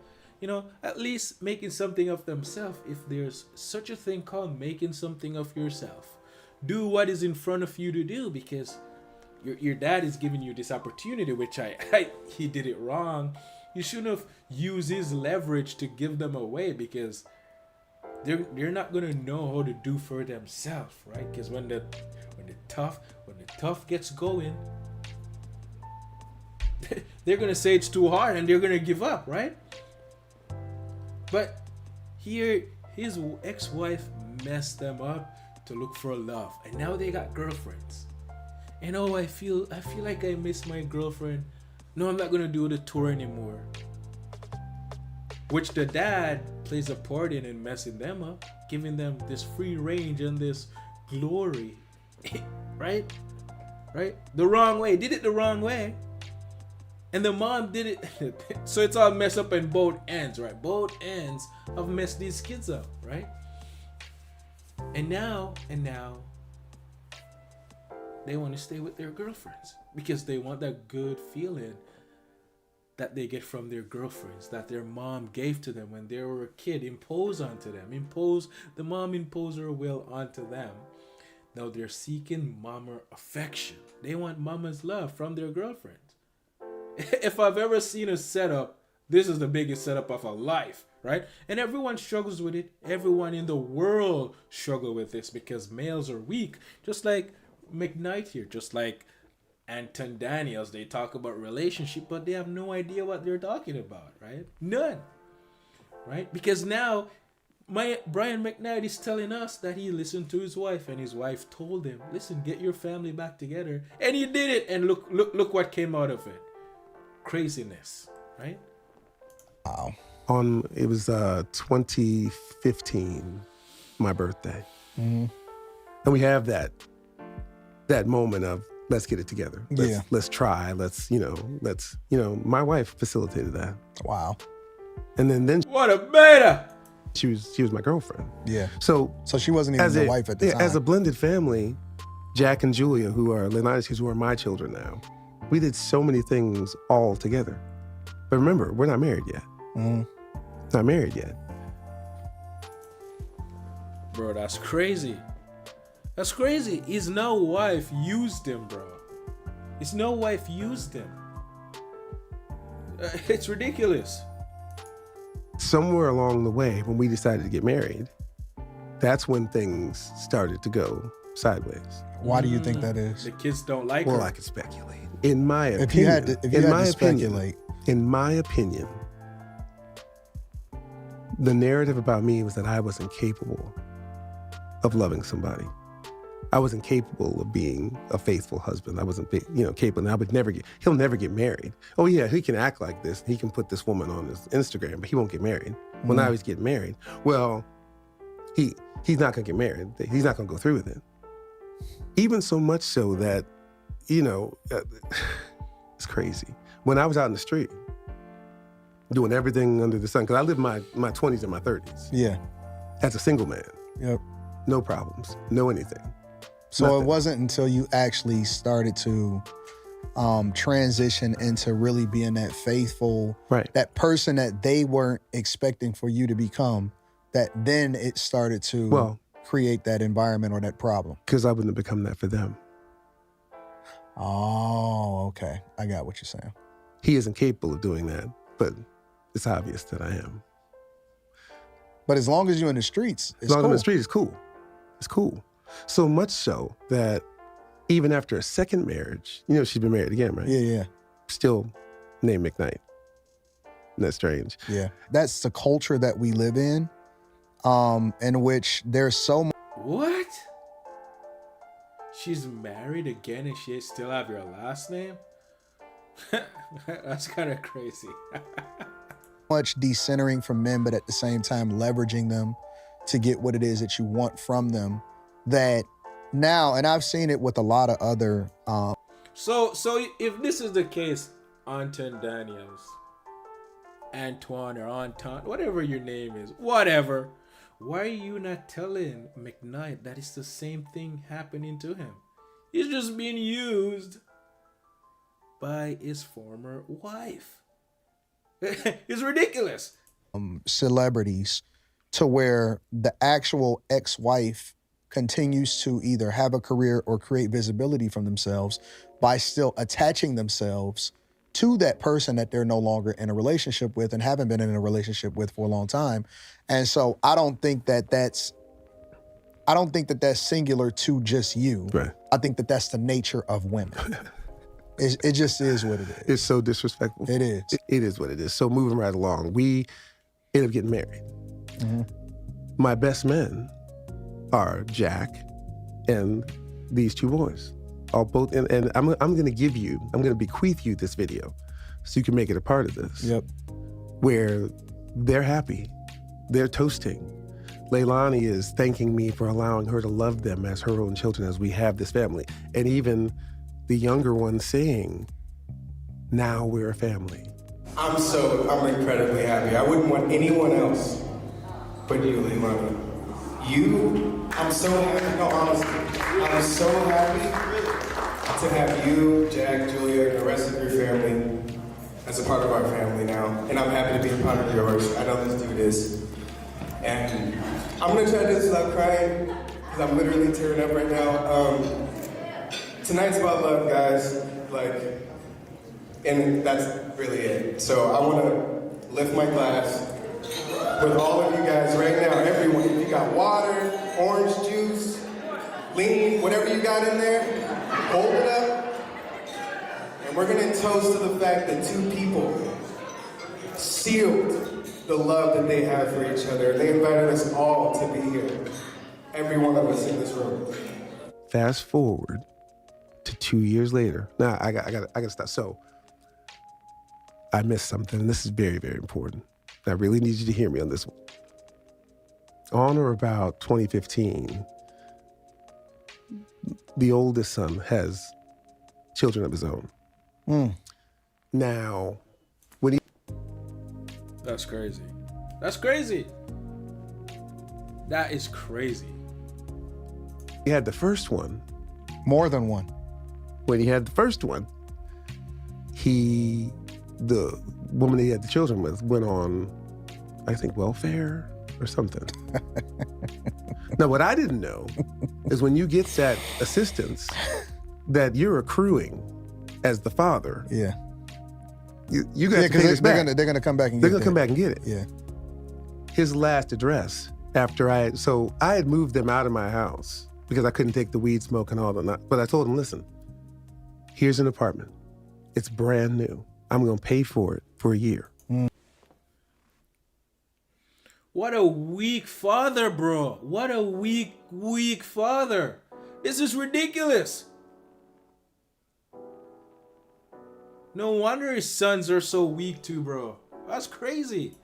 at least making something of themselves. If there's such a thing called making something of yourself, do what is in front of you to do, because your dad is giving you this opportunity, which he did it wrong. You shouldn't have used his leverage to give them away, because they're not gonna know how to do for themselves, right? Because when the tough gets going, they're gonna say it's too hard and they're gonna give up, right? But here, his ex-wife messed them up to look for love, and now they got girlfriends. And I feel like I miss my girlfriend. No, I'm not gonna do the tour anymore. Which the dad plays a part in messing them up, giving them this free range and this glory, right? The wrong way. Did it the wrong way. And the mom did it. So it's all messed up in both ends, right? Both ends have messed these kids up, right? And now they want to stay with their girlfriends because they want that good feeling that they get from their girlfriends, that their mom gave to them when they were a kid, impose onto them. The mom imposed her will onto them. Now they're seeking mama affection. They want mama's love from their girlfriends. If I've ever seen a setup, this is the biggest setup of a life, right? And everyone struggles with it. Everyone in the world struggle with this because males are weak. Just like McKnight here, just like Anton Daniels, they talk about relationship, but they have no idea what they're talking about, right? None, right? Because now Brian McKnight is telling us that he listened to his wife, and his wife told him, listen, get your family back together. And he did it, and look what came out of it. Craziness, right? Wow. It was 2015, my birthday. And we have that moment of, let's get it together. Let's try. My wife facilitated that. Wow. And then What a beta! she was my girlfriend. Yeah. So she wasn't even the wife at the time. As a blended family, Jack and Julia, who are Leilani's kids, who are my children now, we did so many things all together. But remember, we're not married yet. Not married yet. Bro, that's crazy. That's crazy. His now wife used him, bro. His now wife used him. It's ridiculous. Somewhere along the way, when we decided to get married, that's when things started to go sideways. Why do you think that is? The kids don't like her. Well, I could speculate. In my opinion, If you had to speculate. In my opinion, the narrative about me was that I was incapable of loving somebody. I wasn't capable of being a faithful husband. I wasn't, capable. And he'll never get married. Oh yeah, he can act like this. He can put this woman on his Instagram, but he won't get married. Well, now he's getting married. Well, he's not gonna get married. He's not gonna go through with it. Even so much so that, it's crazy. When I was out in the street, doing everything under the sun. Because I lived my 20s and my 30s Yeah. as a single man. Yep. No problems, no anything. So Nothing. it wasn't until you actually started to transition into really being that faithful, Right. that person that they weren't expecting for you to become, that then it started to Well, create that environment or that problem. because I wouldn't have become that for them. Oh, okay. I got what you're saying. He isn't capable of doing that, but it's obvious that I am. But as long as you're in the streets, it's As long as I'm cool. in the street, it's cool. It's cool. So much so that even after a second marriage, she's been married again, right? Yeah, yeah, Still named McKnight. Isn't that strange? yeah. That's the culture that we live in which there's so much. What? She's married again and she still have your last name? That's kind of crazy. Much decentering from men, but at the same time leveraging them to get what it is that you want from them. That now, and I've seen it with a lot of other. So if this is the case, Anton Daniels, Antoine or Anton, whatever your name is, whatever, why are you not telling McKnight that it's the same thing happening to him? He's just being used by his former wife. It's ridiculous. Celebrities to where the actual ex-wife continues to either have a career or create visibility from themselves by still attaching themselves to that person that they're no longer in a relationship with and haven't been in a relationship with for a long time. And so I don't think that that's singular to just you. Right. I think that that's the nature of women. It just is what it is. It's so disrespectful. It is. It is what it is. So moving right along, we end up getting married. Mm-hmm. My best men are Jack and these two boys. All both, and I'm going to bequeath you this video so you can make it a part of this. Yep. Where they're happy. They're toasting. Leilani is thanking me for allowing her to love them as her own children as we have this family. And even the younger one saying, now we're a family. I'm incredibly happy. I wouldn't want anyone else but you, Leilani. I'm so happy, no, honestly. I'm so happy to have you, Jack, Julia, and the rest of your family as a part of our family now. And I'm happy to be a part of yours. I know this dude is. And I'm gonna try to do this without crying, because I'm literally tearing up right now. Tonight's about love, guys. And that's really it. So I wanna lift my glass with all of you guys right now, everyone. If you got water, orange juice, lean, whatever you got in there, hold it up. And we're gonna toast to the fact that two people sealed the love that they have for each other. They invited us all to be here. Every one of us in this room. Fast forward to 2 years later. Now I gotta stop. So I missed something, and this is very, very important. I really need you to hear me on this one. On or about 2015, the oldest son has children of his own. Now, when That's crazy. That's crazy. That is crazy. he had the first one, More than one. when he had the first one, the woman that he had the children with went on, I think, welfare or something. Now, what I didn't know is when you get that assistance that you're accruing as the father, Yeah. you got to pay Because this back. they're gonna come back and They're get gonna come that. back and get it. Yeah. His last address after I had moved them out of my house because I couldn't take the weed smoke and all that. But I told him, listen, here's an apartment. It's brand new. I'm gonna pay for it for a year. What a weak father, bro. What a weak father. This is ridiculous. No wonder his sons are so weak too, bro. That's crazy.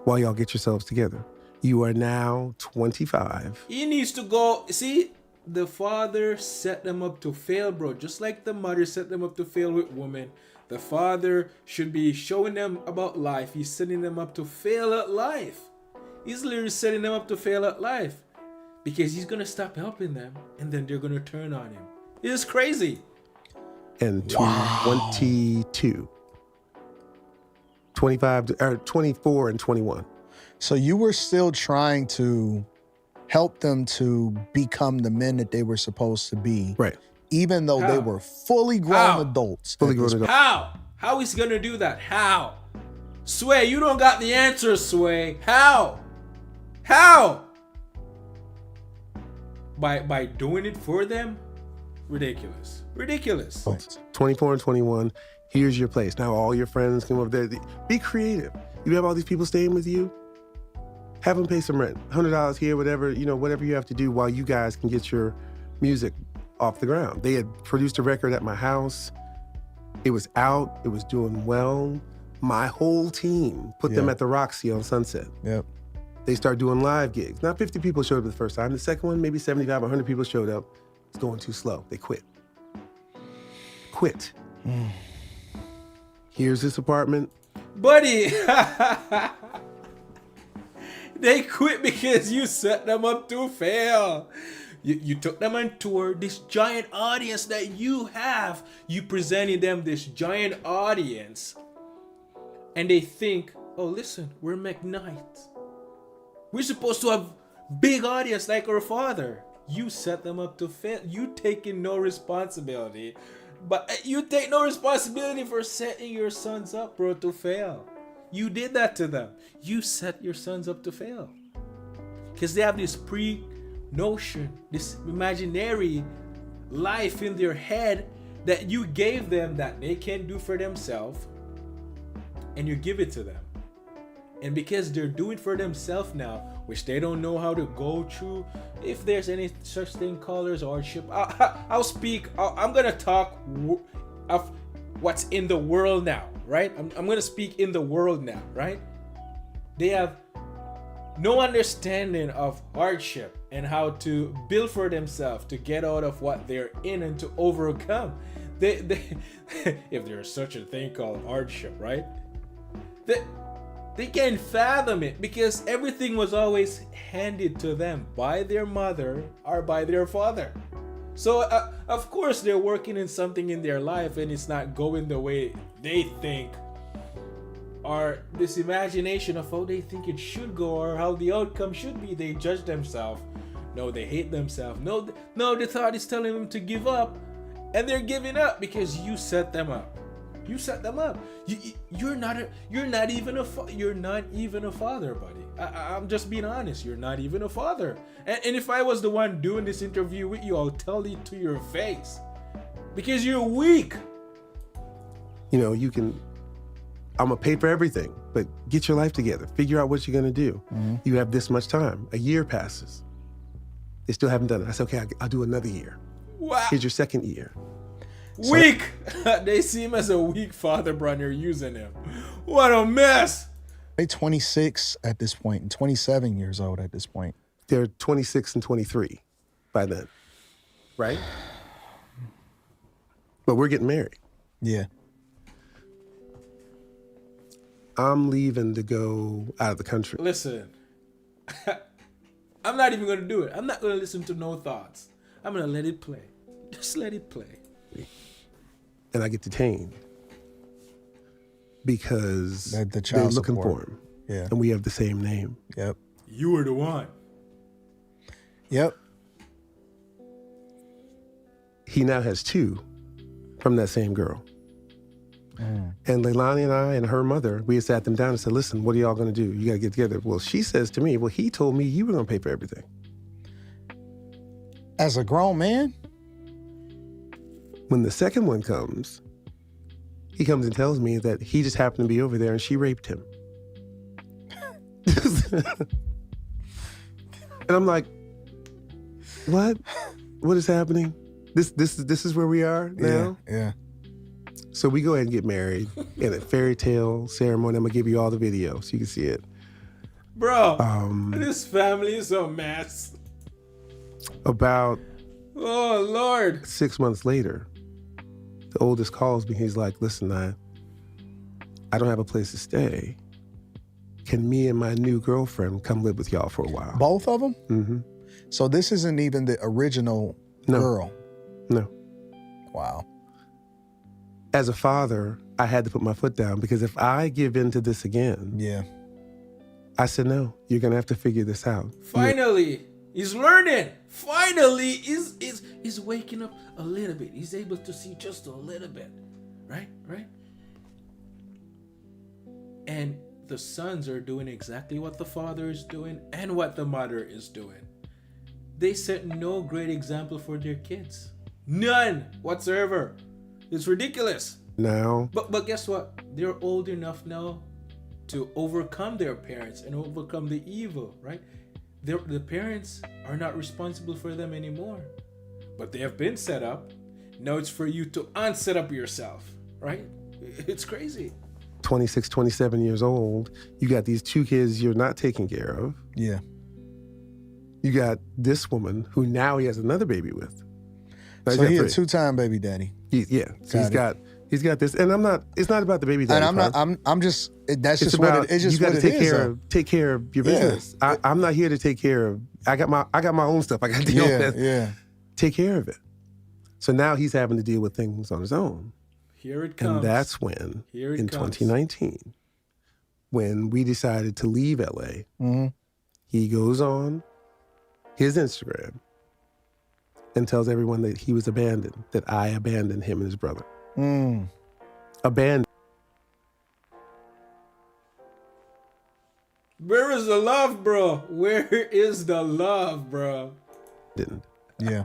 While y'all get yourselves together. You are now 25. He needs to go. See, the father set them up to fail, bro. Just like the mother set them up to fail with women. The father should be showing them about life. He's setting them up to fail at life. He's literally setting them up to fail at life because he's going to stop helping them and then they're going to turn on him. It's crazy. And 22, 25, or 24 and 21. So you were still trying to help them to become the men that they were supposed to be. Right. Even though they How? were fully grown How? adults. Fully at grown this adults. How? How is he going to do that? How? Sway, you don't got the answer, Sway. How? How? By doing it for them? Ridiculous. Ridiculous. point. 24 and 21, here's your place. Now all your friends come over there. Be creative. You have all these people staying with you. Have them pay some rent. $100 here, whatever, whatever you have to do while you guys can get your music off the ground. They had produced a record at my house. It was out. It was doing well. My whole team put them Yeah. at the Roxy on Sunset. Yep. They start doing live gigs. Not 50 people showed up the first time. The second one, maybe 75, 100 people showed up. It's going too slow. They quit. Quit. Here's this apartment. Buddy, they quit because you set them up to fail. You took them on tour, this giant audience that you have. You presented them this giant audience. And they think, oh, listen, we're McKnight. We're supposed to have big audience like our father. You set them up to fail. You taking no responsibility. But you take no responsibility for setting your sons up, bro, to fail. You did that to them. You set your sons up to fail. Because they have this pre-notion, this imaginary life in their head that you gave them that they can't do for themselves. And you give it to them. And because they're doing for themselves now, which they don't know how to go through, if there's any such thing called as hardship, I'll speak. I'm gonna talk of what's in the world now, right? I'm gonna speak in the world now, right? They have no understanding of hardship and how to build for themselves to get out of what they're in and to overcome. They if there's such a thing called hardship, right? They can't fathom it because everything was always handed to them by their mother or by their father. So of course they're working in something in their life and it's not going the way they think, or this imagination of how they think it should go or how the outcome should be. They judge themselves. No, they hate themselves. No, the thought is telling them to give up, and they're giving up because you set them up. You set them up. You're not even a father, buddy. I'm just being honest. You're not even a father. And if I was the one doing this interview with you, I'll tell it to your face. Because you're weak. I'm gonna pay for everything, but get your life together. Figure out what you're gonna do. Mm-hmm. You have this much time. A year passes. They still haven't done it. I said, okay, I'll do another year. Wow. Here's your second year. Weak. They see him as a weak father, bro, and you're using him. What a mess. They're 26 at this point and 27 years old at this point. They're 26 and 23 by then, right? But we're getting married. Yeah. I'm leaving to go out of the country. Listen, I'm not even going to do it. I'm not going to listen to no thoughts. I'm going to let it play. Just let it play. And I get detained because The they're child looking support. for him. Yeah. And we have the same name. Yep. You were the one. Yep. He now has two from that same girl. And Leilani and I and her mother, we had sat them down and said, listen, what are y'all gonna do? You gotta get together. Well, she says to me, well, he told me you were gonna pay for everything. As a grown man? When the second one comes, he comes and tells me that he just happened to be over there and she raped him. And I'm like, what? What is happening? This is where we are now? Yeah. So we go ahead and get married in a fairy tale ceremony. I'm gonna give you all the videos so you can see it. Bro, this family is a mess. About Oh, Lord. 6 months later, the oldest calls me. He's like, listen, I don't have a place to stay. Can me and my new girlfriend come live with y'all for a while? Both of them? Mm-hmm. So this isn't even the original girl? No. Wow. As a father, I had to put my foot down because if I give in to this again, Yeah. I said, no, you're going to have to figure this out. Finally, he's learning. Finally, he's waking up a little bit. He's able to see just a little bit. Right? And the sons are doing exactly what the father is doing and what the mother is doing. They set no great example for their kids. None whatsoever. It's ridiculous. Now, But guess what? They're old enough now to overcome their parents and overcome the evil, right? The parents are not responsible for them anymore. But they have been set up. Now it's for you to unset up yourself, right? It's crazy. 26, 27 years old, you got these two kids you're not taking care of. Yeah. You got this woman who now he has another baby with. Now, So he a three. two-time baby daddy. So he's got this, and it's not about the baby daddy. And I'm just, that's it's just about, what it is. It's just you got what to it is. take care of your Yeah. business. I'm not here to take care of, I got my own stuff I got to deal with. Yeah. Take care of it. So now he's having to deal with things on his own. Here it comes. And that's when, Here it in comes. 2019, when we decided to leave LA, Mm-hmm. he goes on his Instagram and tells everyone that he was abandoned, that I abandoned him and his brother. Abandoned. Where is the love, bro? Where is the love, bro? Yeah.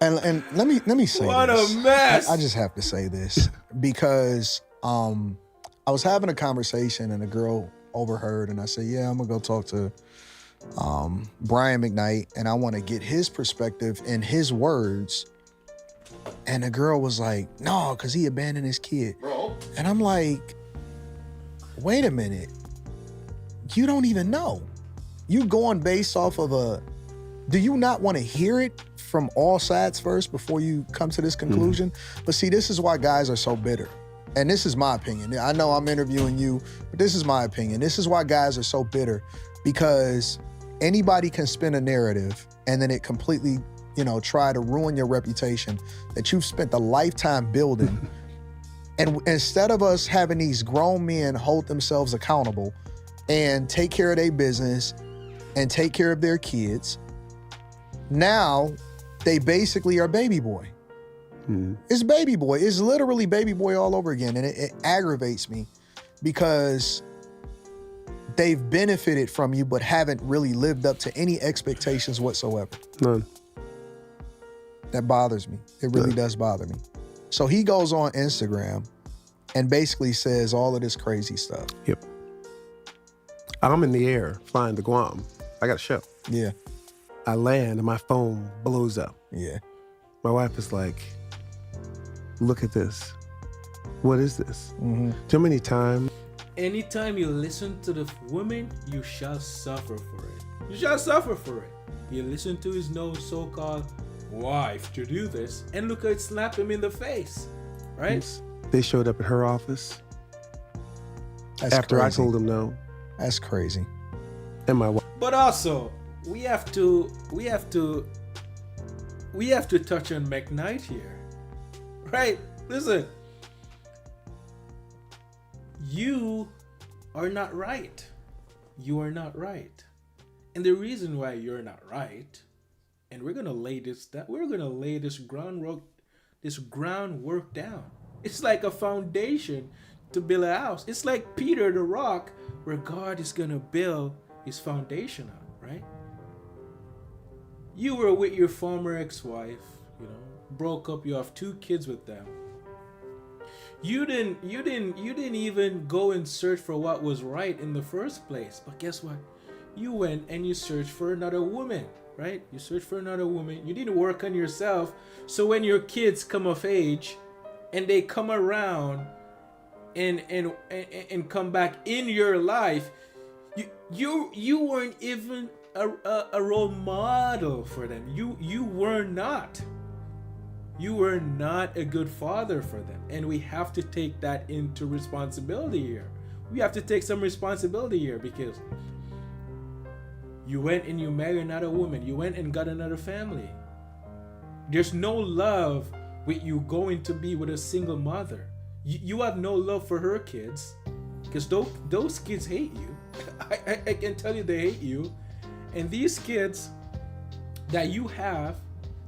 And let me say What this. a mess. I just have to say this because I was having a conversation and a girl overheard, and I said, "Yeah, I'm gonna go talk to Brian McKnight, and I want to get his perspective and his words." And the girl was like, "No, because he abandoned his kid." Bro. And I'm like, "Wait a minute, you don't even know. You going based off of do you not want to hear it from all sides first before you come to this conclusion?" But see, this is why guys are so bitter. And this is my opinion. I know I'm interviewing you, but this is my opinion. This is why guys are so bitter, because anybody can spin a narrative and then it completely, try to ruin your reputation that you've spent a lifetime building. And instead of us having these grown men hold themselves accountable and take care of their business and take care of their kids, now they basically are baby boy. It's baby boy. It's literally baby boy all over again. And it aggravates me because they've benefited from you but haven't really lived up to any expectations whatsoever. None. That bothers me. It really does bother me. So he goes on Instagram and basically says all of this crazy stuff. Yep. I'm in the air flying to Guam. I got a show. Yeah. I land and my phone blows up. Yeah. My wife is like, look at this. What is this? Too many times. Anytime you listen to the woman, you shall suffer for it. You shall suffer for it. You listen to his no so-called wife to do this, and look how it slapped him in the face, right? They showed up at her office That's after crazy. I told them no. That's crazy. And my wife. But also, we have to touch on McKnight here, right? Listen, you are not right. You are not right, and the reason why you're not right, and we're gonna lay this groundwork down. It's like a foundation to build a house. It's like Peter the rock, where God is gonna build his foundation on, right? You were with your former ex-wife, broke up, you have 2 kids with them. You didn't even go and search for what was right in the first place. But guess what? You went and you searched for another woman, right? You searched for another woman. You didn't work on yourself. So when your kids come of age and they come around and come back in your life, you weren't even a role model for them. You were not. You were not a good father for them. And we have to take that into responsibility here. We have to take some responsibility here, because you went and you married another woman. You went and got another family. There's no love with you going to be with a single mother. You have no love for her kids, because those kids hate you. I can tell you they hate you. And these kids that you have,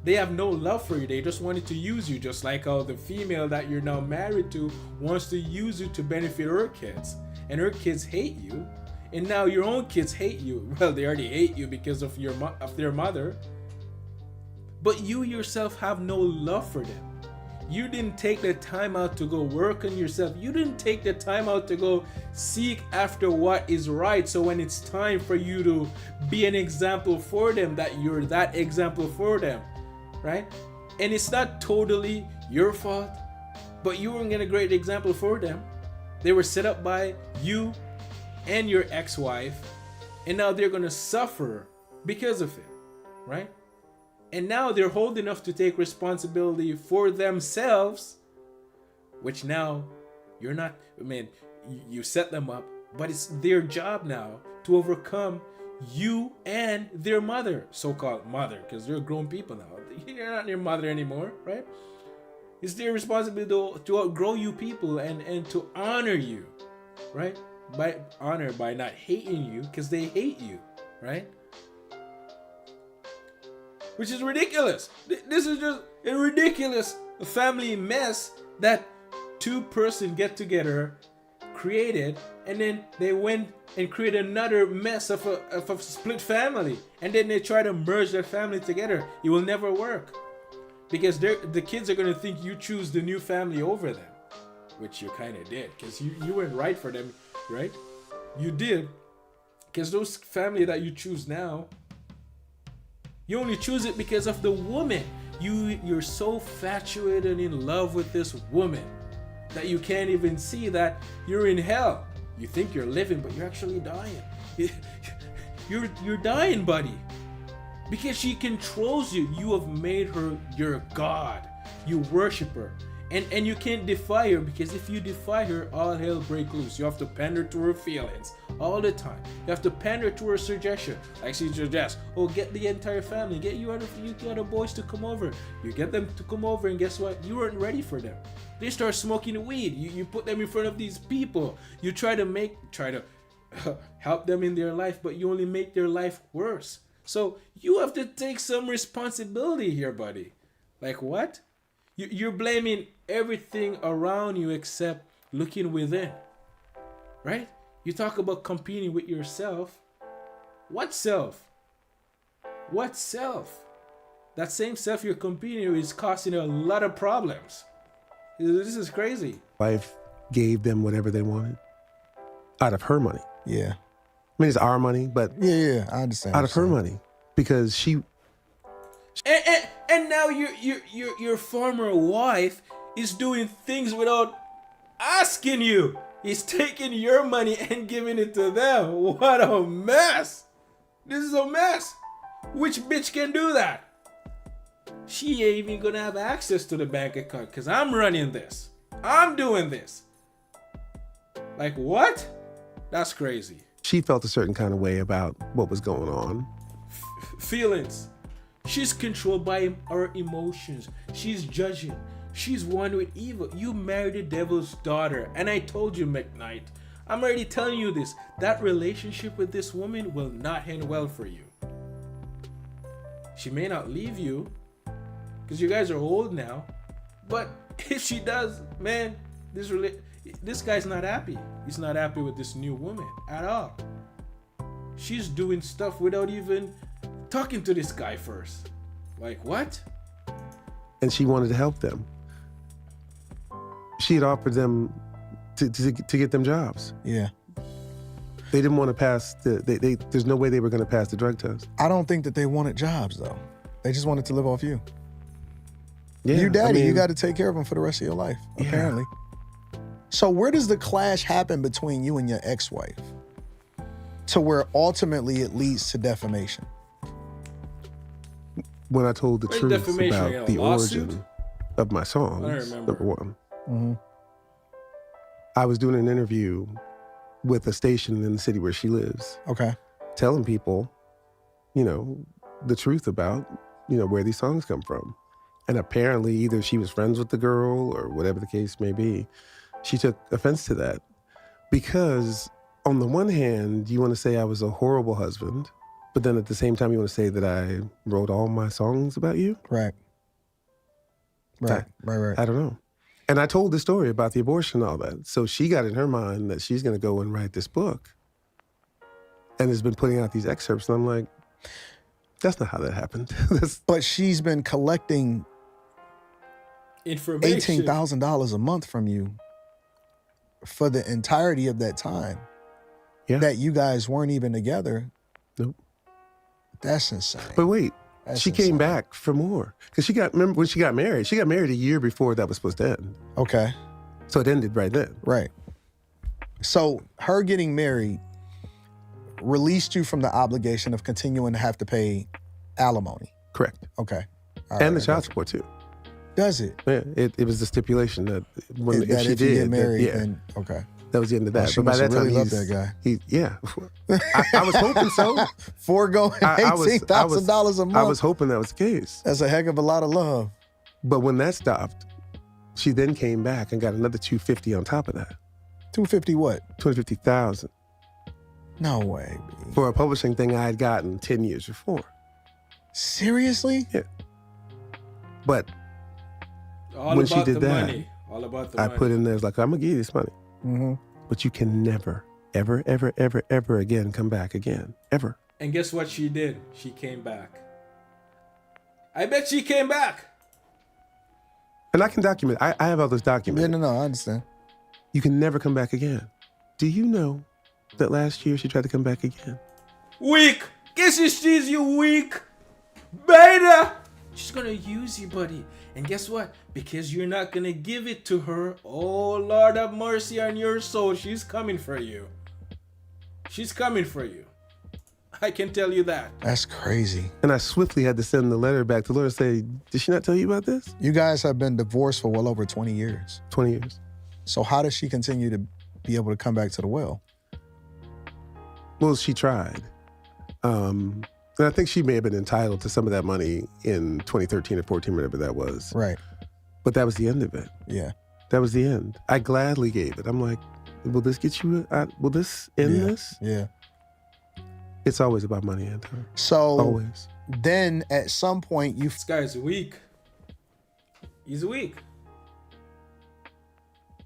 they have no love for you. They just wanted to use you, just like how the female that you're now married to wants to use you to benefit her kids. And her kids hate you. And now your own kids hate you. Well, they already hate you because of their mother. But you yourself have no love for them. You didn't take the time out to go work on yourself. You didn't take the time out to go seek after what is right. So when it's time for you to be an example for them, that you're that example for them, right? And it's not totally your fault, but you weren't a great example for them. They were set up by you and your ex-wife, and now they're going to suffer because of it, right? And now they're old enough to take responsibility for themselves, which now you're not, you set them up, but it's their job now to overcome you and their mother, so-called mother, because they're grown people now. You're not their mother anymore, right? It's their responsibility to outgrow you people and to honor you, right? By not hating you, because they hate you, right? Which is ridiculous. This is just a ridiculous family mess that two-person get-together created, and then they went and created another mess of a split family, and then they try to merge their family together. It will never work, because the kids are going to think you choose the new family over them, which you kind of did, because you weren't right for them, right? You did, because those family that you choose now, you only choose it because of the woman. You're so infatuated in love with this woman that you can't even see that you're in hell. You think you're living, but you're actually dying. You're dying, buddy. Because she controls you. You have made her your God. You worship her. And you can't defy her, because if you defy her, all hell break loose. You have to pander to her feelings all the time. You have to pander to her suggestion. Like she suggests, oh, get the entire family, get you other boys to come over. You get them to come over, and guess what? You weren't ready for them. They start smoking weed. You put them in front of these people. You try to help them in their life, but you only make their life worse. So you have to take some responsibility here, buddy. Like what? You're blaming everything around you except looking within, right? You talk about competing with yourself. What self? What self? That same self you're competing with is causing a lot of problems. This is crazy. Wife gave them whatever they wanted out of her money. Yeah. I mean, it's our money, but Yeah, I understand. out of her money, because she. And now your former wife is doing things without asking you. He's taking your money and giving it to them. What a mess. This is a mess. Which bitch can do that? She ain't even gonna have access to the bank account, because I'm running this. I'm doing this. Like what? That's crazy. She felt a certain kind of way about what was going on. Feelings. She's controlled by her emotions. She's judging. She's one with evil. You married the devil's daughter. And I told you, McKnight, I'm already telling you this. That relationship with this woman will not end well for you. She may not leave you, because you guys are old now. But if she does, man, this guy's not happy. He's not happy with this new woman at all. She's doing stuff without even talking to this guy first. Like what? And she wanted to help them. She had offered them to get them jobs. Yeah. They didn't want to pass there's no way they were going to pass the drug test. I don't think that they wanted jobs, though. They just wanted to live off you. Yeah, You daddy, I mean, you got to take care of them for the rest of your life, apparently. So where does the clash happen between you and your ex-wife to where ultimately it leads to defamation? when I told the truth defamation, about the lawsuit? origin. of my songs. I remember. Number one. Mm-hmm. I was doing an interview with a station in the city where she lives, Okay. telling people, the truth about, where these songs come from. And apparently either she was friends with the girl or whatever the case may be. She took offense to that because on the one hand, you want to say I was a horrible husband, but then at the same time, you want to say that I wrote all my songs about you? Right. Right. I don't know. And I told the story about the abortion and all that. So she got in her mind that she's going to go and write this book and has been putting out these excerpts. And I'm like, that's not how that happened. But she's been collecting Information. $18,000 a month from you for the entirety of that time. Yeah. That you guys weren't even together. Nope. That's insane. But wait, That's she insane. came back for more. Because remember when she got married a year before that was supposed to end. Okay. So it ended right then. Right. So her getting married released you from the obligation of continuing to have to pay alimony. Correct. Okay. All And right, the child support too. Does it? Yeah, it was the stipulation that when That if she you did, get married, that, then okay. that was the end of that. She But by must that have really time, loved that guy. Yeah, I was hoping so. Foregoing $18,000 a month. I was hoping that was the case. That's a heck of a lot of love. But when that stopped, she then came back and got another $250 on top of that. $250 what? $250,000 No way. B. for a publishing thing I had gotten 10 years before. Seriously? Yeah. But All when about she did the that, money. All about the I money. put in there, it's like, I'm gonna give you this money, Mm-hmm. but you can never, ever, ever, ever, ever again come back again, ever. And guess what she did? She came back. I bet she came back. And I can document. I have all those Yeah, documents. no, I understand. You can never come back again. Do you know that last year she tried to come back again? Weak. Guess she's you weak. Beta. She's gonna use you, buddy. And guess what? Because you're not gonna give it to her. Oh, Lord have mercy on your soul. She's coming for you. She's coming for you. I can tell you that. That's crazy. And I swiftly had to send the letter back to Laura and say, did she not tell you about this? You guys have been divorced for well over 20 years. 20 years. So how does she continue to be able to come back to the well? Well, she tried. And I think she may have been entitled to some of that money in 2013 or 14, whatever that was. Right. But that was the end of it. Yeah. That was the end. I gladly gave it. I'm like, will this get you, will this end this? Yeah. It's always about money, Anton. So Always. then at some point you This guy's weak. He's weak.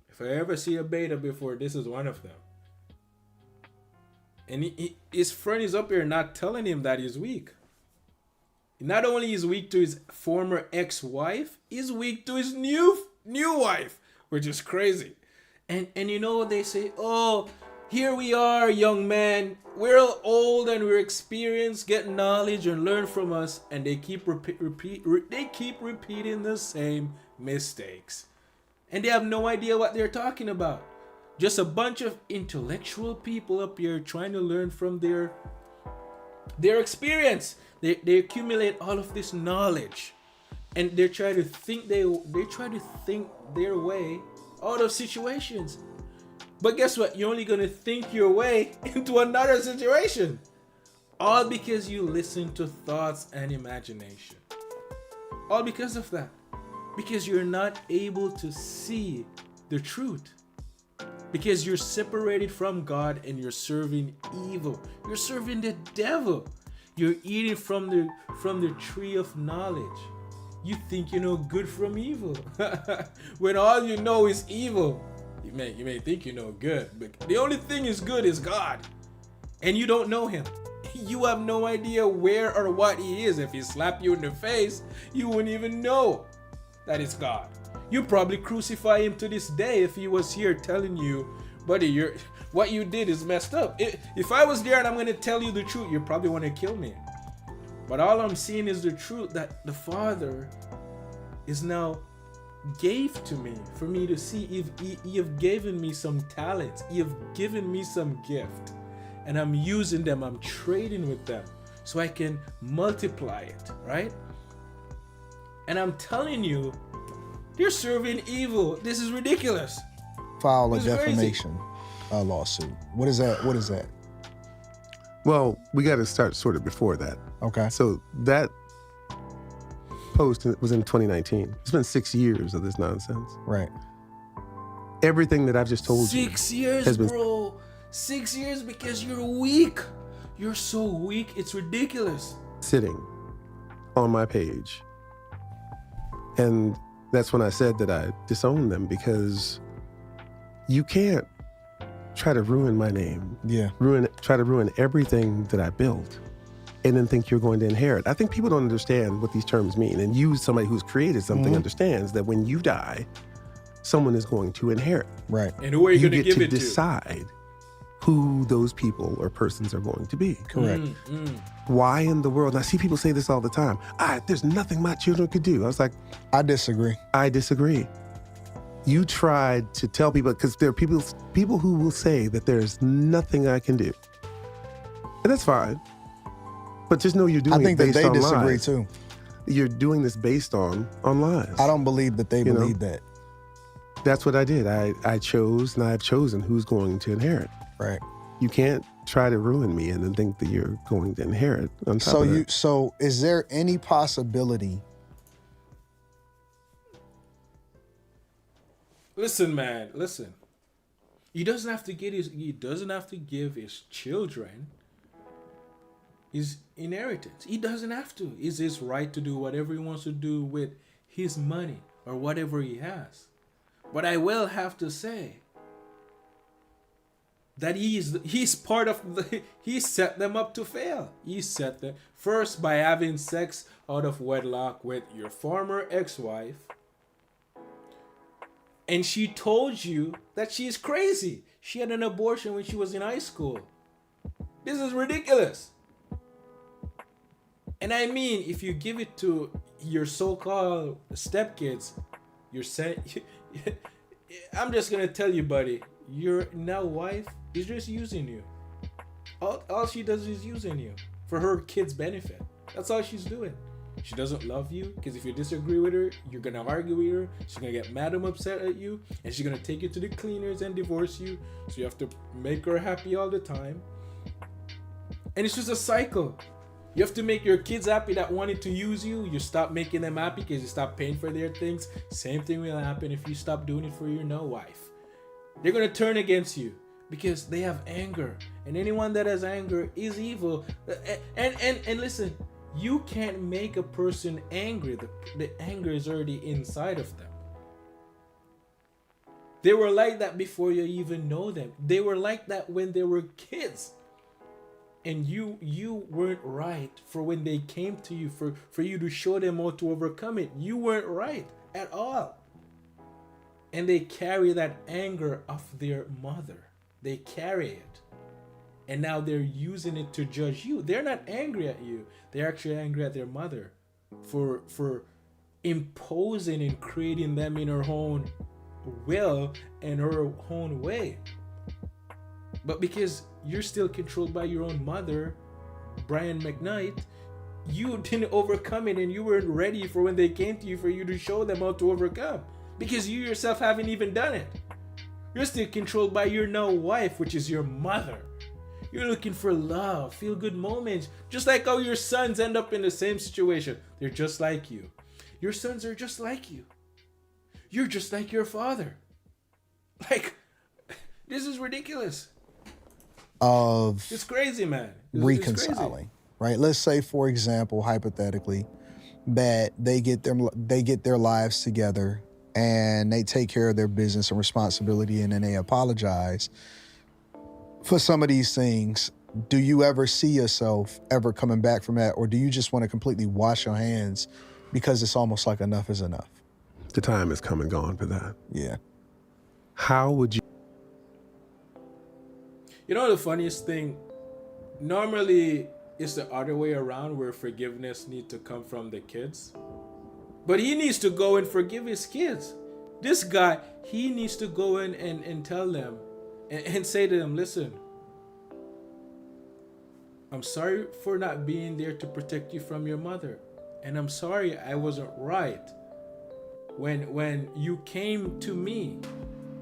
If I ever see a beta before, this is one of them. And his friend is up here not telling him that he's weak. Not only is weak to his former ex-wife, he's weak to his new wife, which is crazy. And you know what they say? Oh, here we are, young man. We're old and we're experienced. Get knowledge and learn from us. And they keep repeating the same mistakes. And they have no idea what they're talking about. Just a bunch of intellectual people up here trying to learn from their experience. They accumulate all of this knowledge, and they try to think their way out of situations. But guess what? You're only gonna think your way into another situation, all because you listen to thoughts and imagination. All because of that, because you're not able to see the truth. Because you're separated from God and you're serving evil. You're serving the devil. You're eating from the tree of knowledge. You think you know good from evil. When all you know is evil. You may think you know good, but the only thing is good is God. And you don't know him. You have no idea where or what he is. If he slapped you in the face, you wouldn't even know that it's God. You'd probably crucify him to this day if he was here telling you, buddy, what you did is messed up. If I was there and I'm going to tell you the truth, you probably want to kill me. But all I'm seeing is the truth that the Father is now gave to me for me to see. If he have given me some talents, he have given me some gift, and I'm using them, I'm trading with them so I can multiply it, right? And I'm telling you, You're serving evil. This is ridiculous. File a This is crazy. defamation lawsuit. What is that? What is that? Well, we got to start sort of before that. Okay. So that post was in 2019. It's been 6 years of this nonsense. Right. Everything that I've just told 6 you years, has been bro. 6 years because you're weak. You're so weak. It's ridiculous. sitting on my page. And that's when I said that I disowned them, because you can't try to ruin my name. Yeah. Try to ruin everything that I built and then think you're going to inherit. I think people don't understand what these terms mean. And you, somebody who's created something, understands that when you die, someone is going to inherit. Right. And who are you going to get give it to decide who those people or persons are going to be. Correct. Why in the world? And I see people say this all the time. There's nothing my children could do. I was like, I disagree. I disagree. You tried to tell people, because there are people who will say that there's nothing I can do. And that's fine. But just know you're doing I think it that based they on disagree lies. too. You're doing this based on lies. I don't believe that they believe that. That's what I did. I chose, and I've chosen who's going to inherit. Right. You can't try to ruin me and then think that you're going to inherit on top of that. So is there any possibility? Listen, man, listen. He doesn't have to give his children his inheritance. He doesn't have to. It's his right to do whatever he wants to do with his money or whatever he has. But I will have to say that he's part of he set them up to fail. He set them first by having sex out of wedlock with your former ex-wife. And she told you that she's crazy. She had an abortion when she was in high school. This is ridiculous. And I mean, if you give it to your so-called stepkids, you're saying, I'm just gonna tell you, buddy, your now wife is just using you. All she does is using you for her kids' benefit. That's all she's doing. She doesn't love you, because if you disagree with her, you're gonna argue with her. She's gonna get mad and upset at you, and she's gonna take you to the cleaners and divorce you. So you have to make her happy all the time. And it's just a cycle. You have to make your kids happy that wanted to use you. You stop making them happy because you stop paying for their things. Same thing will happen if you stop doing it for your now wife. They're gonna turn against you because they have anger, and anyone that has anger is evil. And listen, you can't make a person angry. The anger is already inside of them. They were like that before you even know them. They were like that when they were kids. And you weren't right for when they came to you for you to show them how to overcome it. You weren't right at all. And they carry that anger of their mother. They carry it. And now they're using it to judge you. They're not angry at you. They're actually angry at their mother for imposing and creating them in her own will and her own way. But because you're still controlled by your own mother, Brian McKnight, you didn't overcome it, and you weren't ready for when they came to you for you to show them how to overcome. Because you yourself haven't even done it. You're still controlled by your now wife, which is your mother. You're looking for love, feel good moments, just like how your sons end up in the same situation. They're just like you. Your sons are just like you. You're just like your father. Like, this is ridiculous. It's crazy, man. It's Reconciling, crazy. right? Let's say, for example, hypothetically, that they get their lives together and they take care of their business and responsibility, and then they apologize for some of these things. Do you ever see yourself ever coming back from that, or do you just want to completely wash your hands because it's almost like enough is enough? The time has come and gone for that. Yeah. How would you? You know the funniest thing? Normally, it's the other way around, where forgiveness needs to come from the kids. But he needs to go and forgive his kids. This guy, he needs to go in and tell them and say to them, listen, I'm sorry for not being there to protect you from your mother. And I'm sorry I wasn't right when you came to me.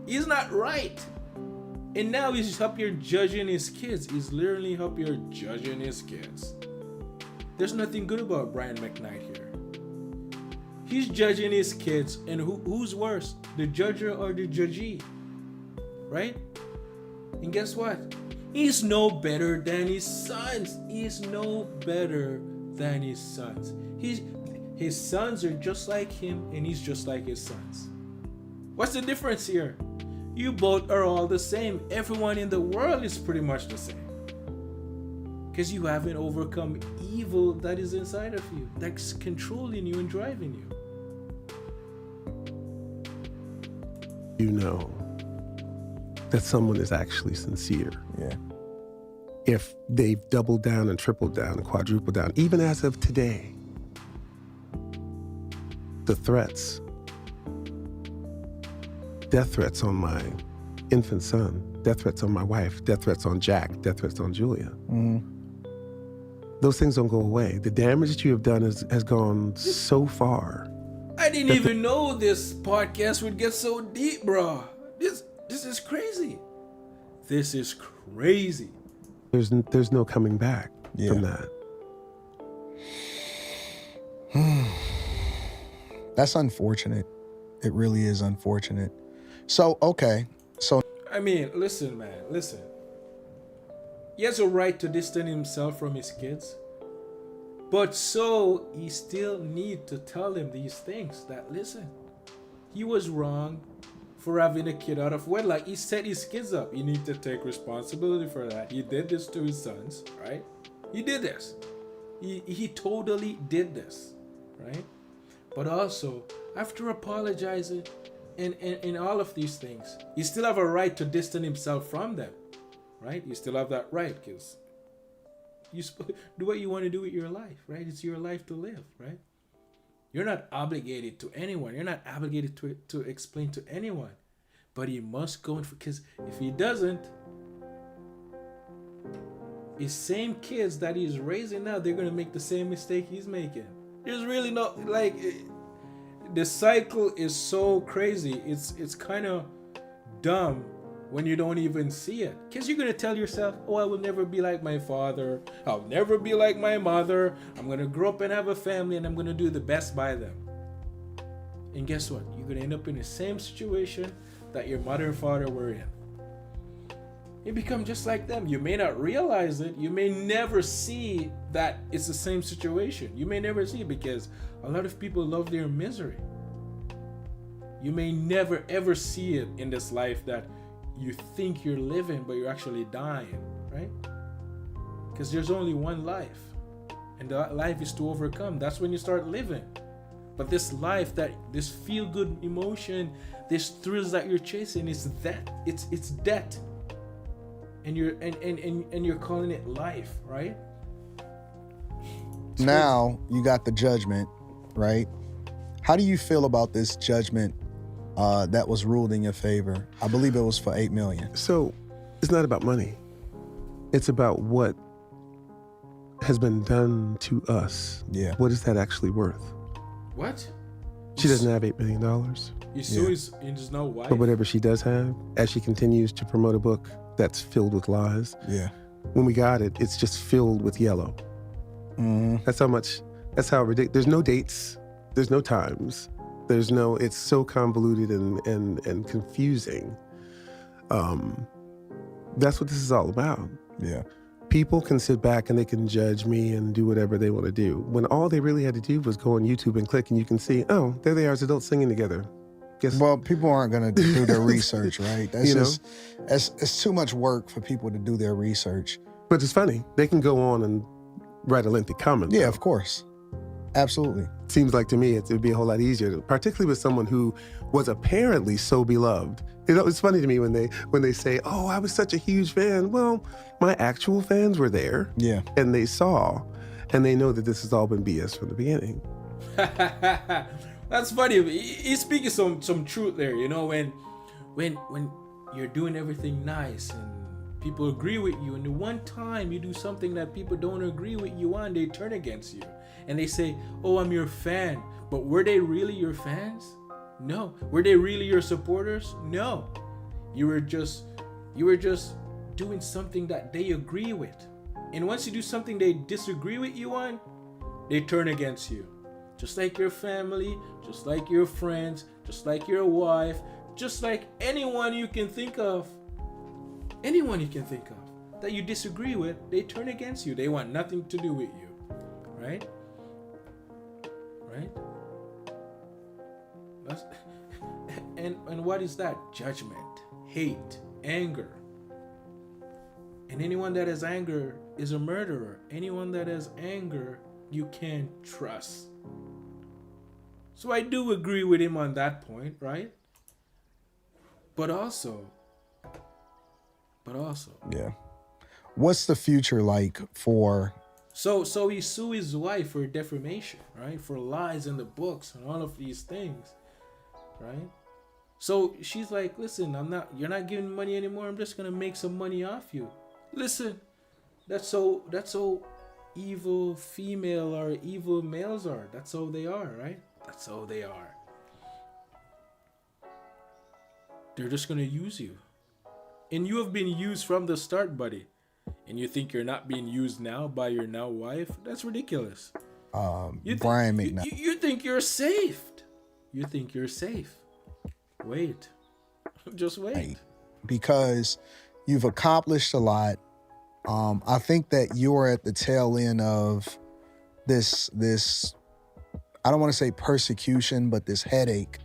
He's not right. And now he's up here judging his kids. He's literally up here judging his kids. There's nothing good about Brian McKnight here. He's judging his kids, and who's worse, the judger or the judgee? Right? And guess what? He's no better than his sons. He's no better than his sons. His sons are just like him, and he's just like his sons. What's the difference here? You both are all the same. Everyone in the world is pretty much the same. Because you haven't overcome evil that is inside of you, that's controlling you and driving you. You know that someone is actually sincere. Yeah. If they've doubled down and tripled down and quadrupled down, even as of today, the threats, death threats on my infant son, death threats on my wife, death threats on Jack, death threats on Julia. Those things don't go away. The damage that you have done has gone so far. I didn't even know this podcast would get so deep, bro. This is crazy. This is crazy. There's no coming back from that. That's unfortunate. It really is unfortunate. So, okay. So, I mean, listen, man, listen. He has a right to distance himself from his kids. But so he still need to tell him these things that, listen, he was wrong for having a kid out of wedlock. He set his kids up. You need to take responsibility for that. He did this to his sons, right? He did this. He totally did this, right? But also, after apologizing and all of these things, you still have a right to distance himself from them, right? You still have that right, because you do what you want to do with your life, right? It's your life to live, right? You're not obligated to anyone. You're not obligated to explain to anyone. But he must go in, because if he doesn't, his same kids that he's raising now, they're going to make the same mistake he's making. There's really no, like, the cycle is so crazy. It's kind of dumb when you don't even see it. Because you're going to tell yourself, oh, I will never be like my father. I'll never be like my mother. I'm going to grow up and have a family, and I'm going to do the best by them. And guess what? You're going to end up in the same situation that your mother and father were in. You become just like them. You may not realize it. You may never see that it's the same situation. You may never see it, because a lot of people love their misery. You may never ever see it in this life that you think you're living, but you're actually dying, right? Because there's only one life, and that life is to overcome. That's when you start living. But this life, that this feel-good emotion, this thrills that you're chasing, is that it's death, and you're calling it life, right? now you got the judgment, right? How do you feel about this judgment that was ruled in your favor? I believe it was for $8 million. So it's not about money. It's about what has been done to us. Yeah. What is that actually worth? What? She doesn't have $8 million. You sue his no wife? But whatever she does have, as she continues to promote a book that's filled with lies, Yeah. when we got it, it's just filled with yellow. Mm-hmm. That's how ridiculous. There's no dates. There's no times. It's so convoluted and confusing. That's what this is all about. Yeah. People can sit back and they can judge me and do whatever they want to do, when all they really had to do was go on YouTube and click, and you can see, oh, there they are as adults singing together. Well, people aren't going to do their research, right? That's You know? it's too much work for people to do their research. But it's funny. They can go on and write a lengthy comment. Yeah, though. of course. Absolutely. Seems like to me it would be a whole lot easier, particularly with someone who was apparently so beloved. You know, it's funny to me when they say, "Oh, I was such a huge fan." Well, my actual fans were there, Yeah. and they saw, and they know that this has all been BS from the beginning. That's funny. He's speaking some truth there. You know, when you're doing everything nice and people agree with you, and the one time you do something that people don't agree with you on, they turn against you and they say, "Oh, I'm your fan," but were they really your fans? No. Were they really your supporters? No. You were just doing something that they agree with. And once you do something they disagree with you on, they turn against you. Just like your family, just like your friends, just like your wife, just like anyone you can think of. Anyone you can think of that you disagree with, they turn against you. They want nothing to do with you. Right? Right? That's, and what is that? Judgment, hate, anger. And anyone that has anger is a murderer. Anyone that has anger, you can't trust. So I do agree with him on that point, right? But also, Yeah. What's the future like for? So he sued his wife for defamation, right? For lies in the books and all of these things, right? So she's like, listen, you're not giving money anymore. I'm just gonna make some money off you. Listen, that's so evil female or evil males are. That's how they are, right? That's how they are. They're just gonna use you. And you have been used from the start, buddy. And you think you're not being used now by your now wife? That's ridiculous. Brian McKnight. You think you're safe. You think you're safe. Wait. Just wait. Because you've accomplished a lot. I think that you're at the tail end of this I don't want to say persecution, but this headache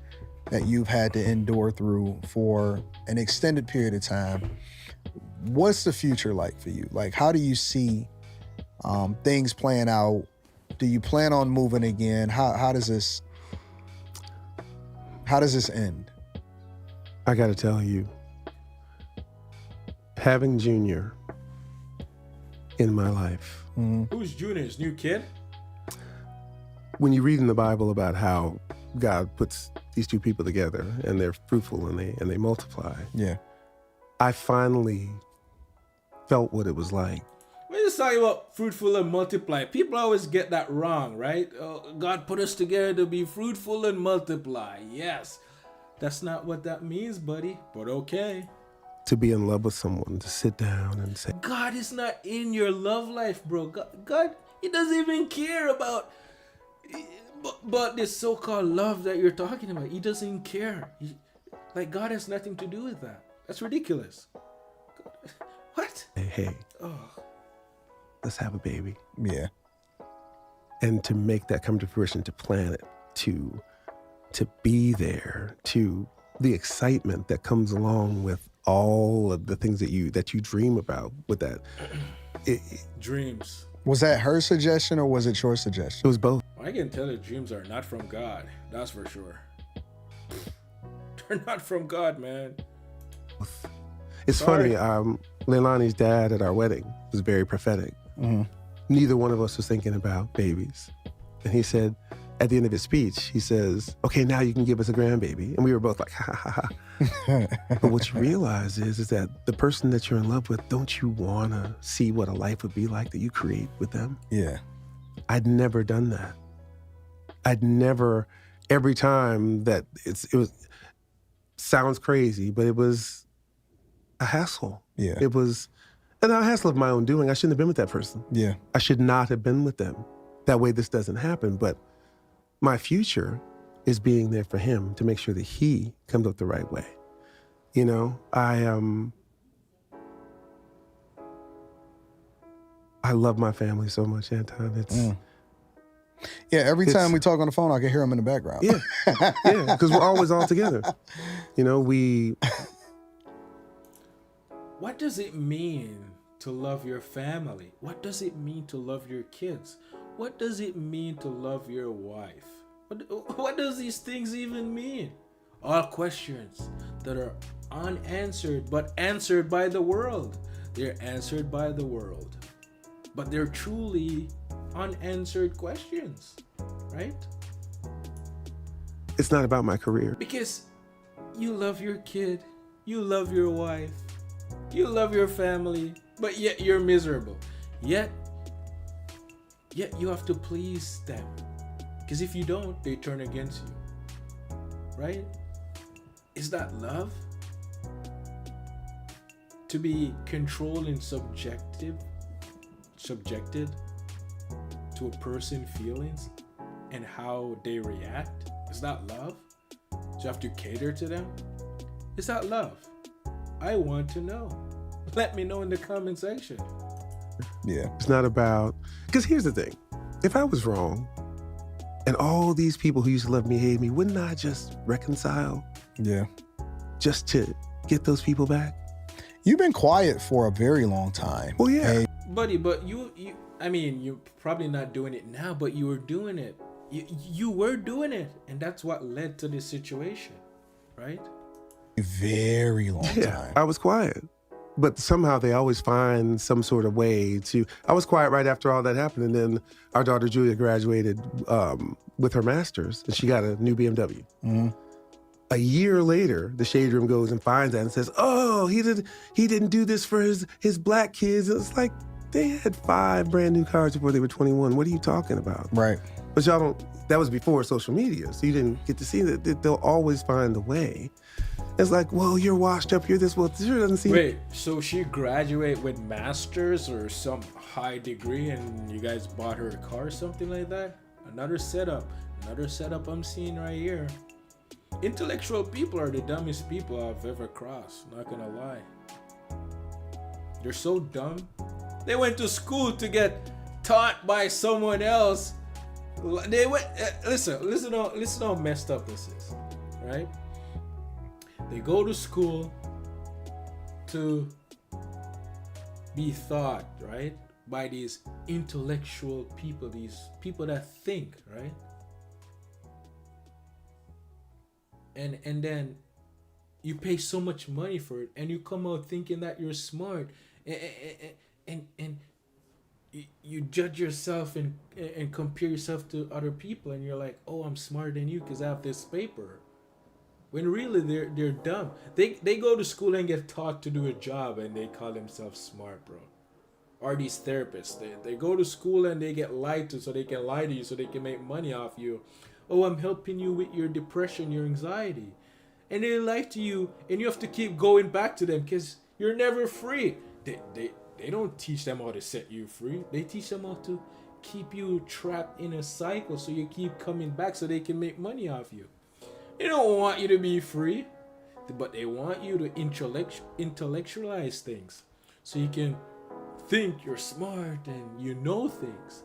that you've had to endure through for an extended period of time. What's the future like for you? Like, how do you see things playing out? Do you plan on moving again? How does this end? I got to tell you, having Junior in my life. Who's Junior's new kid? When you read in the Bible about how God puts these two people together and they're fruitful and they multiply. Yeah. I finally felt what it was like. We're just talking about fruitful and multiply. People always get that wrong, right? God put us together to be fruitful and multiply. Yes. That's not what that means, buddy. But okay. To be in love with someone, to sit down and say, God is not in your love life, bro. God, he doesn't even care about this so-called love that you're talking about. He doesn't care. God has nothing to do with that. That's ridiculous. What? Hey, let's have a baby. Yeah. And to make that come to fruition, to plan it, to be there, to the excitement that comes along with all of the things that you dream about with that. Dreams. Was that her suggestion or was it your suggestion? It was both. I can tell that dreams are not from God. That's for sure. They're not from God, man. It's Sorry. funny. Leilani's dad at our wedding was very prophetic. Mm-hmm. Neither one of us was thinking about babies. And he said, at the end of his speech, he says, okay, now you can give us a grandbaby. And we were both like, ha, ha, ha. But what you realize is that the person that you're in love with, don't you want to see what a life would be like that you create with them? Yeah. I'd never done that. Every time that sounds crazy, but it was a hassle. Yeah. It was a hassle of my own doing. I shouldn't have been with that person. Yeah. I should not have been with them. That way this doesn't happen. But my future is being there for him to make sure that he comes up the right way. You know, I love my family so much, Anton. It's Yeah, every time we talk on the phone, I can hear him in the background. Yeah, because we're always all together. You know, What does it mean to love your family? What does it mean to love your kids? What does it mean to love your wife? What does these things even mean? All questions that are unanswered, but answered by the world. They're answered by the world. But they're truly unanswered questions, right? It's not about my career. Because you love your kid, you love your wife, you love your family, but yet you're miserable. Yet you have to please them. Because if you don't, they turn against you. right? Is that love? To be controlled and subjected to a person's feelings and how they react? Is that love? Do you have to cater to them? Is that love? I want to know. Let me know in the comment section. Yeah. It's not about, because here's the thing. If I was wrong and all these people who used to love me, hate me, wouldn't I just reconcile Yeah. just to get those people back? You've been quiet for a very long time. Well, yeah. Hey, Buddy, but I mean, you're probably not doing it now, but you were doing it. You were doing it, and that's what led to this situation, right? a very long time. I was quiet. But somehow they always find some sort of way to. I was quiet right after all that happened, and then our daughter Julia graduated with her master's, and she got a new BMW. Mm-hmm. A year later, the Shade Room goes and finds that and says, "Oh, he didn't do this for his black kids." It's like they had 5 brand new cars before they were 21. What are you talking about? Right. But y'all don't. That was before social media, so you didn't get to see that. They'll always find a way. It's like, well, you're washed up. You're this. Well, this sure doesn't seem. Wait, so she graduated with masters or some high degree, and you guys bought her a car or something like that? Another setup I'm seeing right here. Intellectual people are the dumbest people I've ever crossed. Not gonna lie. They're so dumb. They went to school to get taught by someone else. They went. Listen how messed up this is, right? They go to school to be taught, right, by these intellectual people, these people that think, right? And then you pay so much money for it, and you come out thinking that you're smart, and you judge yourself and compare yourself to other people, and you're like, oh, I'm smarter than you because I have this paper. When really they're dumb. They go to school and get taught to do a job, and they call themselves smart, bro. Or these therapists, they go to school and they get lied to, so they can lie to you, so they can make money off you. Oh, I'm helping you with your depression, your anxiety. And they lie to you, and you have to keep going back to them because you're never free. They don't teach them how to set you free. They teach them how to keep you trapped in a cycle, so you keep coming back so they can make money off you. They don't want you to be free, but they want you to intellectualize things so you can think you're smart and you know things.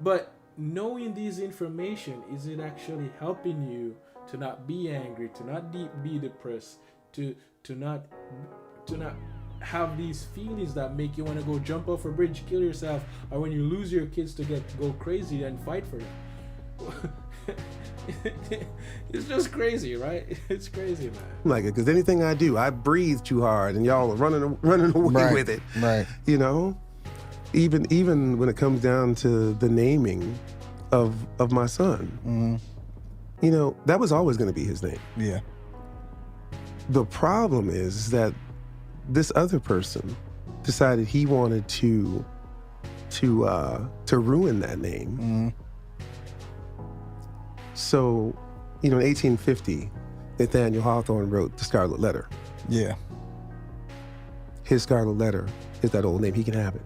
But knowing this information, is it actually helping you to not be angry, to not be depressed, to not have these feelings that make you want to go jump off a bridge, kill yourself, or when you lose your kids to go crazy and fight for them? It's just crazy, right? It's crazy, man. Like it, because anything I do, I breathe too hard, and y'all are running away with it. Right. You know, even when it comes down to the naming of my son, Mm-hmm. you know, that was always going to be his name. Yeah. The problem is that this other person decided he wanted to ruin that name. Mm-hmm. So, you know, in 1850, Nathaniel Hawthorne wrote the Scarlet Letter. Yeah. His Scarlet Letter is that old name. He can have it.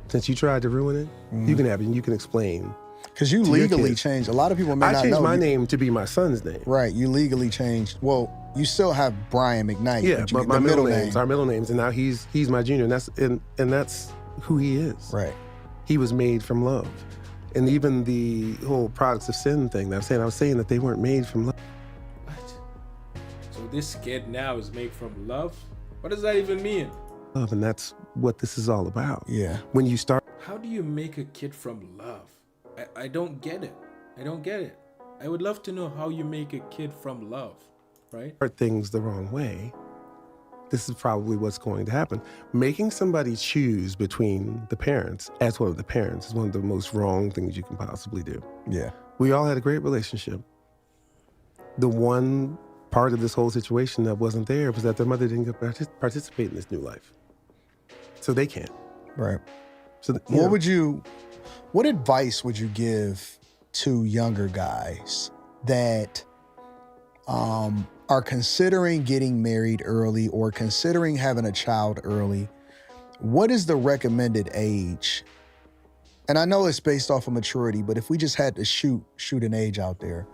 Since you tried to ruin it, you can have it, and you can explain. Because you to your legally kids. changed. A lot of people may I not changed know. my name to be my son's name. Right. You legally changed. Well, you still have Brian McKnight. Yeah, you but get my the middle names, our middle names, and now he's my junior, and that's who he is. Right. He was made from love. And even the whole products of sin thing that I was saying that they weren't made from love. What? So this kid now is made from love? What does that even mean? Love, and that's what this is all about. Yeah. When you start How do you make a kid from love? I don't get it. I don't get it. I would love to know how you make a kid from love, right? things the wrong way, this is probably what's going to happen. Making somebody choose between the parents as one of the parents is one of the most wrong things you can possibly do. Yeah. We all had a great relationship. The one part of this whole situation that wasn't there was that their mother didn't get participate in this new life. So they can't. Right. So you know, what advice would you give to younger guys that are considering getting married early or considering having a child early, what is the recommended age? And I know it's based off of maturity, but if we just had to shoot an age out there,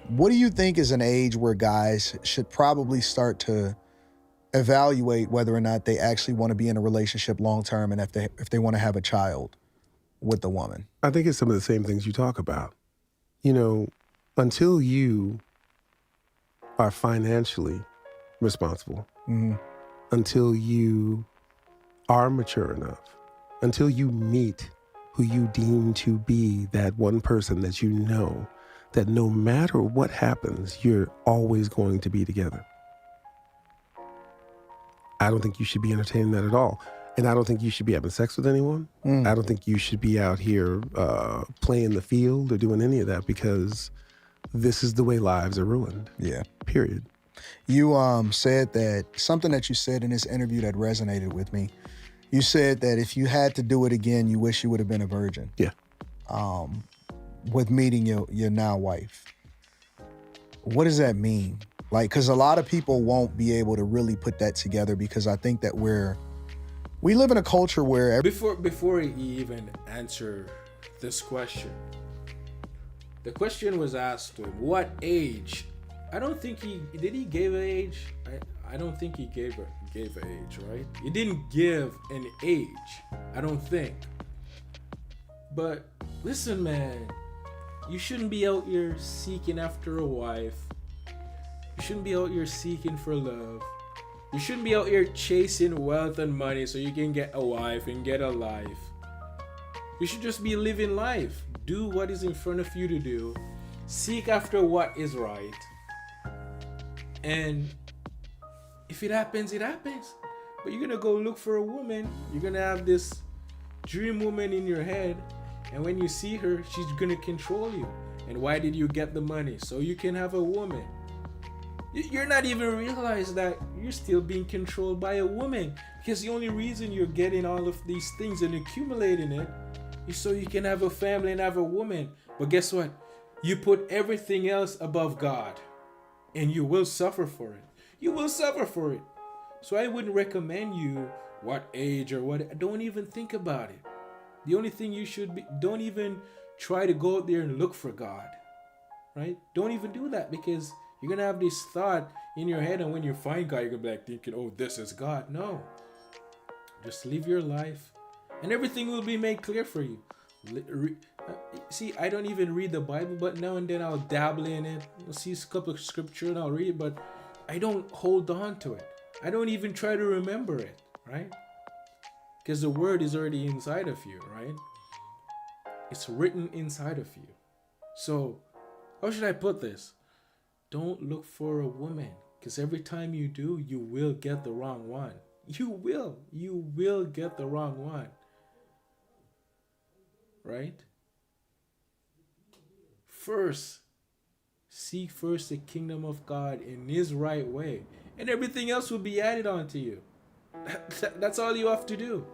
what do you think is an age where guys should probably start to evaluate whether or not they actually want to be in a relationship long term and if they want to have a child with the woman? I think it's some of the same things you talk about. You know, until you are financially responsible, until you are mature enough, until you meet who you deem to be that one person that you know that no matter what happens, you're always going to be together. I don't think you should be entertaining that at all. And I don't think you should be having sex with anyone. I don't think you should be out here playing the field or doing any of that, because this is the way lives are ruined. Yeah. Period. You said that something that you said in this interview that resonated with me. You said that if you had to do it again, you wish you would have been a virgin. Yeah. With meeting your now wife. What does that mean? Like, because a lot of people won't be able to really put that together, because I think that we live in a culture where Before he even answer this question, the question was asked to him, what age? I don't think he give an age. I don't think he gave an age, right? He didn't give an age, I don't think. But listen, man, you shouldn't be out here seeking after a wife. You shouldn't be out here seeking for love. You shouldn't be out here chasing wealth and money so you can get a wife and get a life. You should just be living life. Do what is in front of you to do. Seek after what is right. And if it happens, it happens. But you're going to go look for a woman. You're going to have this dream woman in your head. And when you see her, she's going to control you. And why did you get the money? So you can have a woman. You're not even realize that you're still being controlled by a woman, because the only reason you're getting all of these things and accumulating it is so you can have a family and have a woman. But guess what? You put everything else above God, and you will suffer for it. You will suffer for it. So I wouldn't recommend you what age or what. Don't even think about it. The only thing you should be, don't even try to go out there and look for God, right? Don't even do that, because you're going to have this thought in your head, and when you find God, you're going to be like thinking, oh, this is God. No. Just live your life, and everything will be made clear for you. See, I don't even read the Bible, but now and then I'll dabble in it. I'll see a couple of scripture and I'll read it, but I don't hold on to it. I don't even try to remember it, right? Because the word is already inside of you, right? It's written inside of you. So, how should I put this? Don't look for a woman, because every time you do, you will get the wrong one. You will get the wrong one. Right? First, seek first the kingdom of God in His right way, and everything else will be added on to you. That's all you have to do.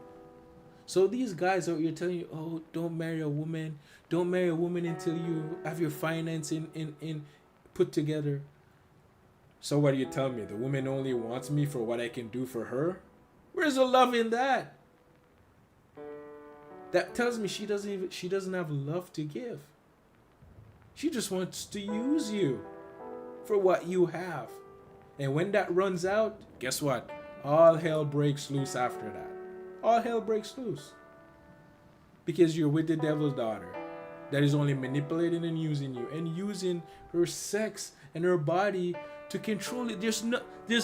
So these guys out here telling you, oh, don't marry a woman. Don't marry a woman until you have your finance in put together. So what do you tell me? The woman only wants me for what I can do for her? Where's the love in that? That tells me she doesn't have love to give. She just wants to use you for what you have. And when that runs out, guess what? All hell breaks loose after that. All hell breaks loose. Because you're with the devil's daughter that is only manipulating and using you, and using her sex and her body to control it. There's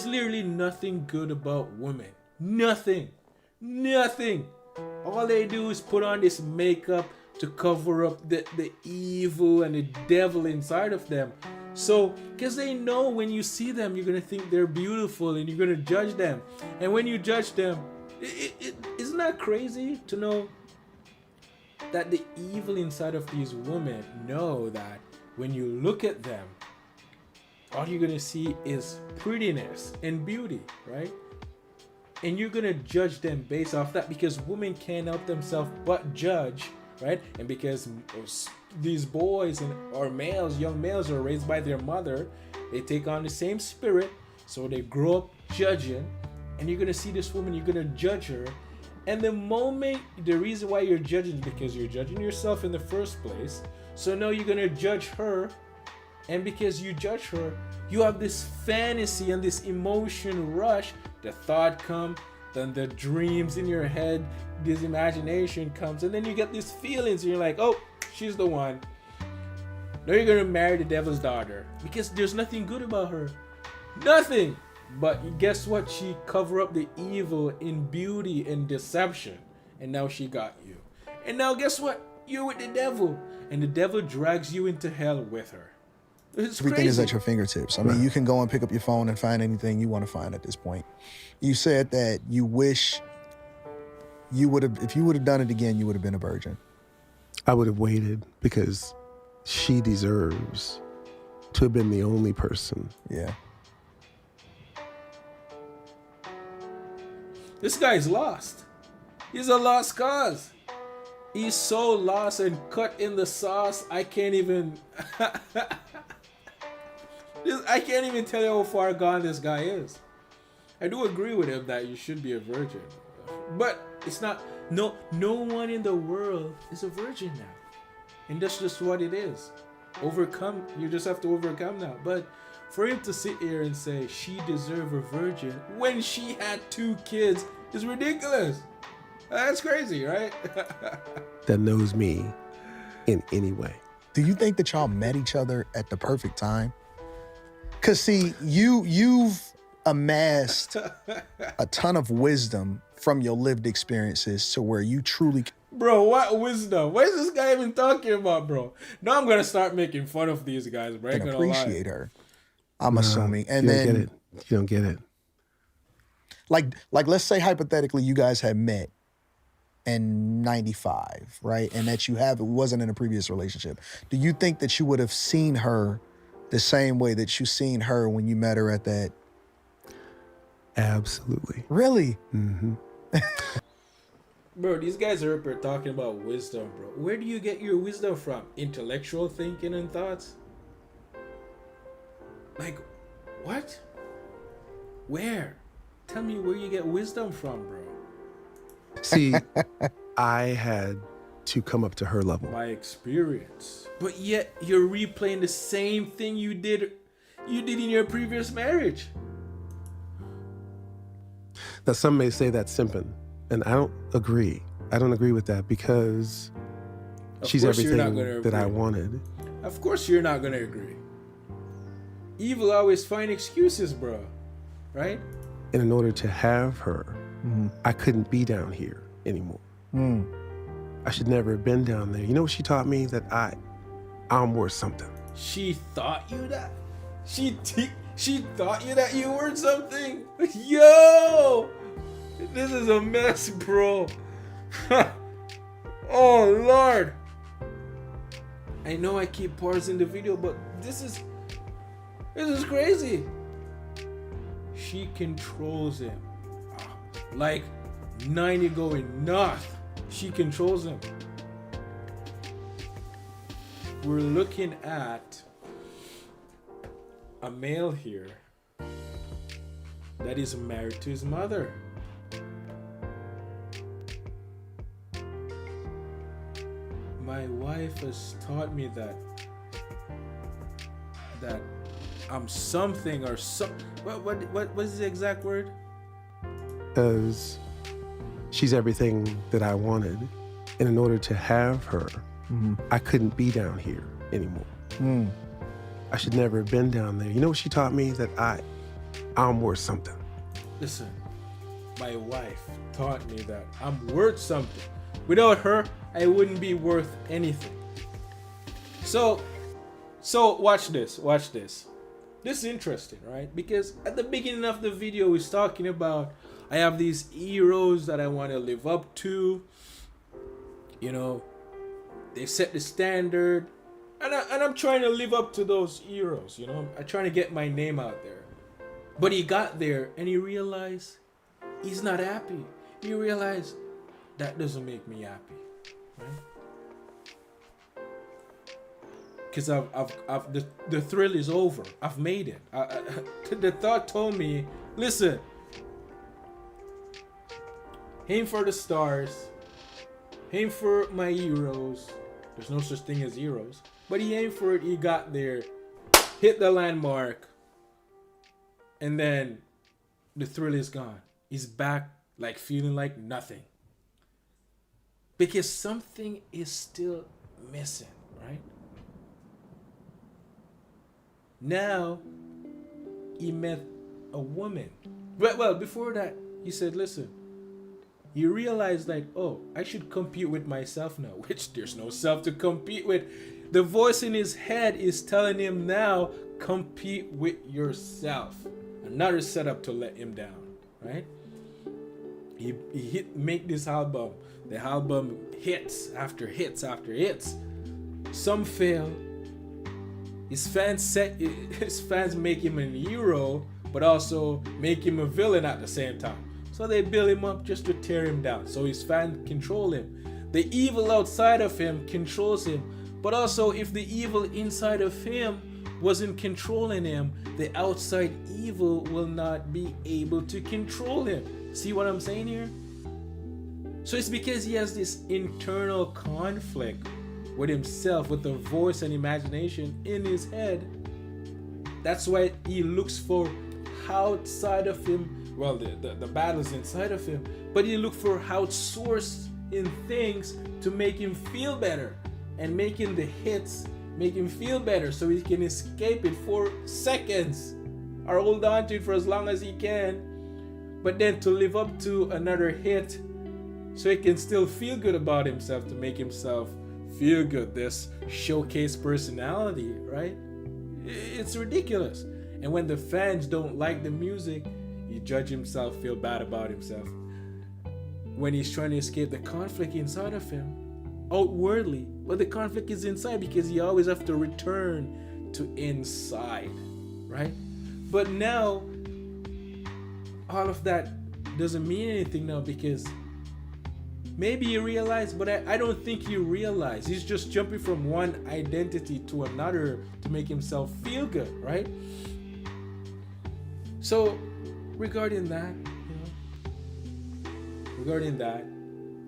literally nothing good about women. Nothing. All they do is put on this makeup to cover up the evil and the devil inside of them. So, because they know when you see them, you're going to think they're beautiful and you're going to judge them. And when you judge them, isn't that crazy to know that the evil inside of these women know that when you look at them, all you're going to see is prettiness and beauty, right? And you're going to judge them based off that, because women can't help themselves but judge, right? And because these boys or males, young males, are raised by their mother, They take on the same spirit, so they grow up judging, and you're gonna see this woman, you're gonna judge her, and the reason why you're judging is because you're judging yourself in the first place. So now you're gonna judge her, and because you judge her, you have this fantasy and this emotion rush. The thought comes, then the dreams in your head, this imagination comes, and then you get these feelings, and you're like, oh, she's the one. Now you're gonna marry the devil's daughter because there's nothing good about her, nothing. But guess what? She covered up the evil in beauty and deception, and now she got you. And now guess what? You're with the devil, and the devil drags you into hell with her. It's Everything crazy. is at your fingertips. I mean, you can go and pick up your phone and find anything you want to find at this point. You said that you wish you would have, if you would have done it again, you would have been a virgin. I would have waited because she deserves to have been the only person. Yeah. This guy's lost. He's a lost cause. He's so lost and cut in the sauce. I can't even I can't even tell you how far gone this guy is. I do agree with him that you should be a virgin. But it's not, no one in the world is a virgin now. And that's just what it is. Overcome, you just have to overcome now. But for him to sit here and say she deserved a virgin when she had 2 kids is ridiculous. That's crazy, right? That knows me in any way. Do you think that y'all met each other at the perfect time? Cause see, you've amassed a ton of wisdom from your lived experiences to where you truly Bro, what wisdom? What is this guy even talking about, bro? Now I'm gonna start making fun of these guys, bro. I ain't can gonna appreciate lie. her. I'm assuming. And you then don't get it. You don't get it. like let's say hypothetically you guys had met in 95, right? And that it wasn't in a previous relationship. Do you think that you would have seen her the same way that you seen her when you met her at that? Absolutely. Really? Mm-hmm. Bro, these guys are up here talking about wisdom, bro. Where do you get your wisdom from? Intellectual thinking and thoughts? Like, what? Where? Tell me where you get wisdom from, bro. See, I had to come up to her level. My experience. But yet you're replaying the same thing you did in your previous marriage. Now, some may say that's simping, and I don't agree. I don't agree with that because she's everything that I wanted. Of course you're not gonna agree. Evil always find excuses, bro. Right? And in order to have her, I couldn't be down here anymore. I should never have been down there. You know what she taught me? That I'm worth something. She thought you that? She thought you that you were something? Yo! This is a mess, bro. Oh, Lord. I know I keep pausing the video, but this is crazy. She controls him. Like 90 going north. She controls him. We're looking at a male here that is married to his mother. My wife has taught me that I'm something or some. What is the exact word? Because she's everything that I wanted. And in order to have her, I couldn't be down here anymore. I should never have been down there. You know what she taught me? That I'm worth something. Listen, my wife taught me that I'm worth something. Without her, I wouldn't be worth anything. So watch this. This is interesting, right? Because at the beginning of the video, he's talking about, I have these heroes that I want to live up to. You know, they set the standard. And I'm trying to live up to those heroes, you know? I'm trying to get my name out there. But he got there and he realized he's not happy. He realized that doesn't make me happy, right? because the thrill is over. I've made it. The thought told me, listen, aim for the stars, aim for my heroes. There's no such thing as heroes, but he aimed for it. He got there, hit the landmark, and then the thrill is gone. He's back, like feeling like nothing, because something is still missing, right? Now he met a woman. Well, before that, he said, listen, he realized, like, oh, I should compete with myself now, which there's no self to compete with. The voice in his head is telling him now, compete with yourself. Another setup to let him down, right? He make this album. The album hits after hits after hits. Some fail. His fans make him a hero, but also make him a villain at the same time. So they build him up just to tear him down. So his fans control him. The evil outside of him controls him. But also, if the evil inside of him wasn't controlling him, the outside evil will not be able to control him. See what I'm saying here? So it's because he has this internal conflict with himself, with the voice and imagination in his head. That's why he looks for outside of him. Well, the battle's inside of him, but he looks for outsourced in things to make him feel better, and making the hits make him feel better so he can escape it for seconds or hold on to it for as long as he can, but then to live up to another hit so he can still feel good about himself, to make himself feel good. This showcase personality, right? It's ridiculous. And when the fans don't like the music, he judge himself, feel bad about himself. When he's trying to escape the conflict inside of him, outwardly, but the conflict is inside because he always have to return to inside, right? But now, all of that doesn't mean anything now, because maybe he realized, but I don't think he realized. He's just jumping from one identity to another to make himself feel good, right? So, regarding that,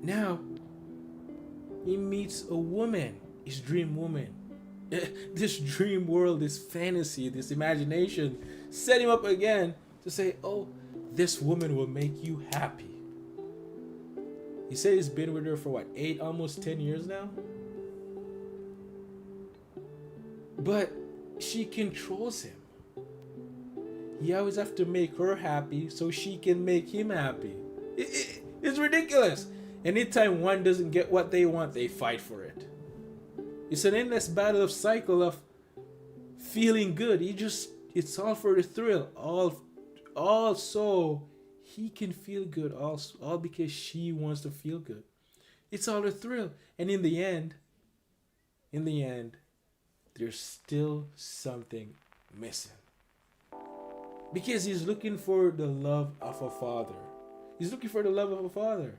now he meets a woman, his dream woman. This dream world, this fantasy, this imagination set him up again to say, oh, this woman will make you happy. He said he's been with her for what, 8, almost 10 years now? But she controls him. He always have to make her happy so she can make him happy. It's ridiculous. Anytime one doesn't get what they want, they fight for it. It's an endless battle of cycle of feeling good. It's all for the thrill. All so he can feel good. All because she wants to feel good. It's all a thrill. And in the end, there's still something missing. Because he's looking for the love of a father. He's looking for the love of a father.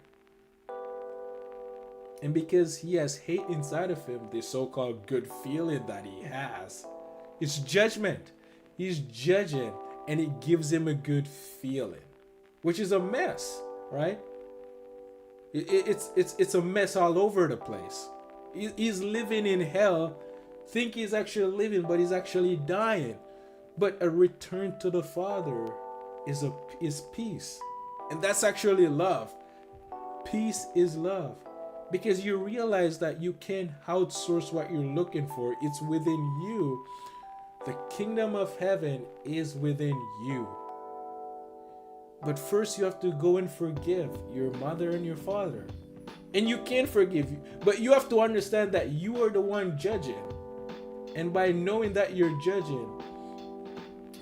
And because he has hate inside of him, the so-called good feeling that he has, it's judgment. He's judging, and it gives him a good feeling, which is a mess, right? It's a mess all over the place. He's living in hell, think he's actually living, but he's actually dying. But a return to the Father is peace, and that's actually love. Peace is love. Because you realize that you can't outsource what you're looking for. It's within you. The kingdom of heaven is within you. But first you have to go and forgive your mother and your father. And you can forgive, but you have to understand that you are the one judging. And by knowing that you're judging,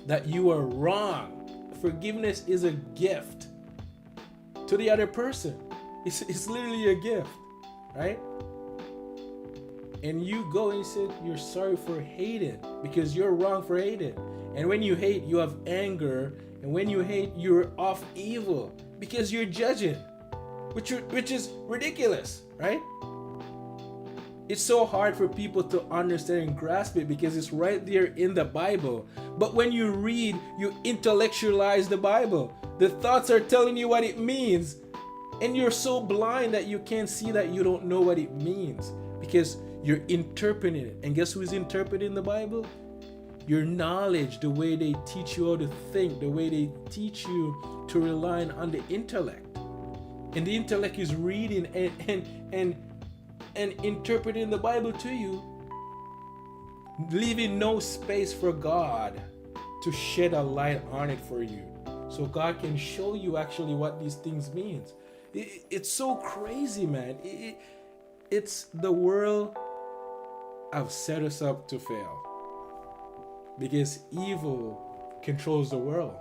that you are wrong, forgiveness is a gift to the other person. It's literally a gift. Right? And you go and say you're sorry for hating because you're wrong for hating. And when you hate, you have anger. And when you hate, you're of evil because you're judging, which is ridiculous, right? It's so hard for people to understand and grasp it because it's right there in the Bible. But when you read, you intellectualize the Bible. The thoughts are telling you what it means. And you're so blind that you can't see that you don't know what it means because you're interpreting it. And guess who's interpreting the Bible? Your knowledge, the way they teach you how to think, the way they teach you to rely on the intellect. And the intellect is reading and interpreting the Bible to you, leaving no space for God to shed a light on it for you. So God can show you actually what these things means. It's so crazy, man. It's the world have set us up to fail because evil controls the world.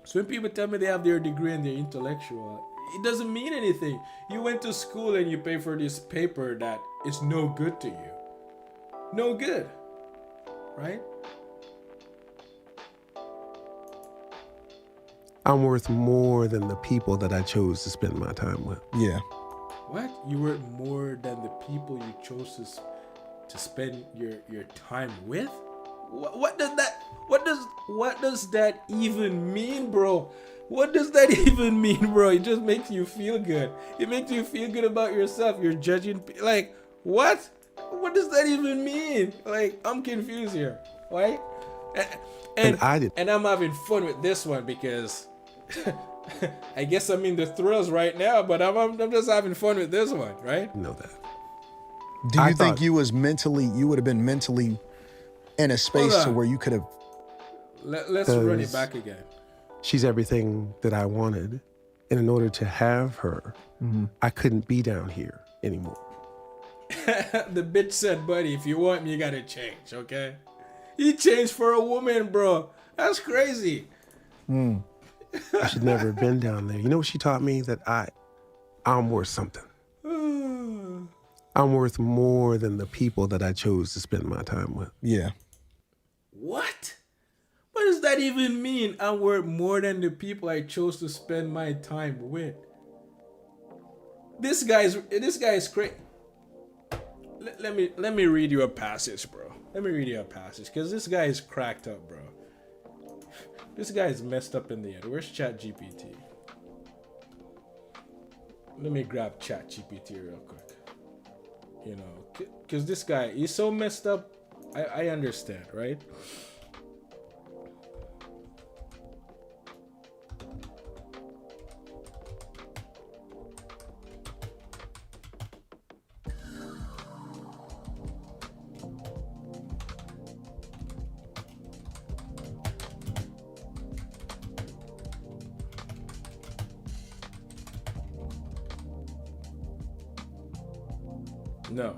So when people tell me they have their degree and they're intellectual, it doesn't mean anything. You went to school and you pay for this paper that is no good to you. No good, right? I'm worth more than the people that I chose to spend my time with. Yeah. What? You worth more than the people you chose to spend your time with? What does that even mean, bro? What does that even mean, bro? It just makes you feel good. It makes you feel good about yourself. You're judging, like, what? What does that even mean? Like, I'm confused here, right? And I'm having fun with this one because I guess I'm in the thrills right now, but I'm just having fun with this one, right? Know that. Do you think you would have been mentally in a space to where you could have? Let's run it back again. She's everything that I wanted. And in order to have her, I couldn't be down here anymore. The bitch said, buddy, if you want me, you gotta change, okay? He changed for a woman, bro. That's crazy. I should never have been down there. You know what she taught me? That I'm worth something. I'm worth more than the people that I chose to spend my time with. Yeah. What? What does that even mean? I'm worth more than the people I chose to spend my time with. This guy is crazy. Let me read you a passage, bro. Let me read you a passage, because this guy is cracked up, bro. This guy is messed up in the head. Where's ChatGPT? Let me grab ChatGPT real quick. You know, because this guy, he's so messed up. I understand, right? No.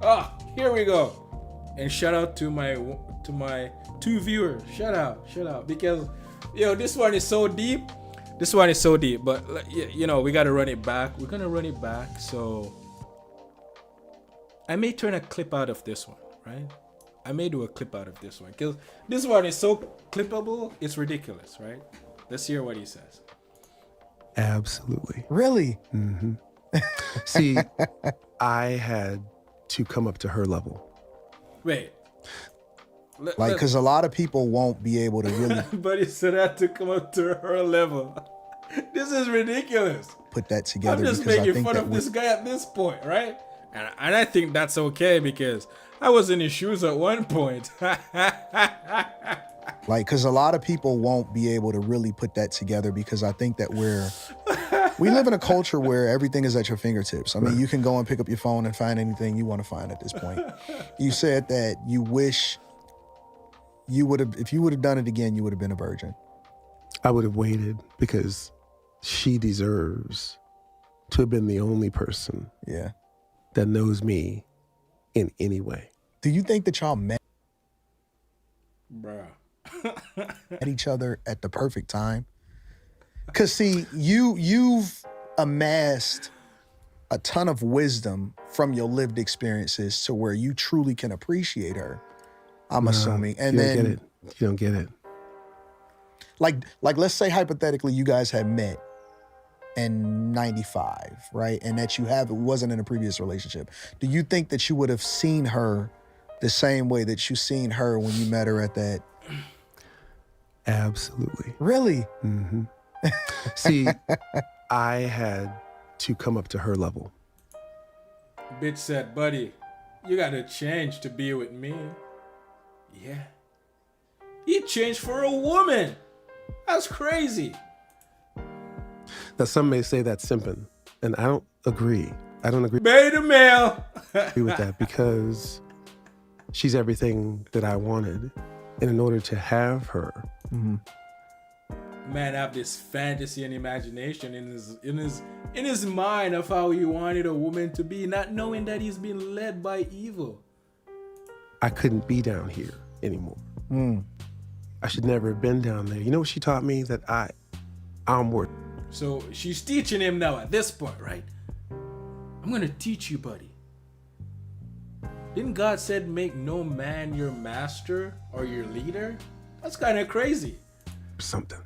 Ah, here we go. And shout out to my two viewers. Shout out, because this one is so deep. But we gotta run it back. We're gonna run it back. So I may turn a clip out of this one, right? I may do a clip out of this one because this one is so clippable. It's ridiculous, right? Let's hear what he says. Absolutely. Really? Mm-hmm. See, I had to come up to her level. Wait. Because a lot of people won't be able to really. But he said I had to come up to her level. This is ridiculous. Put that together. I'm just making fun of this guy at this point, right? And I think that's okay because I was in his shoes at one point. Because a lot of people won't be able to really put that together because I think that we live in a culture where everything is at your fingertips. I mean, you can go and pick up your phone and find anything you want to find at this point. You said that you wish if you would have done it again, you would have been a virgin? I would have waited because she deserves to have been the only person Yeah. that knows me in any way. Do you think that y'all met Bruh. each other at the perfect time? Because see, you've amassed a ton of wisdom from your lived experiences to where you truly can appreciate her, I'm assuming. And you then don't get it. You don't get it. like let's say hypothetically you guys had met in 95, right? And that wasn't in a previous relationship. Do you think that you would have seen her the same way that you seen her when you met her at that? Absolutely. Really? Mm-hmm. See, I had to come up to her level. Bitch said, buddy, you gotta change to be with me. Yeah. He changed for a woman. That's crazy. Now, some may say that's simping, and I don't agree. I don't agree Beta male. with that because she's everything that I wanted. And in order to have her, Man have this fantasy and imagination in his mind of how he wanted a woman to be, not knowing that he's being led by evil. I couldn't be down here anymore. I should never have been down there. You know what she taught me? That I'm worth. So she's teaching him now at this point, right? I'm gonna teach you, buddy. Didn't God said make no man your master or your leader? That's kind of crazy. Something.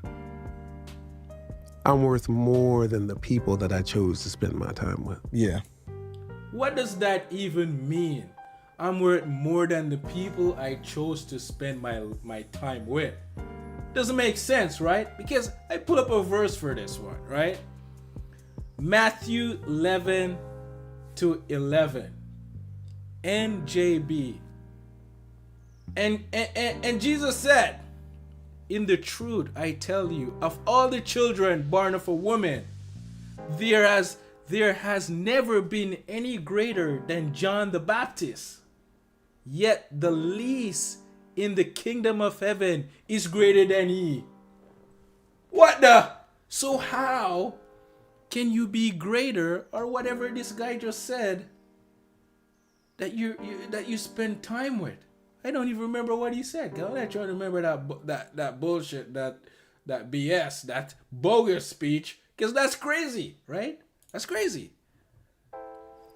I'm worth more than the people that I chose to spend my time with. Yeah. What does that even mean? I'm worth more than the people I chose to spend my time with. Doesn't make sense, right? Because I put up a verse for this one, right? Matthew 11 to 11. NJB. And Jesus said, in the truth, I tell you, of all the children born of a woman, there has never been any greater than John the Baptist. Yet the least in the kingdom of heaven is greater than he. What the? So how can you be greater, or whatever this guy just said, that you spend time with? I don't even remember what he said. I'm not trying to remember that bullshit, that BS, that bogus speech, because that's crazy, right? That's crazy.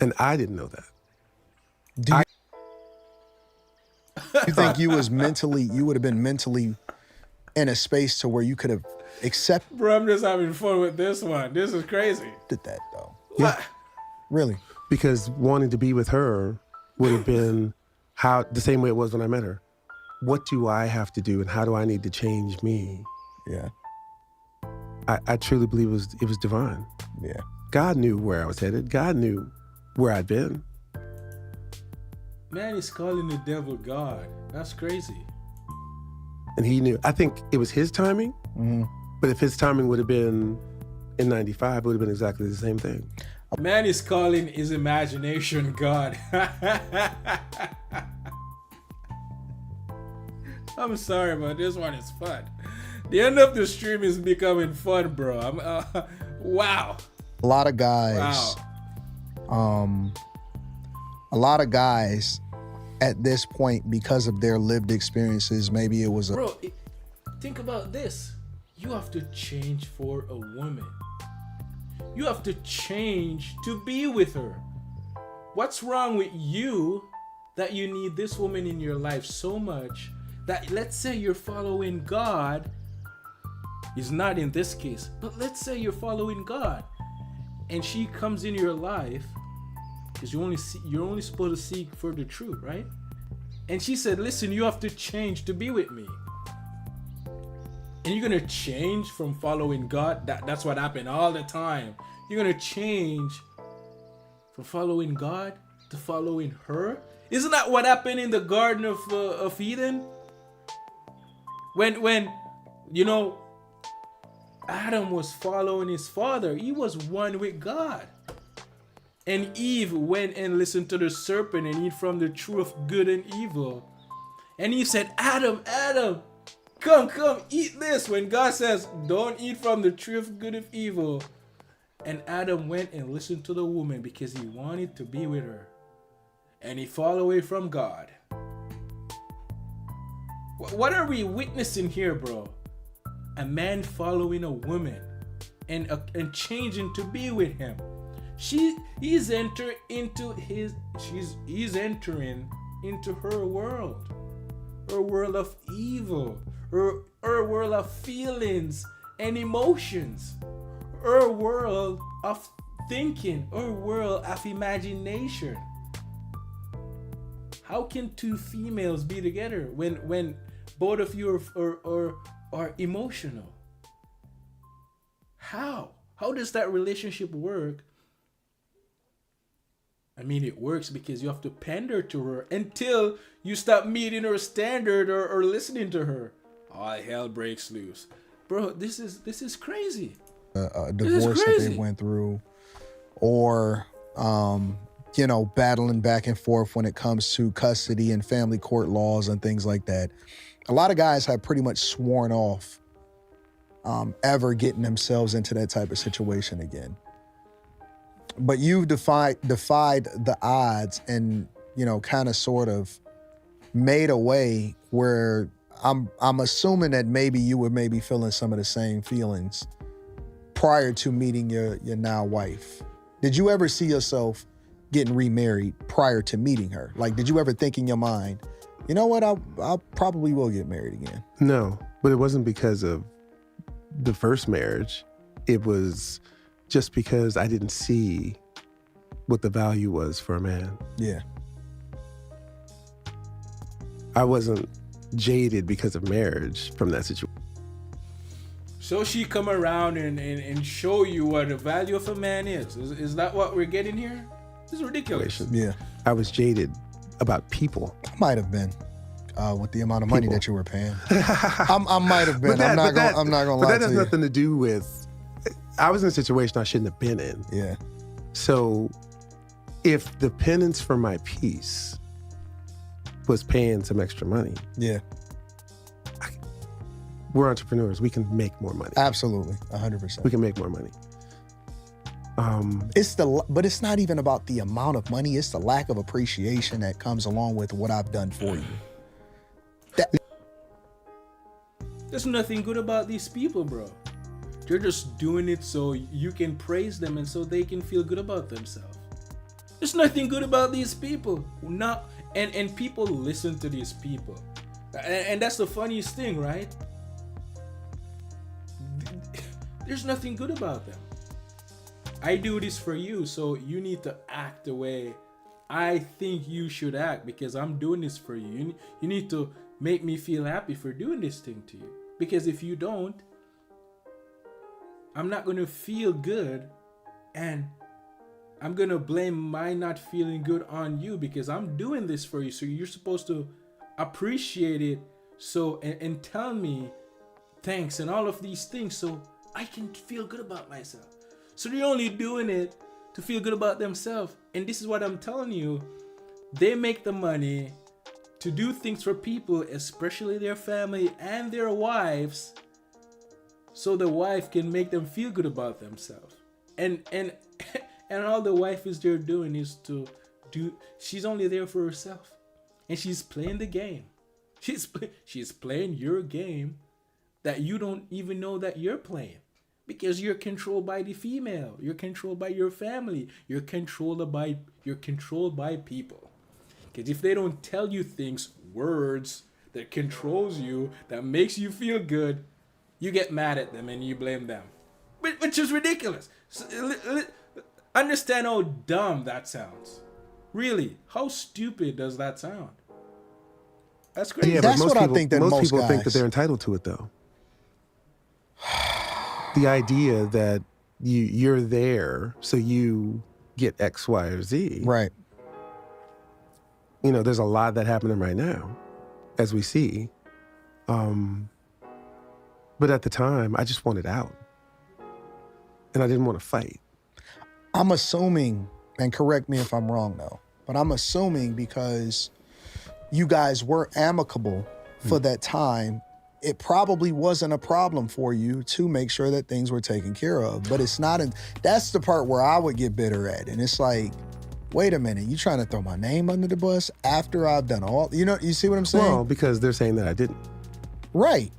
And I didn't know that. Do you think you would have been mentally in a space to where you could have accepted Bro, I'm just having fun with this one. This is crazy. that though? What? Really? Because wanting to be with her would have been the same way it was when I met her. What do I have to do and how do I need to change me? Yeah. I truly believe it was divine. Yeah. God knew where I was headed. God knew where I'd been. Man, he's calling the devil God. That's crazy. And he knew. I think it was his timing. But if his timing would have been in 95, it would have been exactly the same thing. Man is calling his imagination God. I'm sorry, but this one is fun. The end of the stream is becoming fun, bro. Wow. A lot of guys. Wow. A lot of guys at this point, because of their lived experiences, maybe it was Bro, think about this. You have to change for a woman. You have to change to be with her. What's wrong with you that you need this woman in your life so much that, let's say you're following God, is not in this case, but let's say you're following God and she comes in your life, because you're only supposed to seek for the truth, right? And she said, listen, you have to change to be with me. And you're gonna change from following God. That's what happened all the time. You're gonna change from following God to following her. Isn't that what happened in the Garden of Eden? When Adam was following his father, he was one with God. And Eve went and listened to the serpent and eat from the tree of good and evil. And Eve said, Adam, Adam, come, eat this. When God says, don't eat from the tree of good and evil. And Adam went and listened to the woman because he wanted to be with her. And he fell away from God. What are we witnessing here, bro? A man following a woman and changing to be with him. He's entering into her world of evil, her world of feelings and emotions, her world of thinking, her world of imagination. How can two females be together when both of you are emotional? How does that relationship work? I mean, it works because you have to pander to her until you stop meeting her standard or listening to her. All hell breaks loose. Bro, this is crazy. A divorce that they went through, or battling back and forth when it comes to custody and family court laws and things like that. A lot of guys have pretty much sworn off ever getting themselves into that type of situation again. But you've defied the odds and, kind of sort of made a way where I'm assuming that maybe you were maybe feeling some of the same feelings prior to meeting your now wife. Did you ever see yourself getting remarried prior to meeting her? Like, did you ever think in your mind, you know what, I probably will get married again? No, but it wasn't because of the first marriage. It was just because I didn't see what the value was for a man. Yeah. I wasn't jaded because of marriage from that situation. So she come around and show you what the value of a man is. Is that what we're getting here? This is ridiculous. Yeah. I was jaded about people. I might have been. With the amount of money that you were paying. I might have been. I'm not gonna lie to you. But that has nothing to do with, I was in a situation I shouldn't have been in. Yeah. So if the penance for my peace was paying some extra money. Yeah. We're entrepreneurs. We can make more money. Absolutely. 100%. We can make more money. But it's not even about the amount of money. It's the lack of appreciation that comes along with what I've done for you. There's nothing good about these people, bro. They're just doing it so you can praise them and so they can feel good about themselves. There's nothing good about these people. And people listen to these people. And that's the funniest thing, right? There's nothing good about them. I do this for you, so you need to act the way I think you should act because I'm doing this for you. You need to make me feel happy for doing this thing to you. Because if you don't, I'm not going to feel good, and I'm going to blame my not feeling good on you because I'm doing this for you. So you're supposed to appreciate it and tell me thanks and all of these things so I can feel good about myself. So they're only doing it to feel good about themselves. And this is what I'm telling you. They make the money to do things for people, especially their family and their wives, so the wife can make them feel good about themselves. And all the wife is there doing is she's only there for herself. And she's playing the game. She's playing your game that you don't even know that you're playing. Because you're controlled by the female. You're controlled by your family. You're controlled by people. Because if they don't tell you things, words that controls you, that makes you feel good, you get mad at them and you blame them. Which is ridiculous. Understand how dumb that sounds. Really, how stupid does that sound? That's crazy. Yeah, that's but I think that most people think guys that they're entitled to it, though. The idea that you're there so you get X, Y, or Z. Right. There's a lot that happening right now, as we see. But at the time, I just wanted out. And I didn't want to fight. I'm assuming, and correct me if I'm wrong though, but I'm assuming because you guys were amicable for that time, it probably wasn't a problem for you to make sure that things were taken care of. But it's not, that's the part where I would get bitter at. And it's like, wait a minute, you trying to throw my name under the bus after I've done all, you see what I'm saying? Well, because they're saying that I didn't. Right.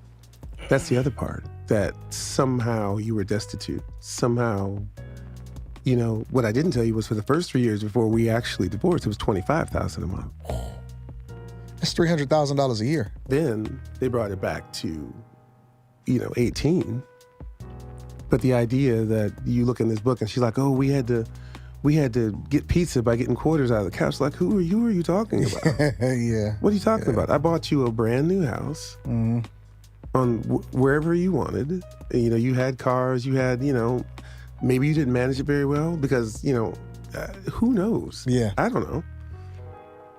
That's the other part, that somehow you were destitute. Somehow, what I didn't tell you was for the first 3 years before we actually divorced, it was $25,000 a month. That's $300,000 a year. Then they brought it back to, 18. But the idea that you look in this book and she's like, oh, we had to get pizza by getting quarters out of the couch. Like, who are you talking about? Yeah. What are you talking about? I bought you a brand new house on wherever you wanted. You had cars, you had, maybe you didn't manage it very well because, who knows? Yeah. I don't know.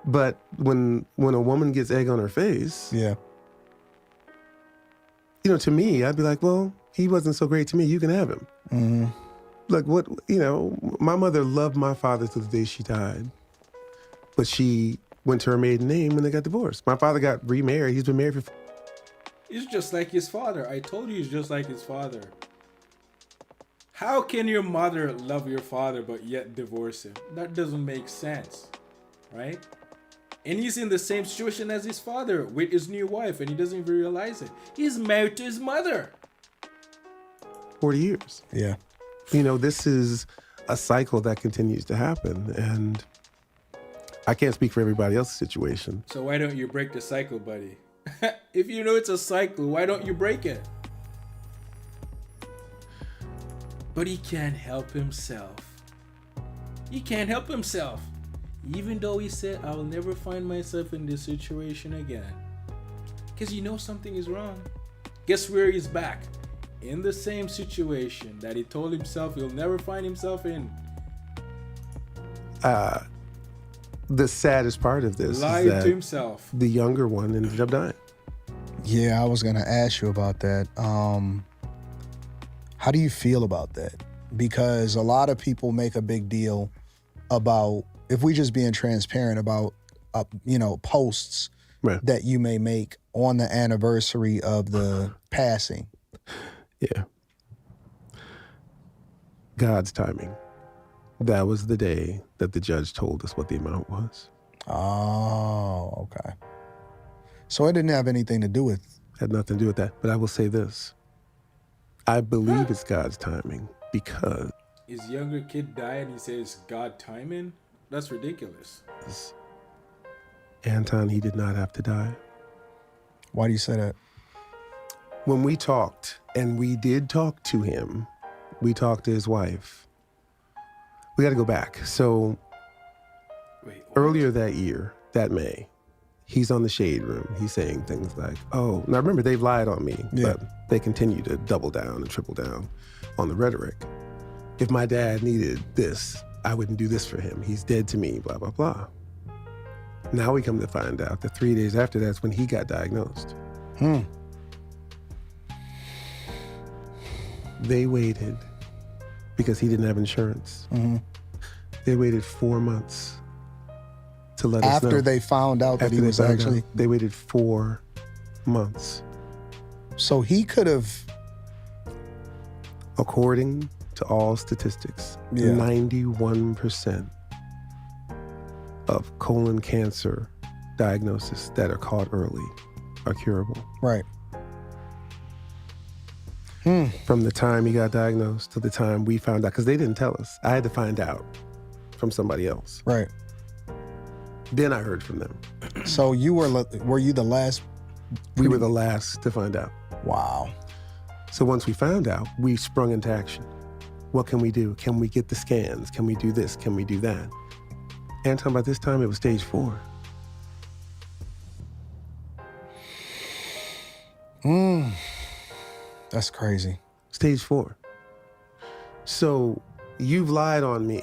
But when a woman gets egg on her face, Yeah. To me, I'd be like, well, he wasn't so great to me. You can have him. Mm-hmm. Like what, my mother loved my father to the day she died, but she went to her maiden name when they got divorced. My father got remarried. He's been married for... He's just like his father. I told you he's just like his father. How can your mother love your father but yet divorce him? That doesn't make sense, right? And he's in the same situation as his father with his new wife, and he doesn't even realize it. He's married to his mother. 40 years. Yeah. This is a cycle that continues to happen, and I can't speak for everybody else's situation. So why don't you break the cycle, buddy? If you know it's a cycle, why don't you break it? But he can't help himself. He can't help himself. Even though he said, I'll never find myself in this situation again. Because something is wrong. Guess where he's back? In the same situation that he told himself he'll never find himself in. The saddest part of this Lied is that to himself. the younger one ended up dying. Yeah, I was going to ask you about that. How do you feel about that? Because a lot of people make a big deal about, if we just being transparent about, posts Right. that you may make on the anniversary of the passing. Yeah. God's timing. That was the day that the judge told us what the amount was. Oh, okay. So it didn't have anything to do with... Had nothing to do with that. But I will say this. I believe it's God's timing because... His younger kid died and he says God timing? That's ridiculous. Anton, he did not have to die. Why do you say that? When we talked, and we did talk to him, we talked to his wife. We got to go back. So Wait, what? earlier that year, that May, he's on the Shade Room. He's saying things like, oh, now remember, they've lied on me, Yeah. but they continue to double down and triple down on the rhetoric. If my dad needed this, I wouldn't do this for him. He's dead to me, blah, blah, blah. Now we come to find out that 3 days after that's when he got diagnosed. They waited because he didn't have insurance. Mm-hmm. They waited 4 months to let us know. After they found out that After he they was found actually... out, they waited 4 months. So he could have... According to all statistics, Yeah. 91% of colon cancer diagnoses that are caught early are curable. Right. From the time he got diagnosed to the time we found out, because they didn't tell us. I had to find out from somebody else. Right. Then I heard from them. So were you the last? We were the last to find out. Wow. So once we found out, we sprung into action. What can we do? Can we get the scans? Can we do this? Can we do that? Anton, by this time, it was stage 4. That's crazy. Stage 4. So you've lied on me.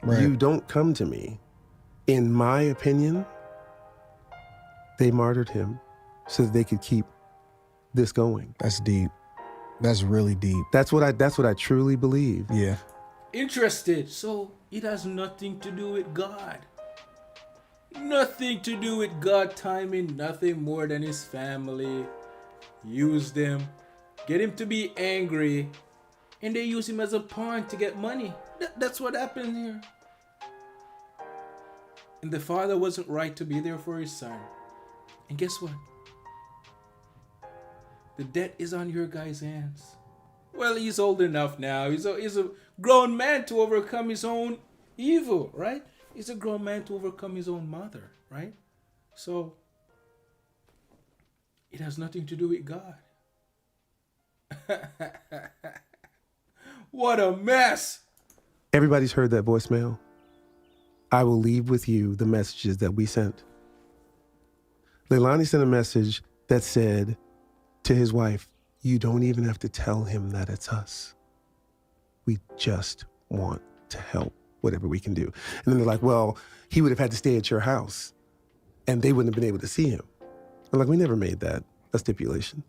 Right. You don't come to me. In my opinion, they martyred him so that they could keep this going. That's deep. That's really deep. That's what I truly believe. Yeah. Interested. So it has nothing to do with God. Nothing to do with God timing, nothing more than his family. Use them, get him to be angry, and they use him as a pawn to get money. That's what happened here. And the father wasn't right to be there for his son. And guess what? The debt is on your guy's hands. Well, he's old enough now. He's a grown man to overcome his own evil, right? He's a grown man to overcome his own mother, right? So, it has nothing to do with God. What a mess! Everybody's heard that voicemail. I will leave with you the messages that we sent. Leilani sent a message that said to his wife, you don't even have to tell him that it's us. We just want to help, whatever we can do. And then they're like, well, he would have had to stay at your house and they wouldn't have been able to see him. I'm like, we never made that a stipulation.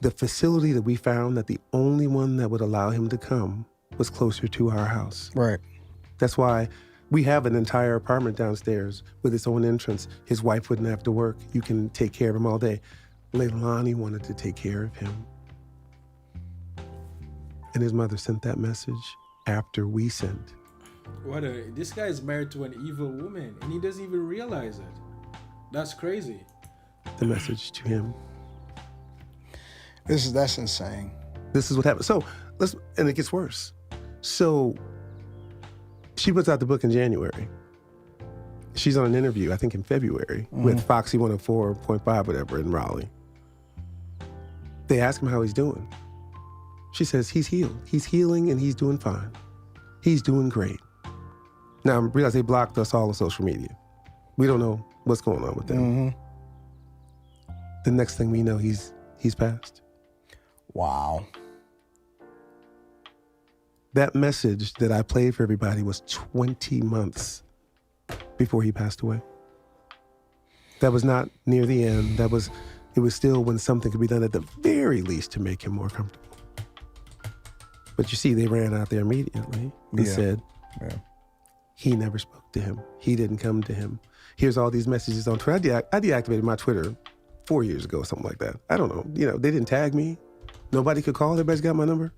The facility that we found, that the only one that would allow him to come was closer to our house. Right. That's why we have an entire apartment downstairs with its own entrance. His wife wouldn't have to work. You can take care of him all day. Leilani wanted to take care of him. And his mother sent that message after we sent. This guy is married to an evil woman and he doesn't even realize it. That's crazy. The message to him. That's insane. This is what happened. So and it gets worse. So she puts out the book in January. She's on an interview, I think in February, with Foxy 104.5, whatever, in Raleigh. They ask him how he's doing. She says he's healed. He's healing and he's doing fine. He's doing great. Now, I realize they blocked us all on social media. We don't know what's going on with them. The next thing we know, he's passed. Wow. That message that I played for everybody was 20 months before he passed away. That was not near the end. It was still when something could be done at the very least to make him more comfortable. But you see, they ran out there immediately and said, he never spoke to him. He didn't come to him. Here's all these messages on Twitter. I deactivated my Twitter 4 years ago, something like that. I don't know. They didn't tag me. Nobody could call. Everybody's got my number.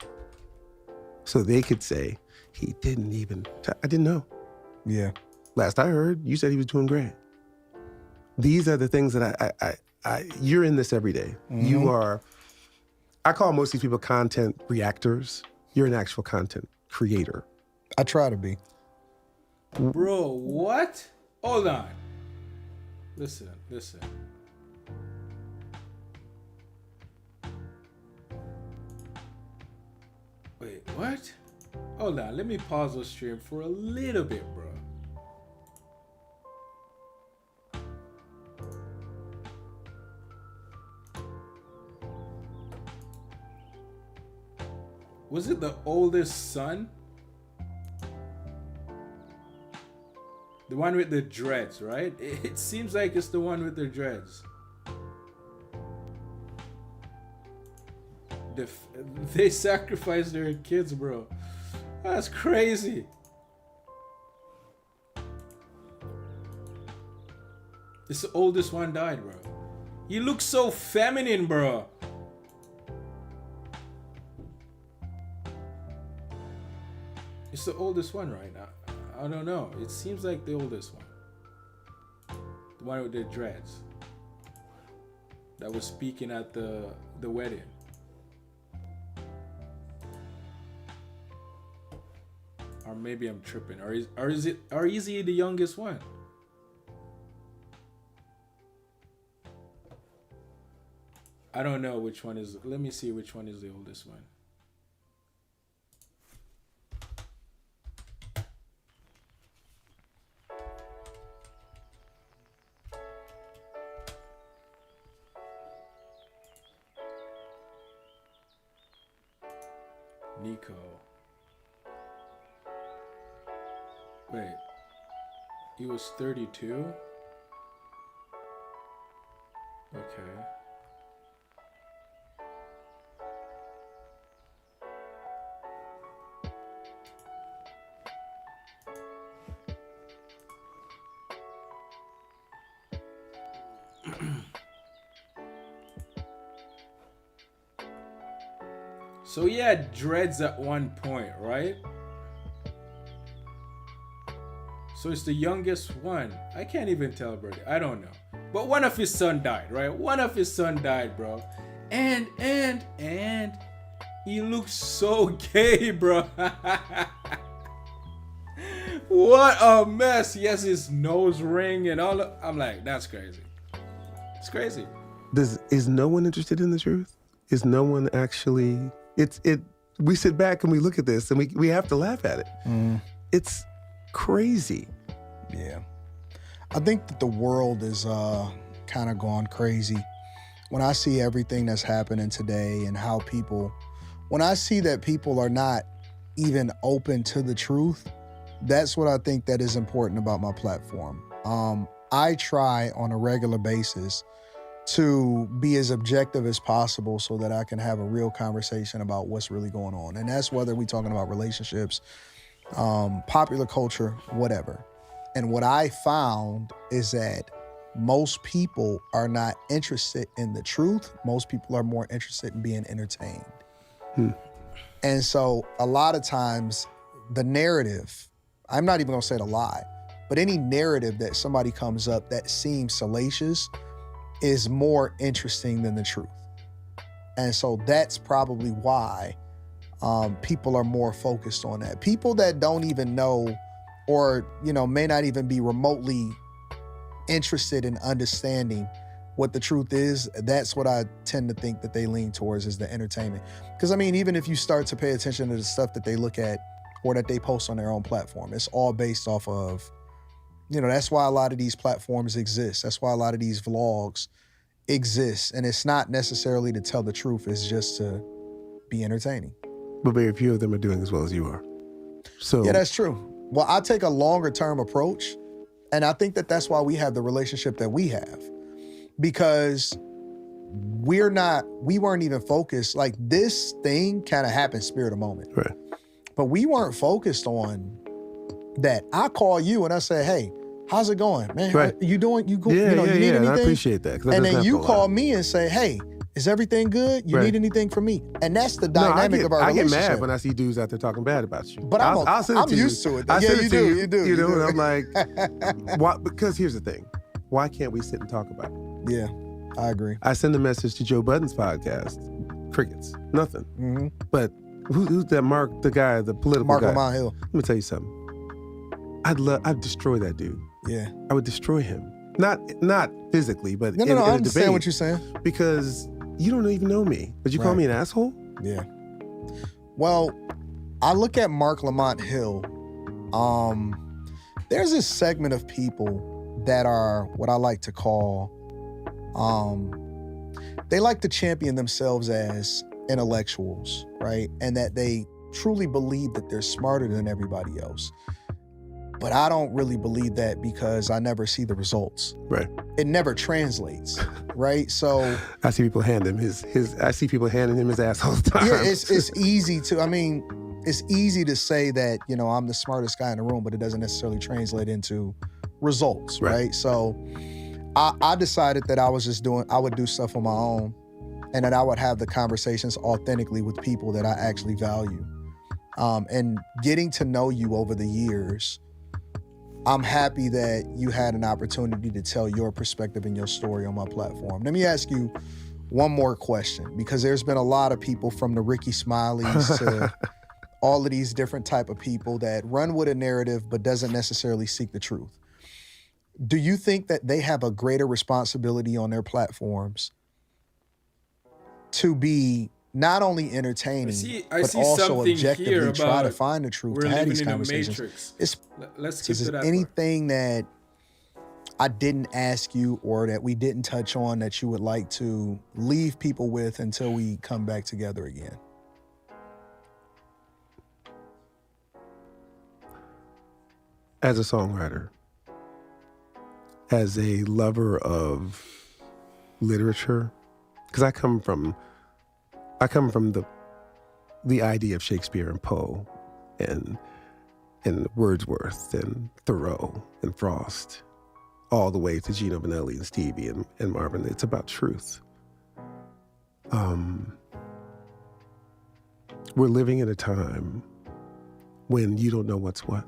So they could say, he didn't even, I didn't know. Yeah. Last I heard, you said he was doing great. These are the things that you're in this every day. You are, I call most of these people content reactors. You're an actual content creator. I try to be. Bro, what? Hold on. Listen. Wait, what? Hold on, let me pause the stream for a little bit, bro. Was it the oldest son? The one with the dreads, right? It seems like it's the one with the dreads. They sacrificed their kids, bro. That's crazy. It's the oldest one died, bro. He looks so feminine, bro. It's the oldest one right now. I don't know. It seems like the oldest one. The one with the dreads. That was speaking at the wedding. Or maybe I'm tripping. Or is he the youngest one? I don't know which one is. Let me see which one is the oldest one. Nico. Wait. He was 32? Okay. So he had dreads at one point, right? So it's the youngest one. I can't even tell, bro. I don't know. But one of his son died, right? One of his son died, bro. And he looks so gay, bro. What a mess. He has his nose ring and all. I'm like, that's crazy. It's crazy. Is no one interested in the truth? Is no one actually? We sit back and we look at this and we have to laugh at it. It's crazy. Yeah. I think that the world is kind of gone crazy. When I see everything that's happening today and how when I see that people are not even open to the truth, that's what I think that is important about my platform. I try on a regular basis to be as objective as possible so that I can have a real conversation about what's really going on. And that's whether we're talking about relationships, popular culture, whatever. And what I found is that most people are not interested in the truth. Most people are more interested in being entertained. And so a lot of times the narrative, I'm not even gonna say the lie, but any narrative that somebody comes up that seems salacious is more interesting than the truth. And so that's probably why people are more focused on that. People that don't even know or, may not even be remotely interested in understanding what the truth is, that's what I tend to think that they lean towards is the entertainment. Because even if you start to pay attention to the stuff that they look at or that they post on their own platform, it's all based off of, that's why a lot of these platforms exist. That's why a lot of these vlogs exist. And it's not necessarily to tell the truth, it's just to be entertaining. But very few of them are doing as well as you are. So yeah, that's true. Well, I take a longer term approach, and I think that that's why we have the relationship that we have, because we weren't even focused. Like, this thing kind of happened spirit of moment, right? But we weren't focused on that. I call you and I say, hey, how's it going, man? Right. You doing? You need anything? And I appreciate that. And then you call me and say, hey, is everything good? You need anything from me? And that's the dynamic of our relationship. I get mad when I see dudes out there talking bad about you. But I'm used to it. I yeah, send it to you. You do. And I'm like, why? Because here's the thing. Why can't we sit and talk about it? Yeah, I agree. I send a message to Joe Budden's podcast. Crickets. Nothing. Mm-hmm. But who's that Mark, the guy, the political Mark guy? Lamont Hill. Let me tell you something. I'd destroy that dude. Yeah. I would destroy him. Not physically, but in I a understand debate. what you're saying. Because you don't even know me, but you call me an asshole? Yeah. Well, I look at Mark Lamont Hill. There's this segment of people that are what I like to call, they like to champion themselves as intellectuals, right? And that they truly believe that they're smarter than everybody else. But I don't really believe that because I never see the results. Right. It never translates, right? So I see people hand him his ass all the time. yeah, it's easy to, it's easy to say that, I'm the smartest guy in the room, but it doesn't necessarily translate into results, right? So I decided that I would do stuff on my own, and that I would have the conversations authentically with people that I actually value. And getting to know you over the years, I'm happy that you had an opportunity to tell your perspective and your story on my platform. Let me ask you one more question, because there's been a lot of people from the Ricky Smileys to all of these different type of people that run with a narrative but doesn't necessarily seek the truth. Do you think that they have a greater responsibility on their platforms to be not only entertaining, but also objectively try to find the truth, to have these conversations? Let's keep to that. Anything that I didn't ask you or that we didn't touch on that you would like to leave people with until we come back together again? As a songwriter, as a lover of literature, because I come from the idea of Shakespeare and Poe and Wordsworth and Thoreau and Frost. all the way to Gino Vanelli and Stevie and Marvin. It's about truth. We're living in a time when you don't know what's what.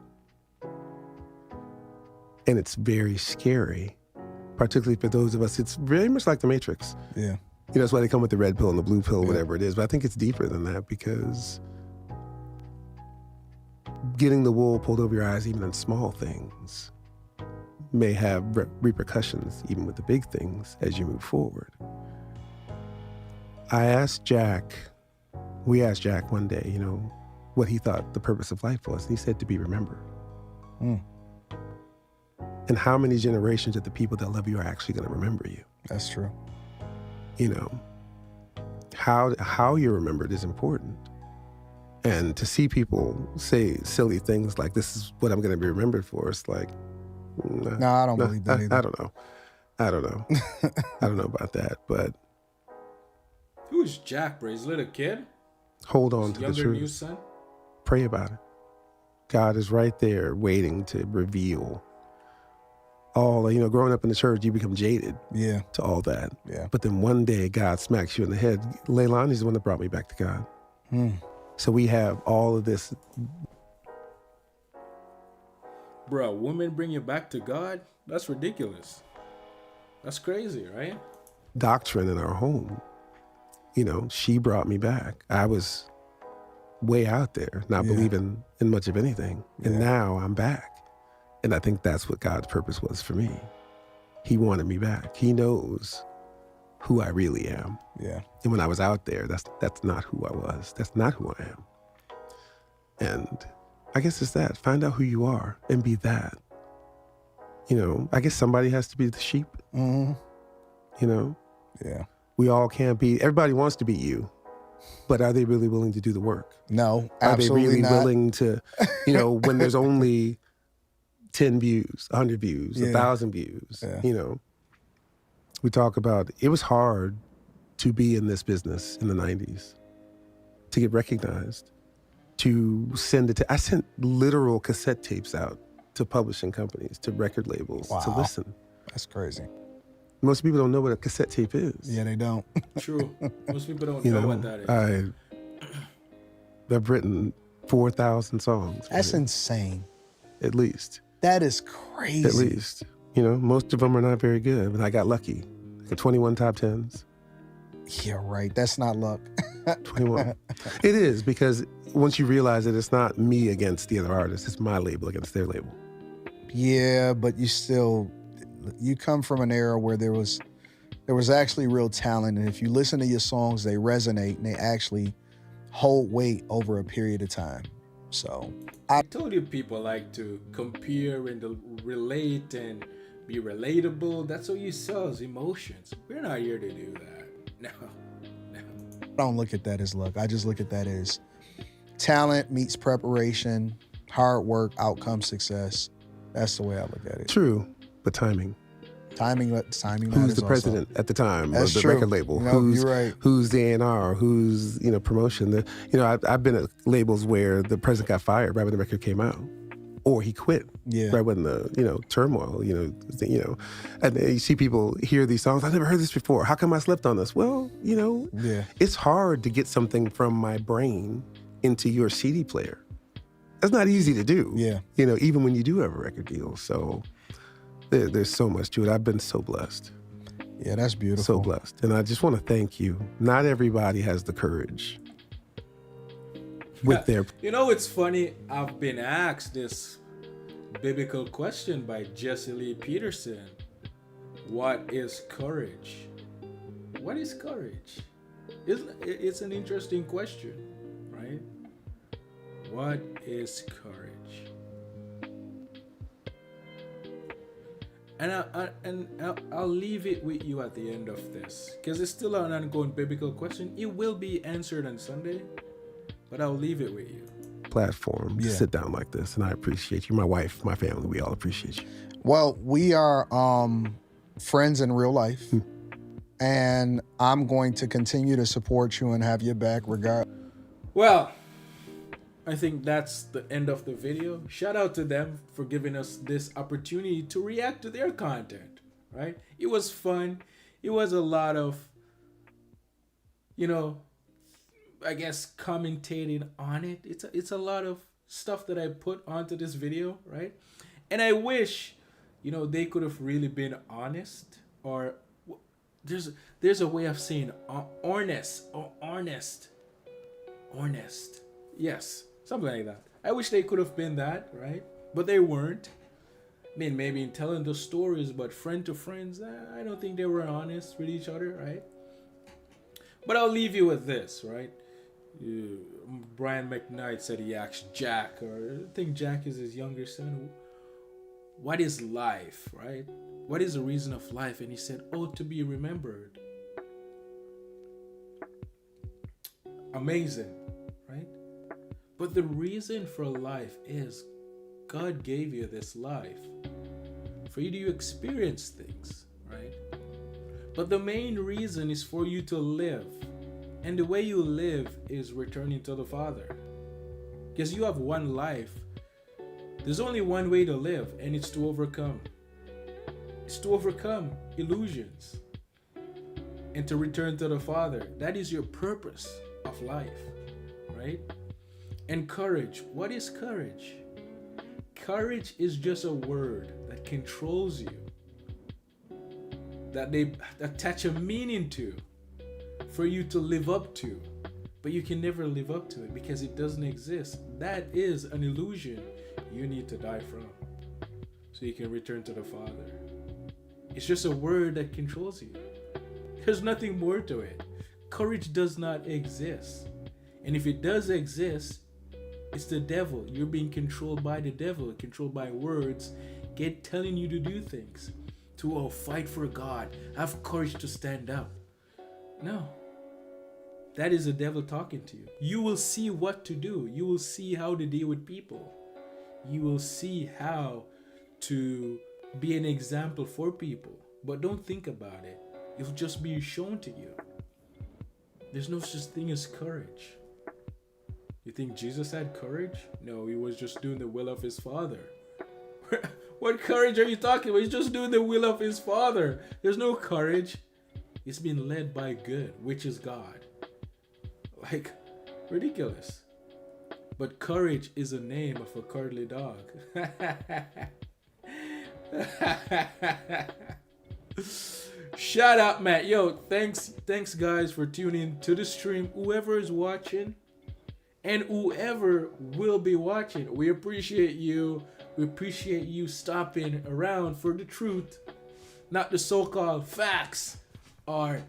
And it's very scary, particularly for those of us. It's very much like the Matrix. Yeah. That's why they come with the red pill and the blue pill, whatever it is. But I think it's deeper than that, because getting the wool pulled over your eyes, even in small things, may have repercussions, even with the big things, as you move forward. We asked Jack one day, what he thought the purpose of life was. And he said, to be remembered. Mm. And how many generations of the people that love you are actually going to remember you? That's true. How you're remembered is important. And to see people say silly things like, this is what I'm going to be remembered for, it's like, no, I don't believe that either. I don't know. I don't know about that, but. Who's Jack, bro? He's a little kid? Hold on to the younger truth. new son? Pray about it. God is right there waiting to reveal all, growing up in the church, you become jaded to all that. Yeah. But then one day God smacks you in the head. Leilani's the one that brought me back to God. So we have all of this. Bro, women bring you back to God? That's ridiculous. That's crazy, right? Doctrine in our home. She brought me back. I was way out there, not believing in much of anything. And now I'm back. And I think that's what God's purpose was for me. He wanted me back. He knows who I really am. Yeah. And when I was out there, that's not who I was. That's not who I am. And I guess it's that. Find out who you are and be that. I guess somebody has to be the sheep. Mm-hmm. Yeah. We all can't be, everybody wants to be you, but are they really willing to do the work? No, Are absolutely they really not. willing to, when there's only 10 views, 100 views, 1,000 views, we talk about, it was hard to be in this business in the 90s, to get recognized, to send it to, I sent literal cassette tapes out to publishing companies, to record labels, to listen. That's crazy. Most people don't know what a cassette tape is. Yeah, they don't. True. Most people don't know what that is. I've written 4,000 songs. That's insane. At least. That is crazy. At least. Most of them are not very good, but I got lucky. I got 21 top 10s. Yeah, right. That's not luck. 21. It is, because once you realize that it's not me against the other artists, it's my label against their label. Yeah, but you come from an era where there was actually real talent, and if you listen to your songs, they resonate and they actually hold weight over a period of time. So I told you people like to compare and relate and be relatable. That's what you sell, is emotions. We're not here to do that. No. I don't look at that as luck. I just look at that as talent meets preparation, hard work, outcome, success. That's the way I look at it. True, but timing. Timing who's the president at the time That's of the true. record label? You're right. Who's the A&R? Who's promotion? I've been at labels where the president got fired right when the record came out, or he quit right when the turmoil. And then you see people hear these songs. I never heard this before. How come I slept on this? Well, it's hard to get something from my brain into your CD player. That's not easy to do. Yeah. Even when you do have a record deal. So. There's so much to it. I've been so blessed. Yeah, that's beautiful. So blessed. And I just want to thank you. Not everybody has the courage with their... It's funny. I've been asked this biblical question by Jesse Lee Peterson. What is courage? What is courage? It's an interesting question, right? What is courage? And I'll leave it with you at the end of this, because it's still an ongoing biblical question. It will be answered on Sunday, but I'll leave it with you. Platform to sit down like this, and I appreciate you. My wife, my family, we all appreciate you. Well, we are friends in real life, and I'm going to continue to support you and have your back regardless. Well, I think that's the end of the video. Shout out to them for giving us this opportunity to react to their content, right? It was fun. It was a lot of, you know, I guess commentating on it. It's a lot of stuff that I put onto this video, right? And I wish, you know, they could have really been honest, or there's a way of saying honest or honest. Yes, something like that. I wish they could have been that, right? But they weren't. I mean, maybe in telling the stories, but friend to friends, I don't think they were honest with each other, right? But I'll leave you with this, right? Brian McKnight said he asked Jack, or I think Jack is his younger son, what is life, right? What is the reason of life? And he said, oh, to be remembered. Amazing, right? But the reason for life is God gave you this life for you to experience things, right? But the main reason is for you to live. And the way you live is returning to the Father. Because you have one life. There's only one way to live, and it's to overcome. It's to overcome illusions and to return to the Father. That is your purpose of life, right? And courage. What is courage? Courage is just a word that controls you, that they attach a meaning to, for you to live up to, but you can never live up to it because it doesn't exist. That is an illusion you need to die from so you can return to the Father. It's just a word that controls you. There's nothing more to it. Courage does not exist. And if it does exist, it's the devil. You're being controlled by the devil, controlled by words, telling you to do things. To fight for God, have courage to stand up. No. That is the devil talking to you. You will see what to do. You will see how to deal with people. You will see how to be an example for people. But don't think about it. It'll just be shown to you. There's no such thing as courage. You think Jesus had courage? No, he was just doing the will of his Father. What courage are you talking about? He's just doing the will of his Father. There's no courage. It's being led by good, which is God. Like, ridiculous. But courage is a name of a cuddly dog. Shout out, Matt. Yo, thanks guys for tuning to the stream. Whoever is watching and whoever will be watching, we appreciate you. We appreciate you stopping around for the truth, not the so-called facts. Or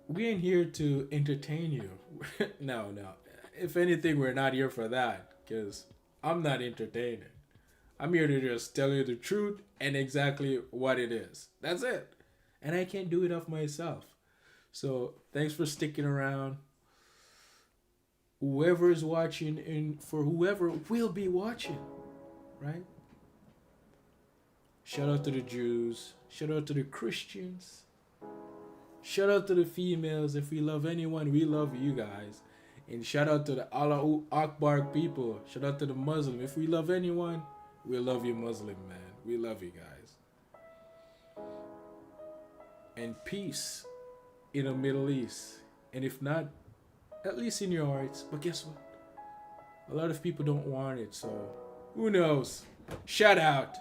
we ain't here to entertain you. No. If anything, we're not here for that, because I'm not entertaining. I'm here to just tell you the truth and exactly what it is. That's it. And I can't do it of myself. So thanks for sticking around. Whoever is watching and for whoever will be watching, right? Shout out to the Jews. Shout out to the Christians. Shout out to the females. If we love anyone, we love you guys. And shout out to the Allah Akbar people. Shout out to the Muslim. If we love anyone, we love you, Muslim, man. We love you guys. And peace in the Middle East. And if not, at least in your hearts. But guess what? A lot of people don't want it, so who knows? Shout out.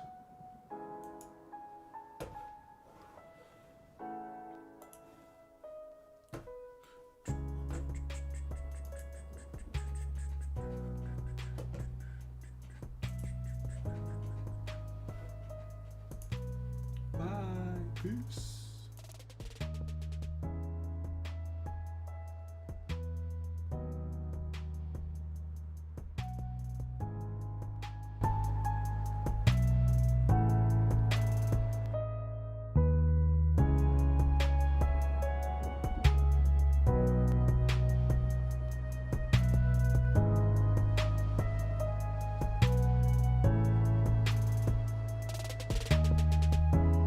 Bye. Peace.